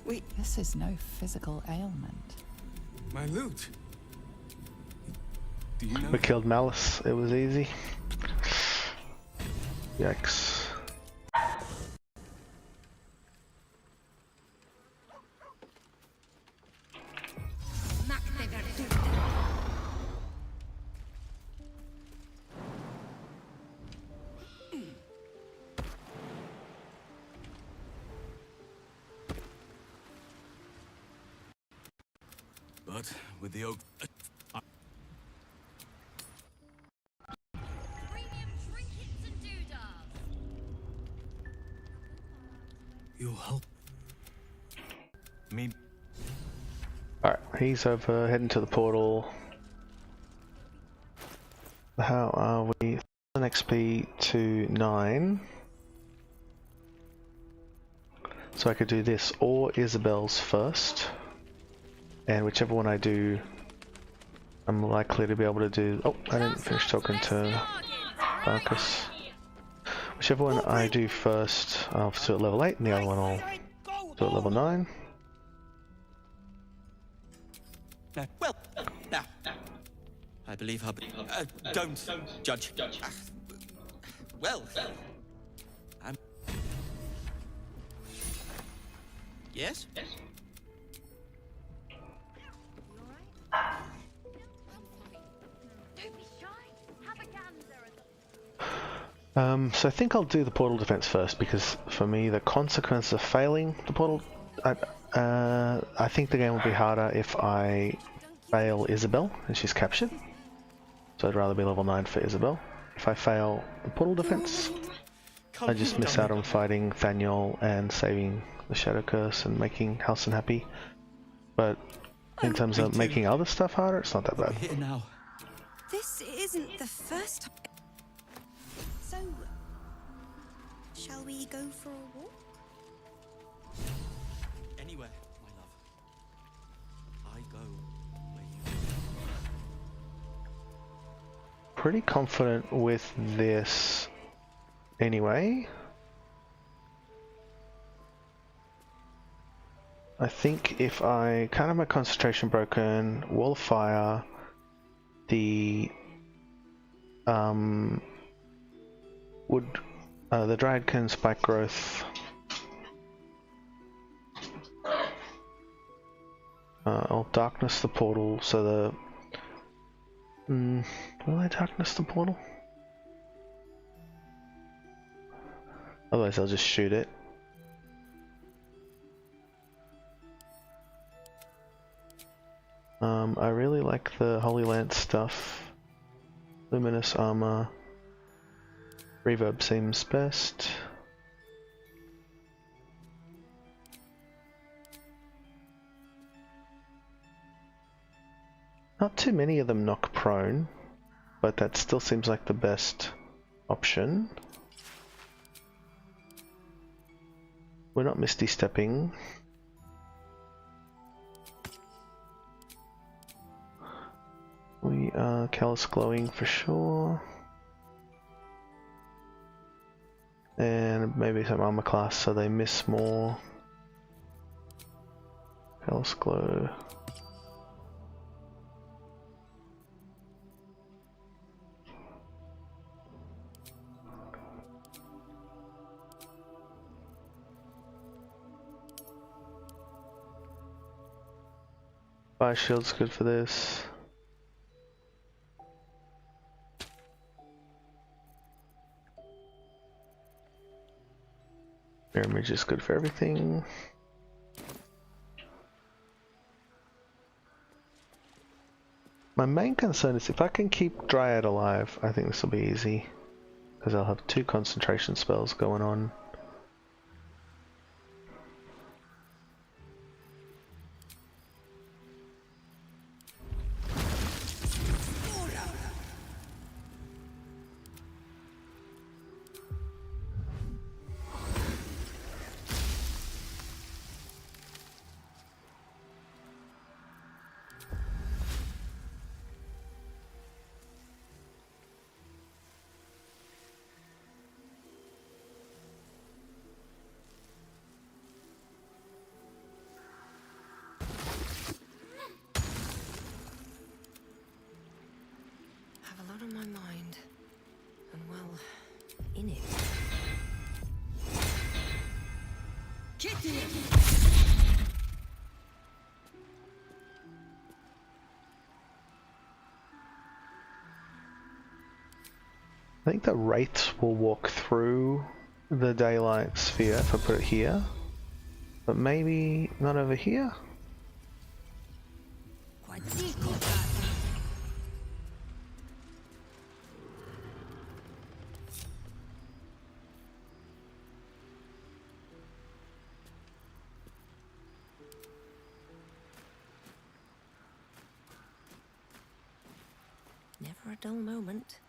Wait, this is no physical ailment. My loot. Do you know? We killed Malus. It was easy. Yikes. But with the oak. Premium trinkets and doodads. You'll help me. Alright, he's over heading to the portal. How are we? An XP to 9. So I could do this or Isabel's first. And whichever one I do, I'm likely to be able to do. Oh, I didn't finish talking to Barcus. Whichever one I do first, I'll do it level 8, and the other one I'll do it level 9. No. Well, now. I believe her. Don't judge. Well, I'm... Yes? So I think I'll do the portal defense first, because for me the consequence of failing the portal, I think the game will be harder if I fail Isabel and she's captured. So I'd rather be level 9 for Isabel. If I fail the portal defense, I just miss out on fighting Thaniel and saving the Shadow Curse and making Halsin happy. But in terms of making other stuff harder, it's not that bad. Here now. This isn't the first time. So, shall we go for a walk? Anywhere, my love. I go where you go. Pretty confident with this anyway. I think if I can't have my concentration broken, wall of fire, the the Dryad can spike growth. I'll darkness the portal, so the will I darkness the portal? Otherwise I'll just shoot it. I really like the Holy Lance stuff. Luminous armor. Reverb seems best. Not too many of them knock prone, but that still seems like the best option. We're not misty stepping. We are callous glowing for sure. And maybe some armor class so they miss more. Callous glow. Fire shield's good for this. Mirror image is good for everything. My main concern is if I can keep Dryad alive, I think this will be easy. Because I'll have 2 concentration spells going on. On my mind, and well, in it. Get it! I think the Wraiths will walk through the daylight sphere if I put it here, but maybe not over here. Never a dull moment.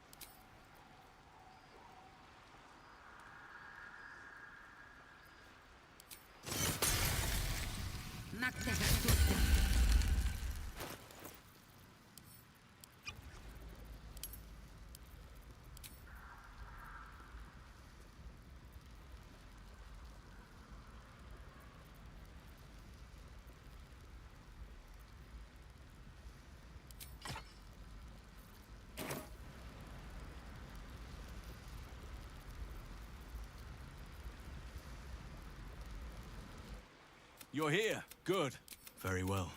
You're here. Good. Very well.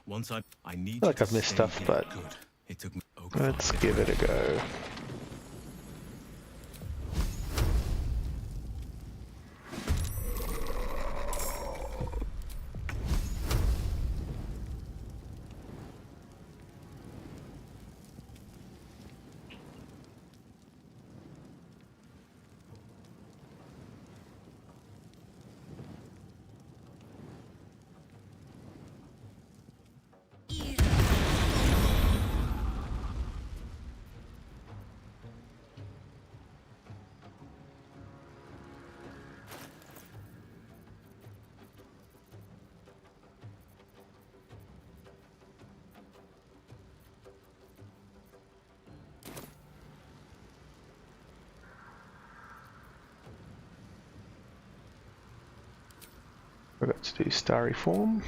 Once I need I feel like you I've to missed stay stuff, here. but Good. It took me. let's give it a go. Forgot to do Starry Form.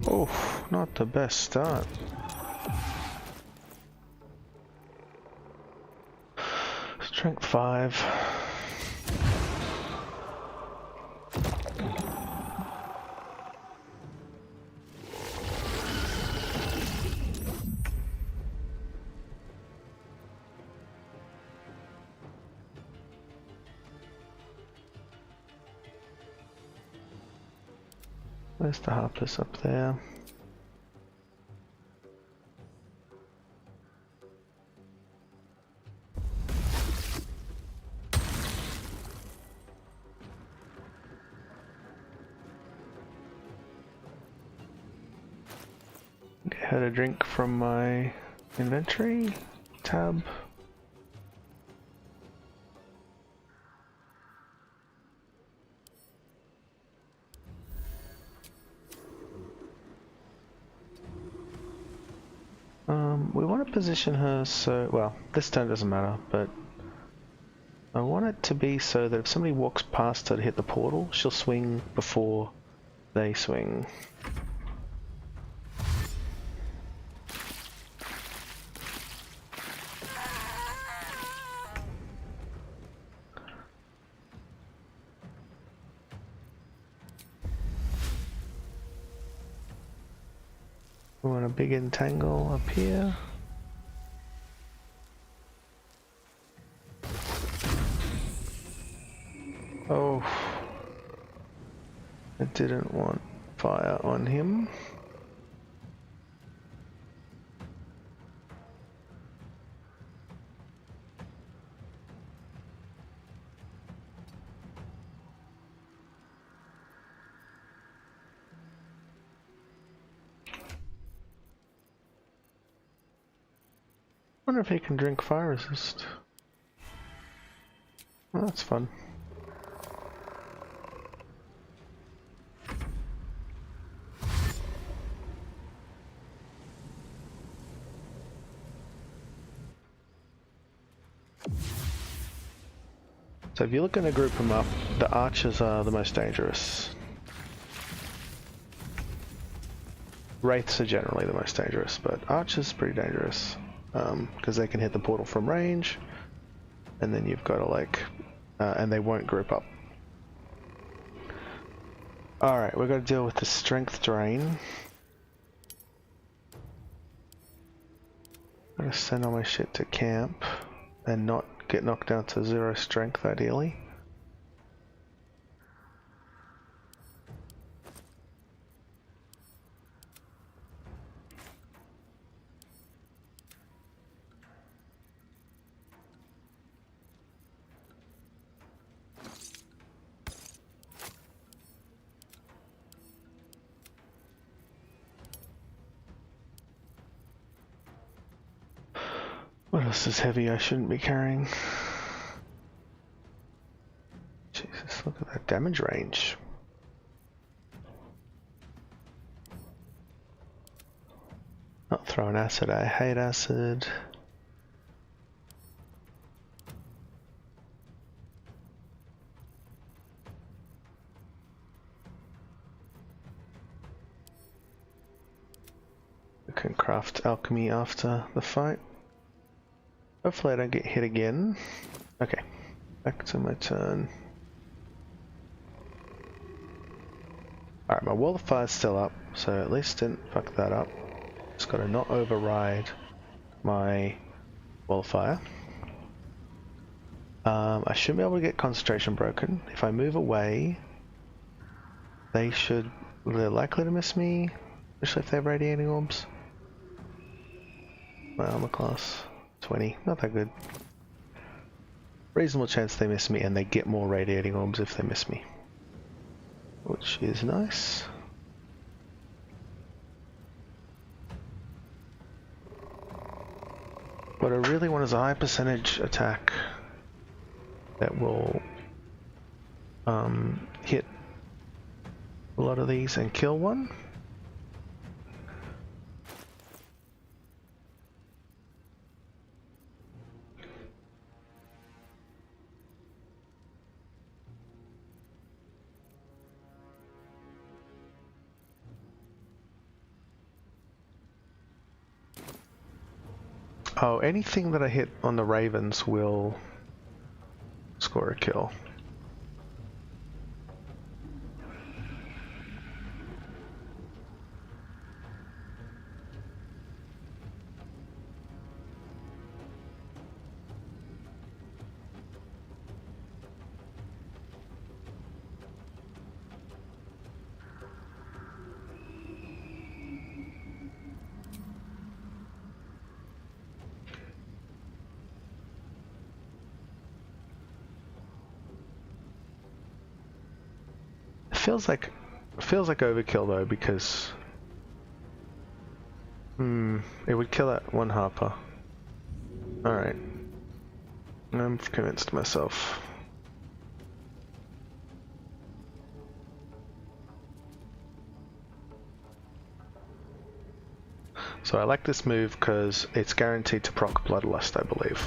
Oh, not the best start. Strength 5. Where's the harpers up there? Had a drink from my inventory tab. We want to position her so, well, this turn doesn't matter, but I want it to be so that if somebody walks past her to hit the portal, she'll swing before they swing. We want a big entangle up here. Oh, I didn't want fire on him. Wonder if he can drink fire resist. Well, that's fun. So if you're looking to group them up, the archers are the most dangerous. Wraiths are generally the most dangerous, but archers are pretty dangerous. Because they can hit the portal from range, and then you've got to like, and they won't group up. Alright, we've got to deal with the strength drain. I'm gonna send all my shit to camp, and not get knocked down to 0 strength ideally. What else is heavy I shouldn't be carrying? Jesus, look at that damage range. Not throwing acid, I hate acid. can craft alchemy after the fight. Hopefully I don't get hit again. Okay, back to my turn. Alright, my wall of fire's still up, so at least didn't fuck that up. Just gotta not override my wall of fire. I should be able to get concentration broken. If I move away, they're likely to miss me, especially if they have radiating orbs. My armor class, 20, not that good. Reasonable chance they miss me, and they get more radiating orbs if they miss me, which is nice. What I really want is a high percentage attack that will hit a lot of these and kill one. Oh, anything that I hit on the ravens will score a kill. Feels like overkill though, because it would kill that one harper. Alright. I'm convinced myself. So I like this move because it's guaranteed to proc Bloodlust, I believe.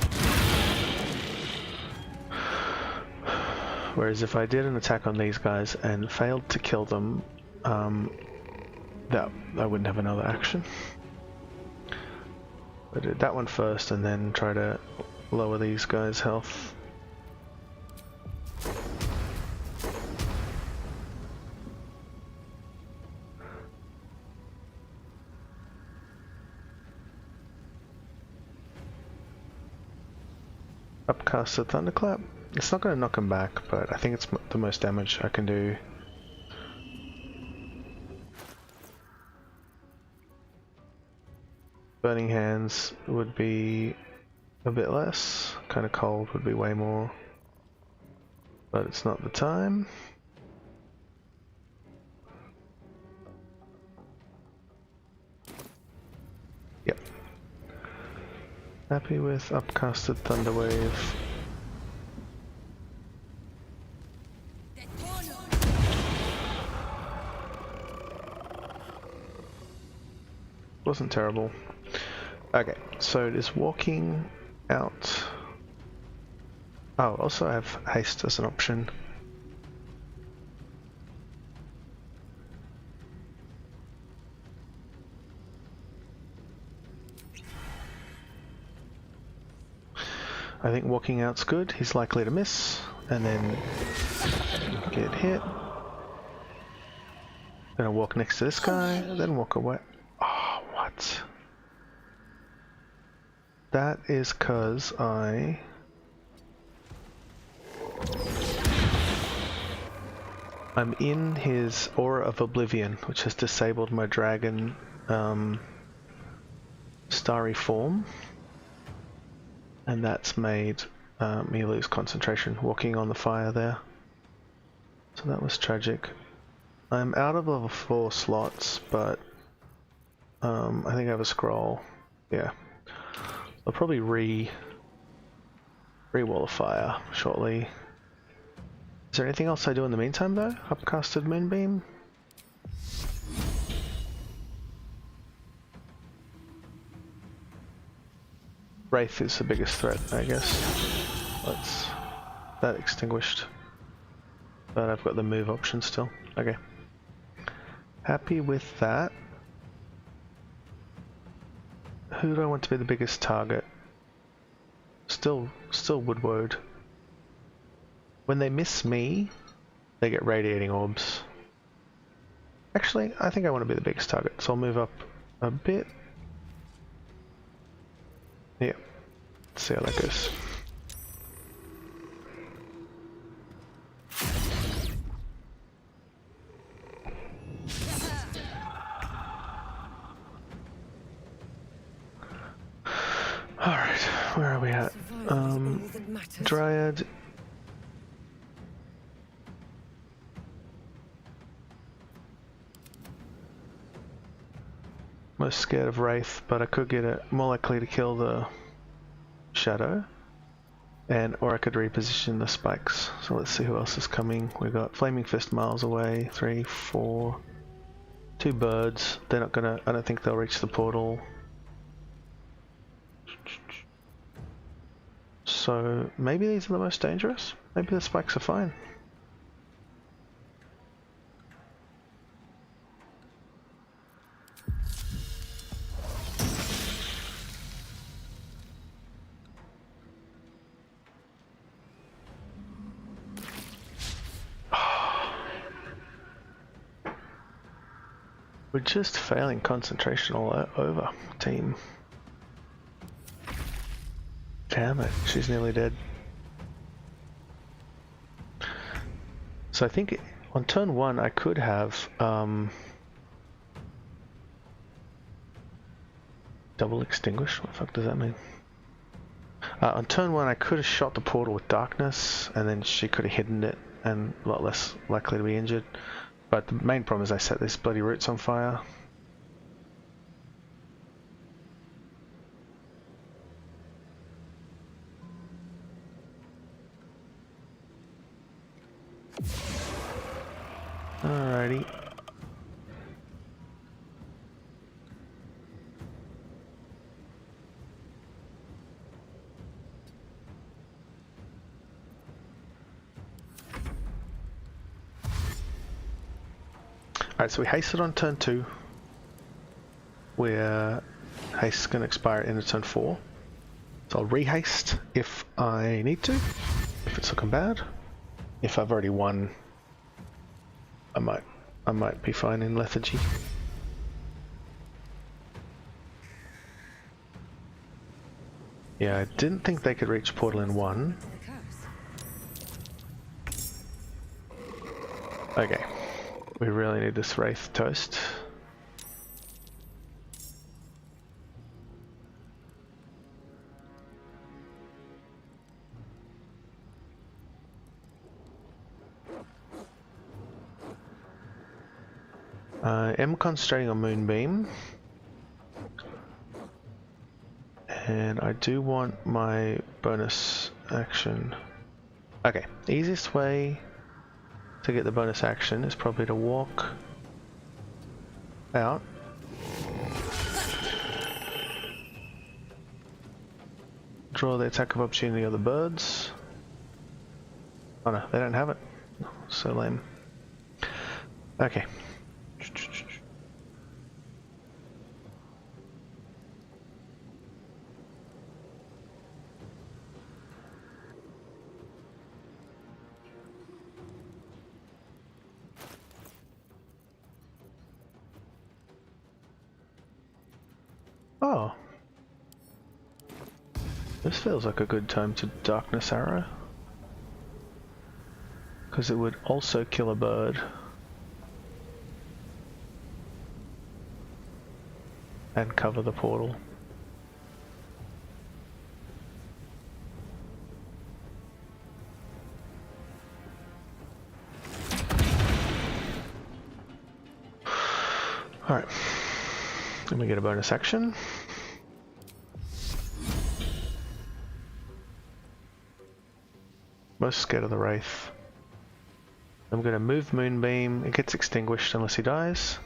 Whereas if I did an attack on these guys and failed to kill them, that I wouldn't have another action. I did that one first and then try to lower these guys' health. Upcast a Thunderclap. It's not going to knock him back, but I think it's the most damage I can do. Burning Hands would be a bit less. Kind of Cold would be way more. But it's not the time. Yep. Happy with Upcasted Thunderwave. Wasn't terrible. Okay, so it is walking out. Oh, also I have haste as an option. I think walking out's good. He's likely to miss and then get hit. Then I'll walk next to this guy and then walk away. Oh, what? That is cause I'm in his Aura of Oblivion, which has disabled my dragon starry form, and that's made me lose concentration walking on the fire there. So that was tragic. I'm out of level 4 slots, but I think I have a scroll. Yeah. I'll probably re-wall of fire shortly. Is there anything else I do in the meantime though? Upcasted Moonbeam? Wraith is the biggest threat, I guess. That's that extinguished. But I've got the move option still. Okay. Happy with that. Who do I want to be the biggest target? Still Woodward. When they miss me, they get radiating orbs. Actually, I think I want to be the biggest target, so I'll move up a bit. Yeah, let's see how that goes. Alright, where are we at? Dryad. Most scared of Wraith, but I could get it more likely to kill the Shadow. Or I could reposition the spikes. So let's see who else is coming. We've got Flaming Fist miles away. 3, 4. 2 birds. They're not gonna, I don't think they'll reach the portal. So maybe these are the most dangerous? Maybe the spikes are fine. We're just failing concentration all over, team. Damn it, she's nearly dead. So I think on turn 1 I could have double extinguish. What the fuck does that mean? On turn 1 I could have shot the portal with darkness and then she could have hidden it and a lot less likely to be injured. But the main problem is I set these bloody roots on fire. Alrighty. Alright, so we hasted on turn 2, where haste is going to expire into turn 4. So I'll rehaste if I need to, if it's looking bad. If I've already won, I might be fine in lethargy. Yeah, I didn't think they could reach portal in 1. Okay. We really need this Wraith toast. I am concentrating on Moonbeam. And I do want my bonus action. Okay, easiest way to get the bonus action is probably to walk out. Draw the attack of opportunity of the birds. Oh no, they don't have it. So lame. Okay. Oh. This feels like a good time to Darkness Arrow. Because it would also kill a bird. And cover the portal. Alright. Let me get a bonus action. Most scared of the Wraith. I'm going to move Moonbeam. It gets extinguished unless he dies.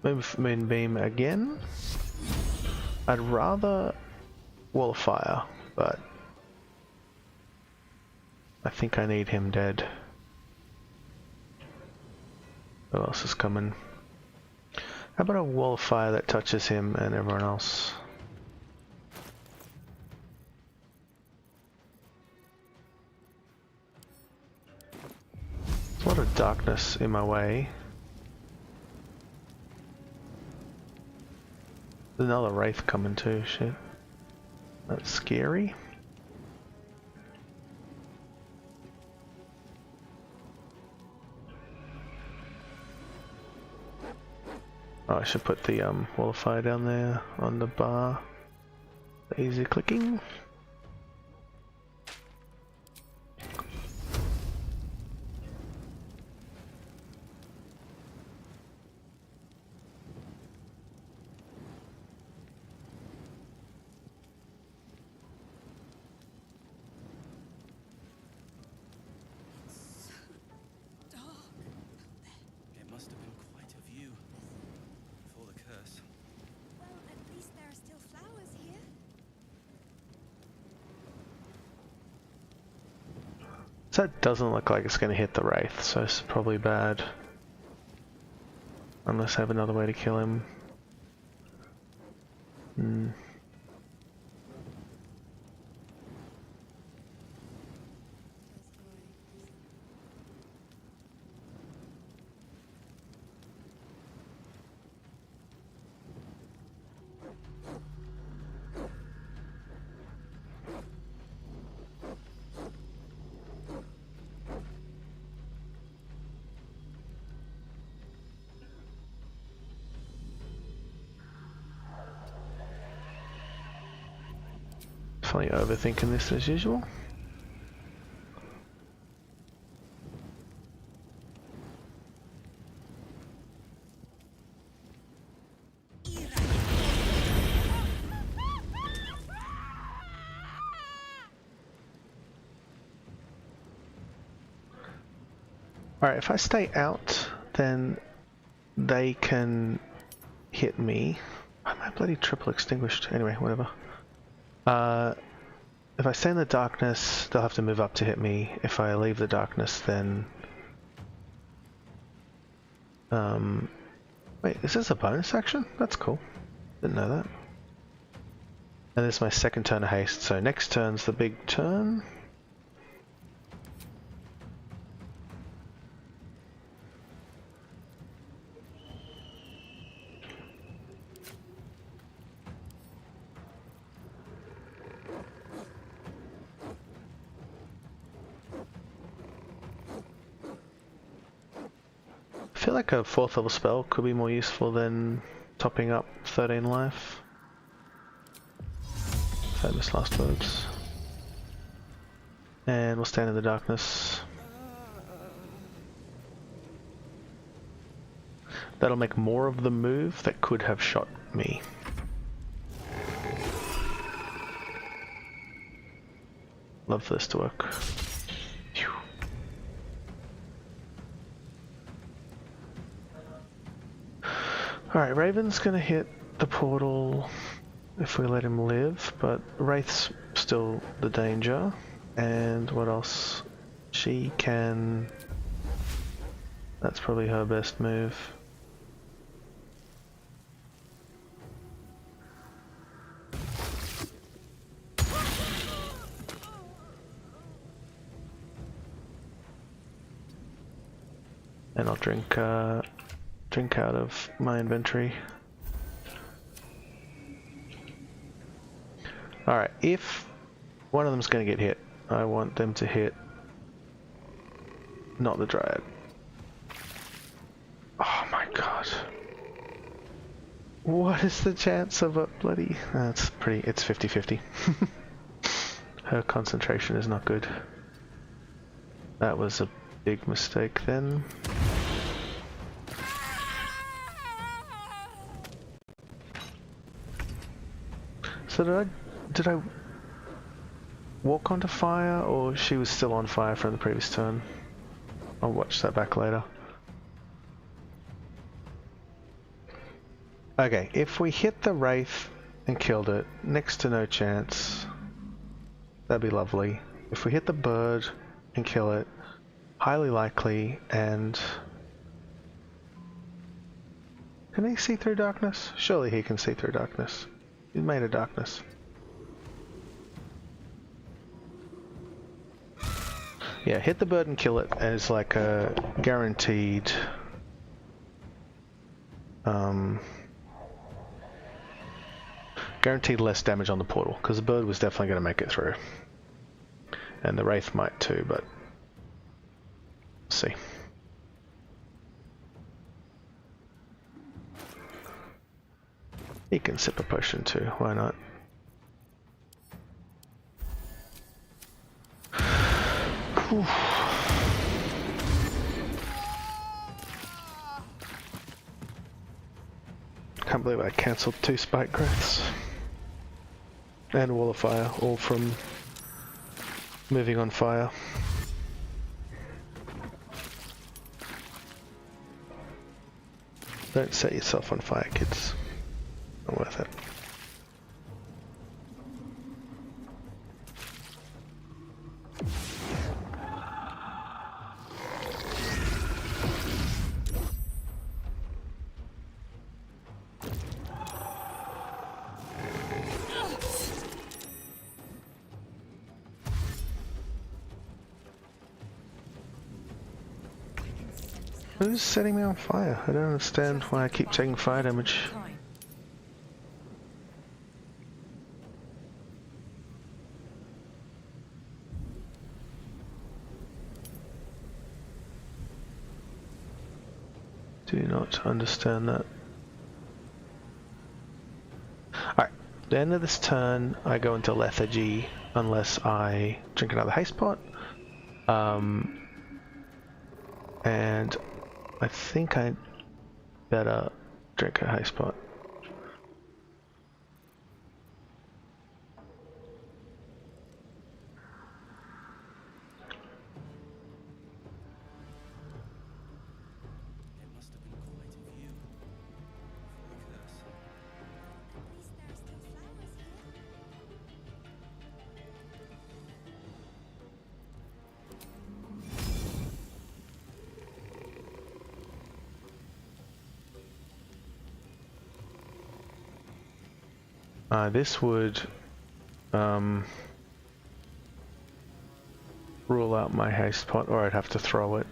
Move Moonbeam again. I'd rather Wall of Fire, but I think I need him dead. Who else is coming? How about a wall of fire that touches him and everyone else? There's a lot of darkness in my way. There's another wraith coming too, shit. That's scary. Oh, I should put the wall of fire down there on the bar. Easy clicking. So that doesn't look like it's going to hit the wraith, so it's probably bad. Unless I have another way to kill him. Definitely overthinking this as usual. Alright, if I stay out, then they can hit me. Why am I bloody triple extinguished? Anyway, whatever. If I stay in the darkness, they'll have to move up to hit me. If I leave the darkness, then... Wait, is this a bonus action? That's cool. Didn't know that. And this is my second turn of haste, so next turn's the big turn. I feel like a 4th level spell could be more useful than topping up 13 life. Famous last words. And we'll stand in the darkness. That'll make more of the move that could have shot me. Love for this to work. Alright, Raven's gonna hit the portal if we let him live, but Wraith's still the danger. And what else? She can... That's probably her best move. And I'll drink out of my inventory. Alright, if one of them's going to get hit, I want them to hit not the Dryad. Oh my god. What is the chance of a bloody... it's 50-50. Her concentration is not good. That was a big mistake then. So did I walk onto fire, or she was still on fire from the previous turn? I'll watch that back later. Okay, if we hit the Wraith and killed it, next to no chance. That'd be lovely. If we hit the bird and kill it, highly likely, and Can he see through darkness? Surely he can see through darkness. He's made of darkness. Yeah, hit the bird and kill it as like a guaranteed guaranteed less damage on the portal, because the bird was definitely going to make it through. And the wraith might too, but let's see. He can sip a potion too, why not? Whew. Can't believe I cancelled 2 spike growths. And wall of fire, all from moving on fire. Don't set yourself on fire, kids. Not worth it. Who's setting me on fire? I don't understand why I keep taking fire damage. Do not understand that. Alright, the end of this turn I go into lethargy unless I drink another haste pot. And I think I better drink a haste pot. This would rule out my haste pot, or I'd have to throw it.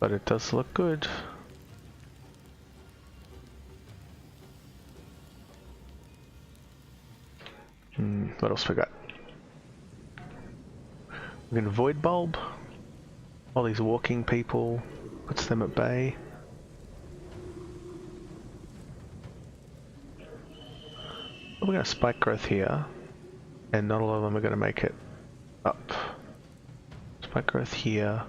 But it does look good. What else we got? We're gonna Void Bulb. All these walking people, puts them at bay. We're going to spike growth here, and not all of them are going to make it up. Spike growth here.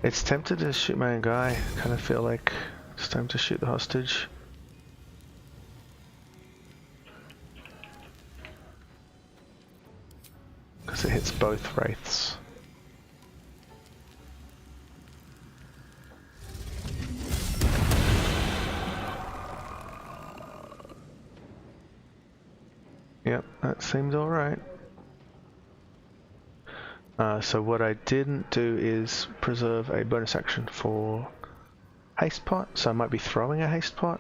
It's tempted to shoot my own guy. Kind of feel like it's time to shoot the hostage. Because it hits both wraiths. Yep, that seems alright. So what I didn't do is preserve a bonus action for haste pot, so I might be throwing a haste pot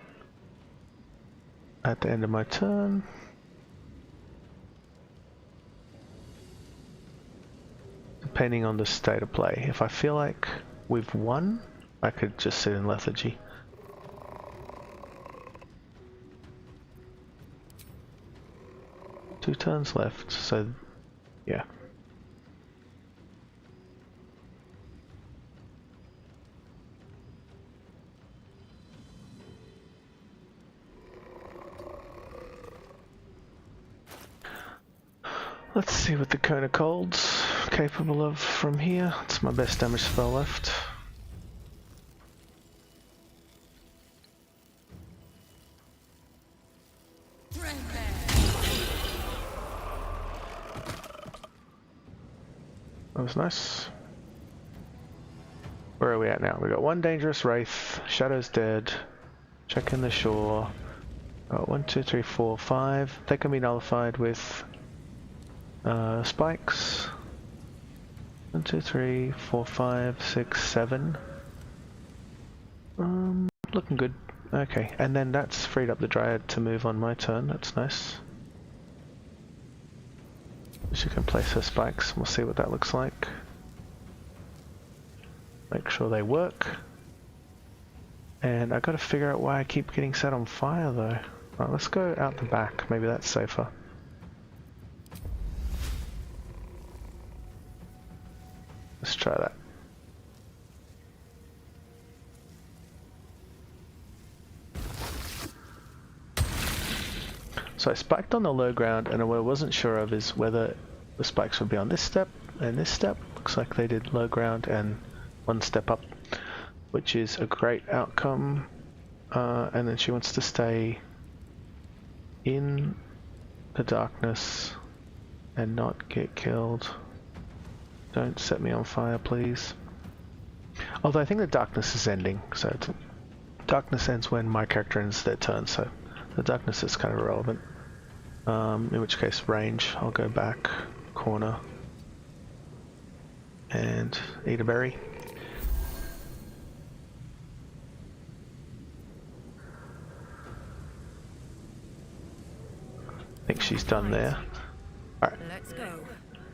at the end of my turn. Depending on the state of play. If I feel like we've won, I could just sit in lethargy. Two turns left, so yeah. Let's see what the Cone of Cold's capable of from here. It's my best damage spell left. That was nice. Where are we at now? We got one dangerous wraith. Shadow's dead. Checking the shore. Got 1, 2, 3, 4, 5. They can be nullified with spikes. 1, 2, 3, 4, 5, 6, 7. Looking good. Okay, and then that's freed up the Dryad to move on my turn. That's nice. She can place her spikes. We'll see what that looks like. Make sure they work. And I gotta figure out why I keep getting set on fire though. Right, let's go out the back. Maybe that's safer. Let's try that. So I spiked on the low ground, and what I wasn't sure of is whether the spikes would be on this step and this step. Looks like they did low ground and one step up, which is a great outcome. And then she wants to stay in the darkness and not get killed. Don't set me on fire, please. Although I think the darkness is ending, so darkness ends when my character ends their turn, so the darkness is kind of irrelevant. In which case, range, I'll go back, corner, and eat a berry. I think she's done there. Alright. Let's go.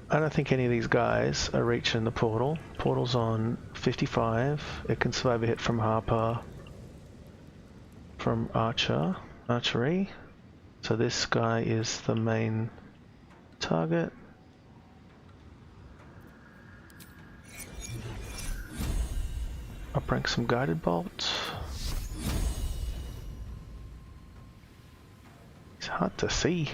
I don't think any of these guys are reaching the portal. Portal's on 55. It can survive a hit from Harper, from archery. So this guy is the main target. Uprank some guided bolt. It's hard to see.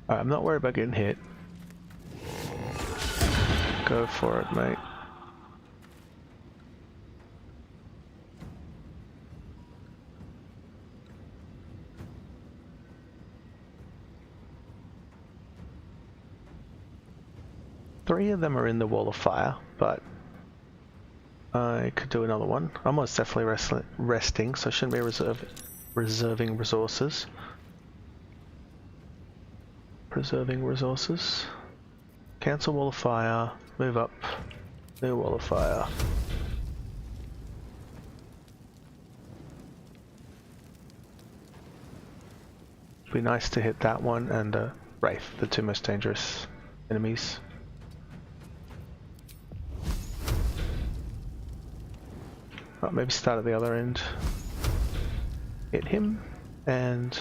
I'm not worried about getting hit. Go for it, mate. Three of them are in the wall of fire, but I could do another one. I'm most definitely resting, so I shouldn't be reserving resources. Preserving resources. Cancel wall of fire. Move up. New wall of fire. Be nice to hit that one and Wraith, the two most dangerous enemies. Oh, maybe start at the other end. Hit him and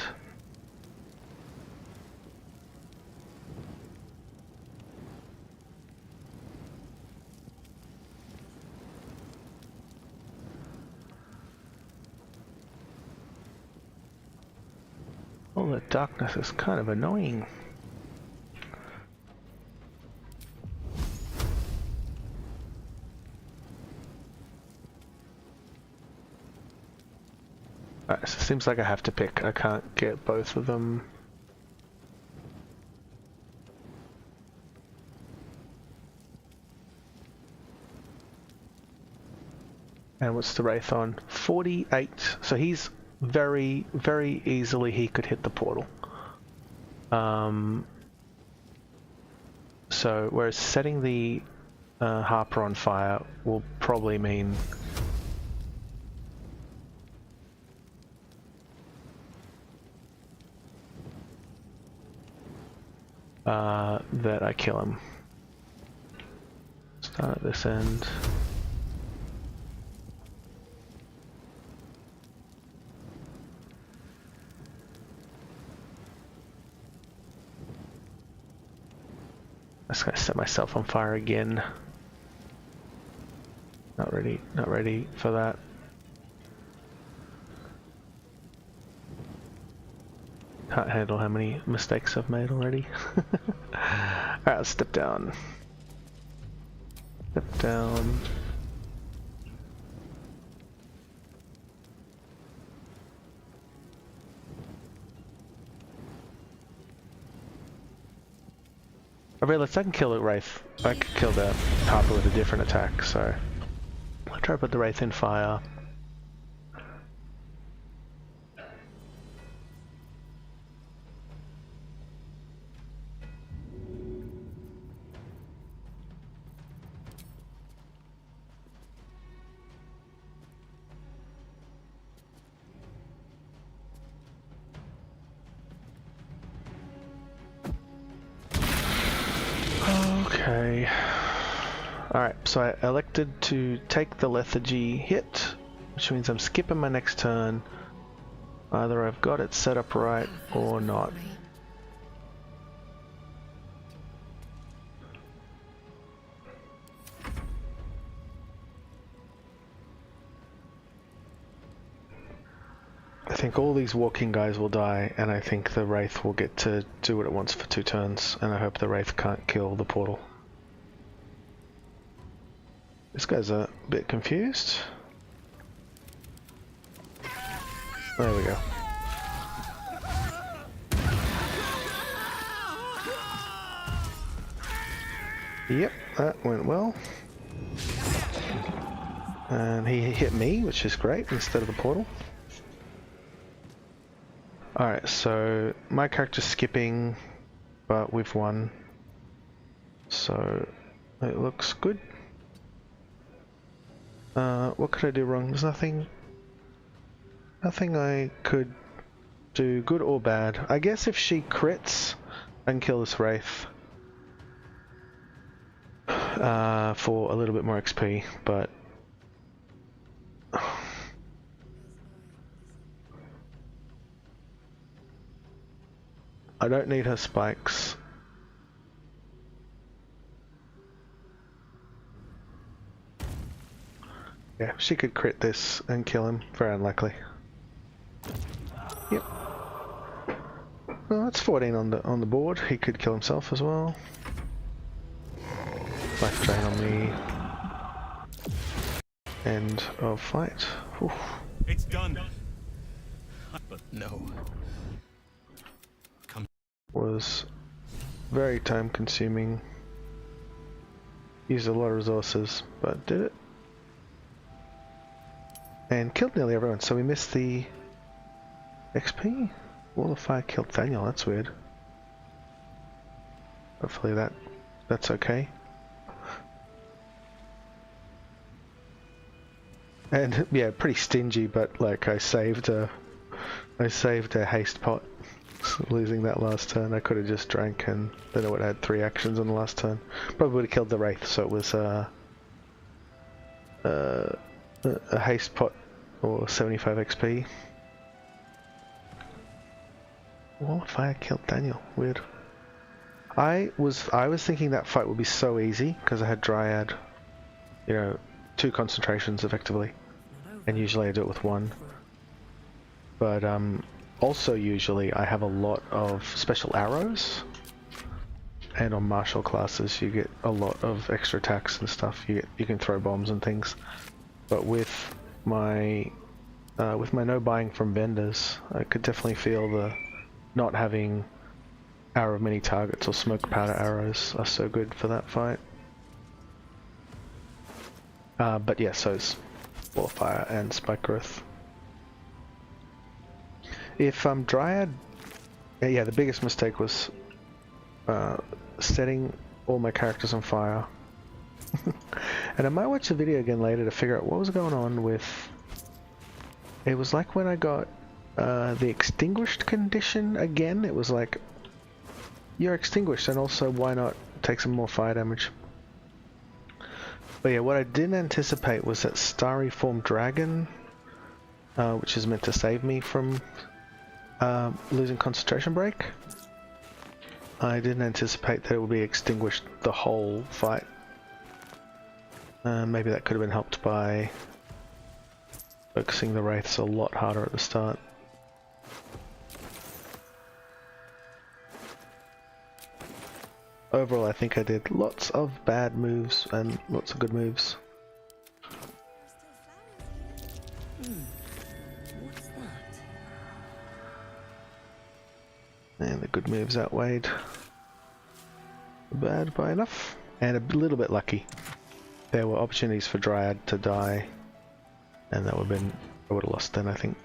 all the darkness is kind of annoying. Alright, so it seems like I have to pick. I can't get both of them. And what's the Wraith on? 48. So he's very, very easily he could hit the portal. So whereas setting the Harper on fire will probably mean that I kill him. Start at this end. just gonna set myself on fire again. Not ready for that. Can't handle how many mistakes I've made already. Alright, let's step down. Step down. I realized I can kill the Wraith. I could kill the Harper with a different attack, so I'll try to put the Wraith in fire. Okay. Alright, so I elected to take the lethargy hit, which means I'm skipping my next turn. Either I've got it set up right or not. I think all these walking guys will die, and I think the Wraith will get to do what it wants for 2 turns, and I hope the Wraith can't kill the portal. This guy's a bit confused. There we go. Yep, that went well. And he hit me, which is great, instead of the portal. Alright, so my character's skipping, but we've won. So it looks good. What could I do wrong? There's nothing I could do good or bad. I guess if she crits, I can kill this Wraith for a little bit more XP, but I don't need her spikes. Yeah, she could crit this and kill him. Very unlikely. Yep. Well, that's 14 on the board. He could kill himself as well. Life drain on the end of fight. Oof. It's done. But no. Was very time consuming. Used a lot of resources, but did it. And killed nearly everyone, so we missed the XP. Wall of Fire killed Daniel, that's weird. Hopefully that's okay. And yeah, pretty stingy, but like I saved a haste pot. Losing that last turn, I could have just drank and then I would have had 3 actions on the last turn. Probably would have killed the Wraith, so it was a haste pot or 75 XP. Wall of Fire killed Daniel. Weird. I was thinking that fight would be so easy because I had Dryad, you know, 2 concentrations effectively, and usually I do it with 1. But also usually I have a lot of special arrows, and on martial classes you get a lot of extra attacks and stuff. You can throw bombs and things. But with my no buying from vendors, I could definitely feel the not having arrow of many targets or smoke powder arrows are so good for that fight. But yeah, so it's Wall of Fire and Spike Growth. If Dryad, yeah, the biggest mistake was setting all my characters on fire. And I might watch the video again later to figure out what was going on with. It was like when I got the extinguished condition again. It was like, you're extinguished, and also why not take some more fire damage. But yeah, what I didn't anticipate was that Starry Form Dragon, which is meant to save me from losing concentration break, I didn't anticipate that it would be extinguished the whole fight. Maybe that could have been helped by focusing the wraiths a lot harder at the start. Overall, I think I did lots of bad moves and lots of good moves. What's that? And the good moves outweighed the bad by enough. And a little bit lucky. There were opportunities for Dryad to die, and that would have been, I would have lost then, I think.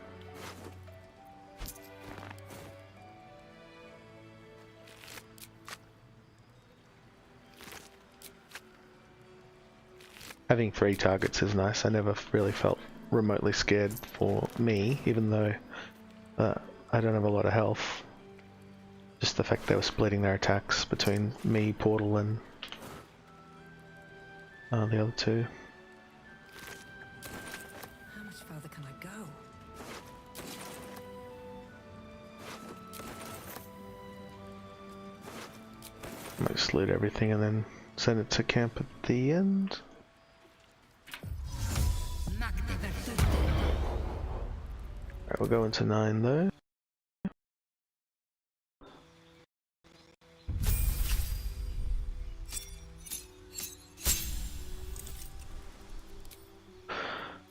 Having 3 targets is nice. I never really felt remotely scared for me, even though I don't have a lot of health. Just the fact they were splitting their attacks between me, Portal, and the other 2. How much further can I go? Might just loot everything and then send it to camp at the end. Alright, we'll go into 9 though.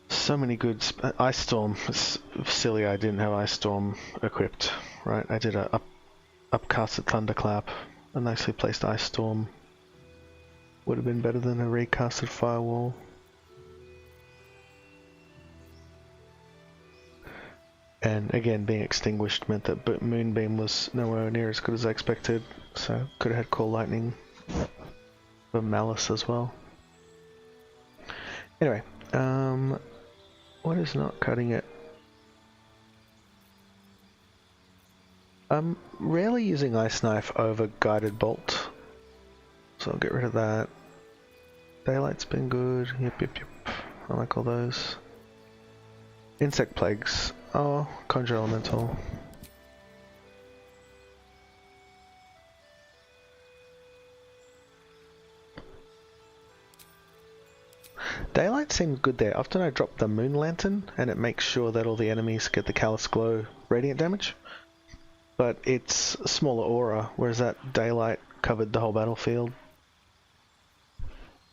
So many good Ice Storm. It's silly I didn't have Ice Storm equipped, right? I did a upcasted Thunderclap, a nicely placed Ice Storm. Would have been better than a recasted Firewall. And again, being extinguished meant that Moonbeam was nowhere near as good as I expected, so could have had Call Lightning for Malus as well. Anyway, what is not cutting it? I'm rarely using Ice Knife over Guided Bolt, so I'll get rid of that. Daylight's been good, yep. I like all those. Insect Plagues. Oh, Conjure Elemental. Daylight seems good there. Often I drop the Moon Lantern and it makes sure that all the enemies get the Callous Glow radiant damage. But it's a smaller aura, whereas that Daylight covered the whole battlefield.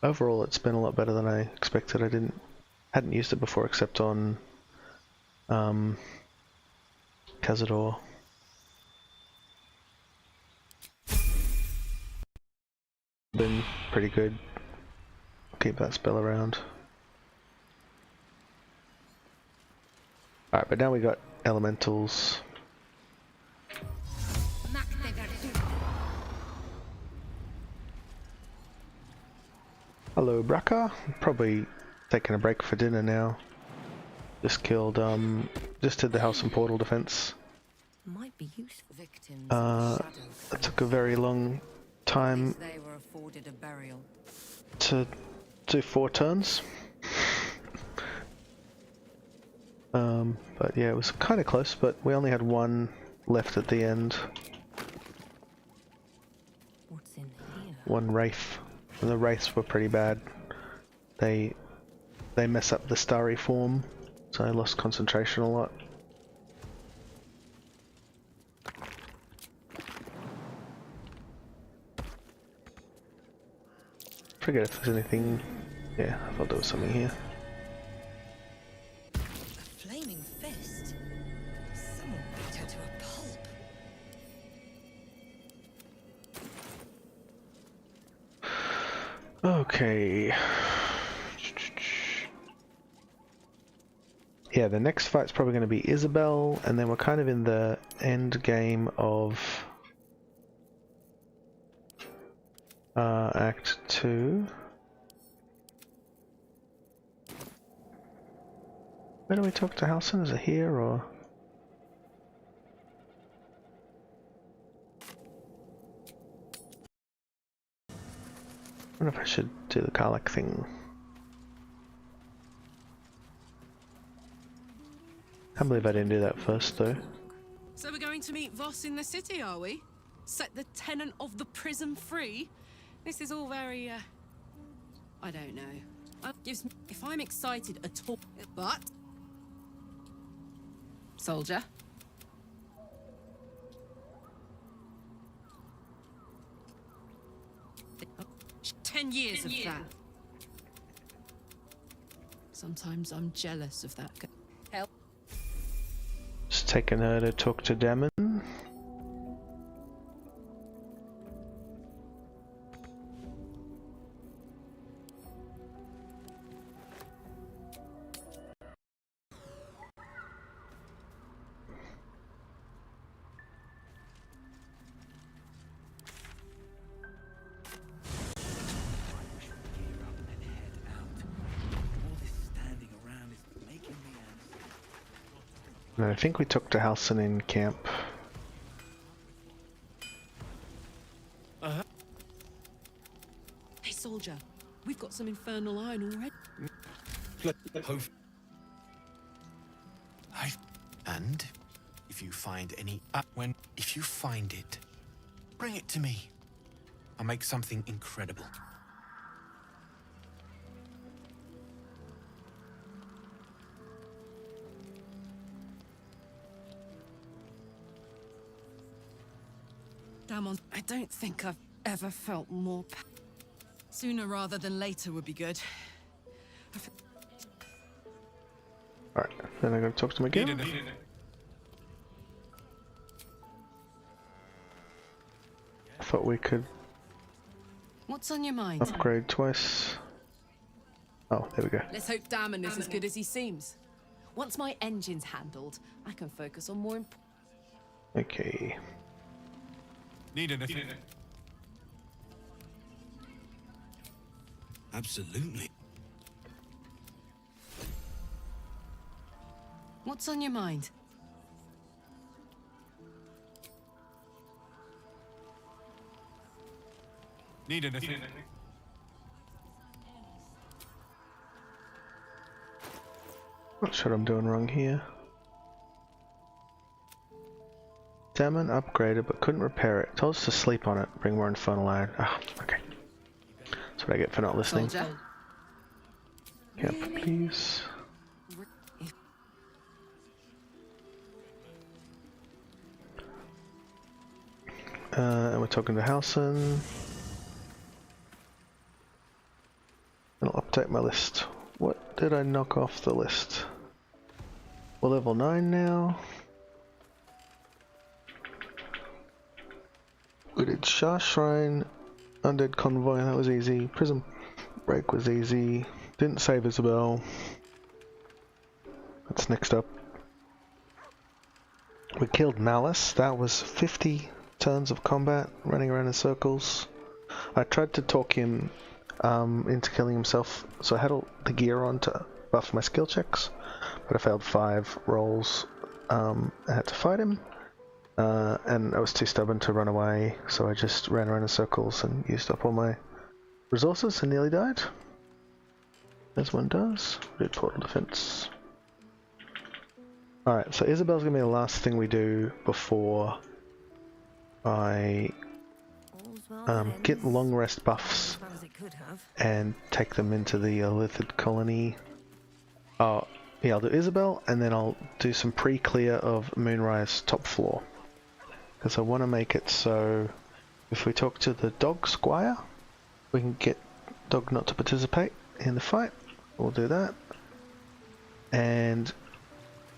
Overall, it's been a lot better than I expected. I hadn't used it before except on Cazador. Been pretty good. Keep that spell around. Alright, but now we got elementals. Hello, Braca. Probably taking a break for dinner now. Just killed, just did the Halsin portal defense. Might be useful. Victims It took a very long time they were afforded a burial. to do 4 turns. But yeah, it was kind of close, but we only had 1 left at the end. What's in here? 1 Wraith. And the Wraiths were pretty bad. They mess up the starry form, so I lost concentration a lot. Forget if there's anything. Yeah, I thought there was something here. A flaming fist. Someone beat her to a pulp. Okay. Yeah, the next fight's probably going to be Isabel, and then we're kind of in the end game of Act 2. Where do we talk to Halsin? Is it here or? I wonder if I should do the Karlach thing. Can't believe I didn't do that first though. So we're going to meet Voss in the city, are we? Set the tenant of the prison free? This is all very, I don't know. Gives me, if I'm excited at all, but... Soldier? 10 years of that. Sometimes I'm jealous of that. Help. Just taking her to talk to Damon. And I think we took to Halsin in camp. Hey, soldier, we've got some infernal iron already. And if you find any if you find it, bring it to me. I'll make something incredible. Damn on, I don't think I've ever felt more sooner rather than later would be good. Alright, then I gotta talk to him again. I thought we could What's on your mind? upgrade twice. Oh, there we go. Let's hope Damon is as good as he seems. Once my engine's handled, I can focus on more important. Okay. Need anything? Absolutely. What's on your mind? Need anything? Not sure what I'm doing wrong here. Damon upgraded but couldn't repair it. Told us to sleep on it. Bring more infernal iron. Ah, okay. That's what I get for not listening. Soldier. Yep, please. And we're talking to Halsin. I'll update my list. What did I knock off the list? We're level 9 now. We did Shar Shrine, Undead Convoy, that was easy. Prison Break was easy. Didn't save Isabel. That's next up. We killed Malus. That was 50 turns of combat, running around in circles. I tried to talk him into killing himself, so I had all the gear on to buff my skill checks, but I failed 5 rolls. I had to fight him. And I was too stubborn to run away, so I just ran around in circles and used up all my resources and nearly died. As one does. Did portal defense. Alright, so Isabel's gonna be the last thing we do before I get long rest buffs and take them into the Illithid colony. Oh, yeah, I'll do Isabel and then I'll do some pre-clear of Moonrise top floor. Because I want to make it so if we talk to the dog squire, we can get dog not to participate in the fight. We'll do that. And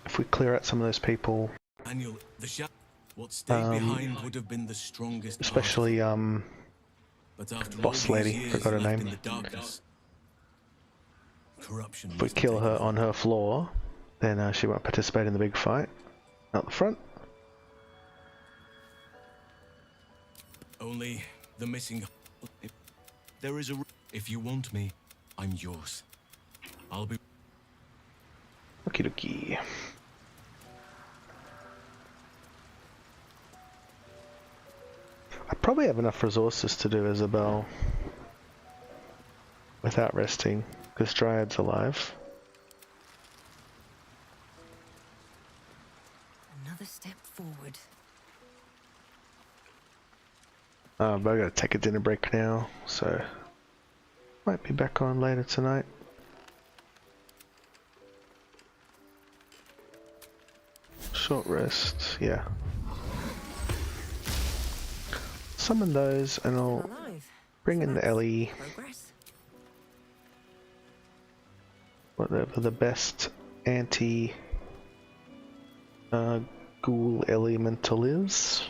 if we clear out some of those people, Daniel, the Shar. What stayed behind would have been the strongest. Especially but after boss all these lady, years forgot her left name. in the darkness, corruption If we must kill have her taken on her floor, then she won't participate in the big fight. Out the front. only the missing. There is a. If you want me, I'm yours. I'll be. Okie dokie. I probably have enough resources to do Isabel without resting, because Dryad's alive. Another step forward. But I gotta take a dinner break now, so might be back on later tonight. Short rest, yeah. Summon those and I'll bring in the Ellie. Whatever the best anti ghoul elemental is.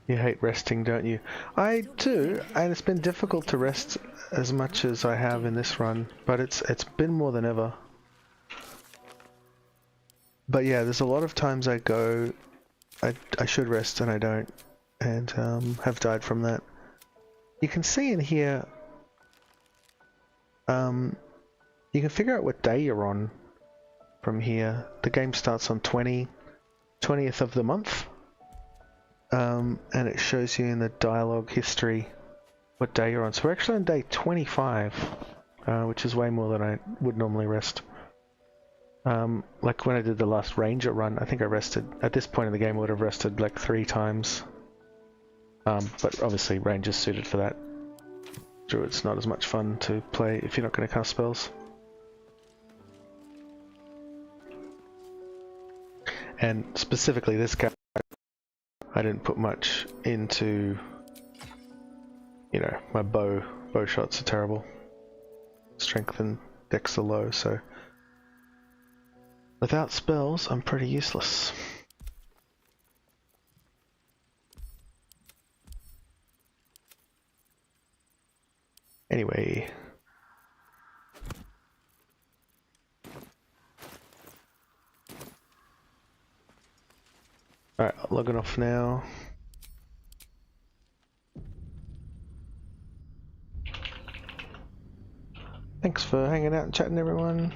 You hate resting, don't you? I do, and it's been difficult to rest as much as I have in this run, but it's been more than ever. But yeah, there's a lot of times I go, I should rest and I don't, and have died from that. You can see in here, you can figure out what day you're on from here. The game starts on 20th of the month. And it shows you in the dialogue history what day you're on. So we're actually on day 25, which is way more than I would normally rest. Like when I did the last Ranger run, I think I rested, at this point in the game I would have rested like 3 times. But obviously Ranger's suited for that. Druid's not as much fun to play if you're not going to cast spells. And specifically this guy, I didn't put much into, you know, my bow shots are terrible. Strength and dex are low, so without spells, I'm pretty useless. Anyway. Alright, logging off now. Thanks for hanging out and chatting, everyone.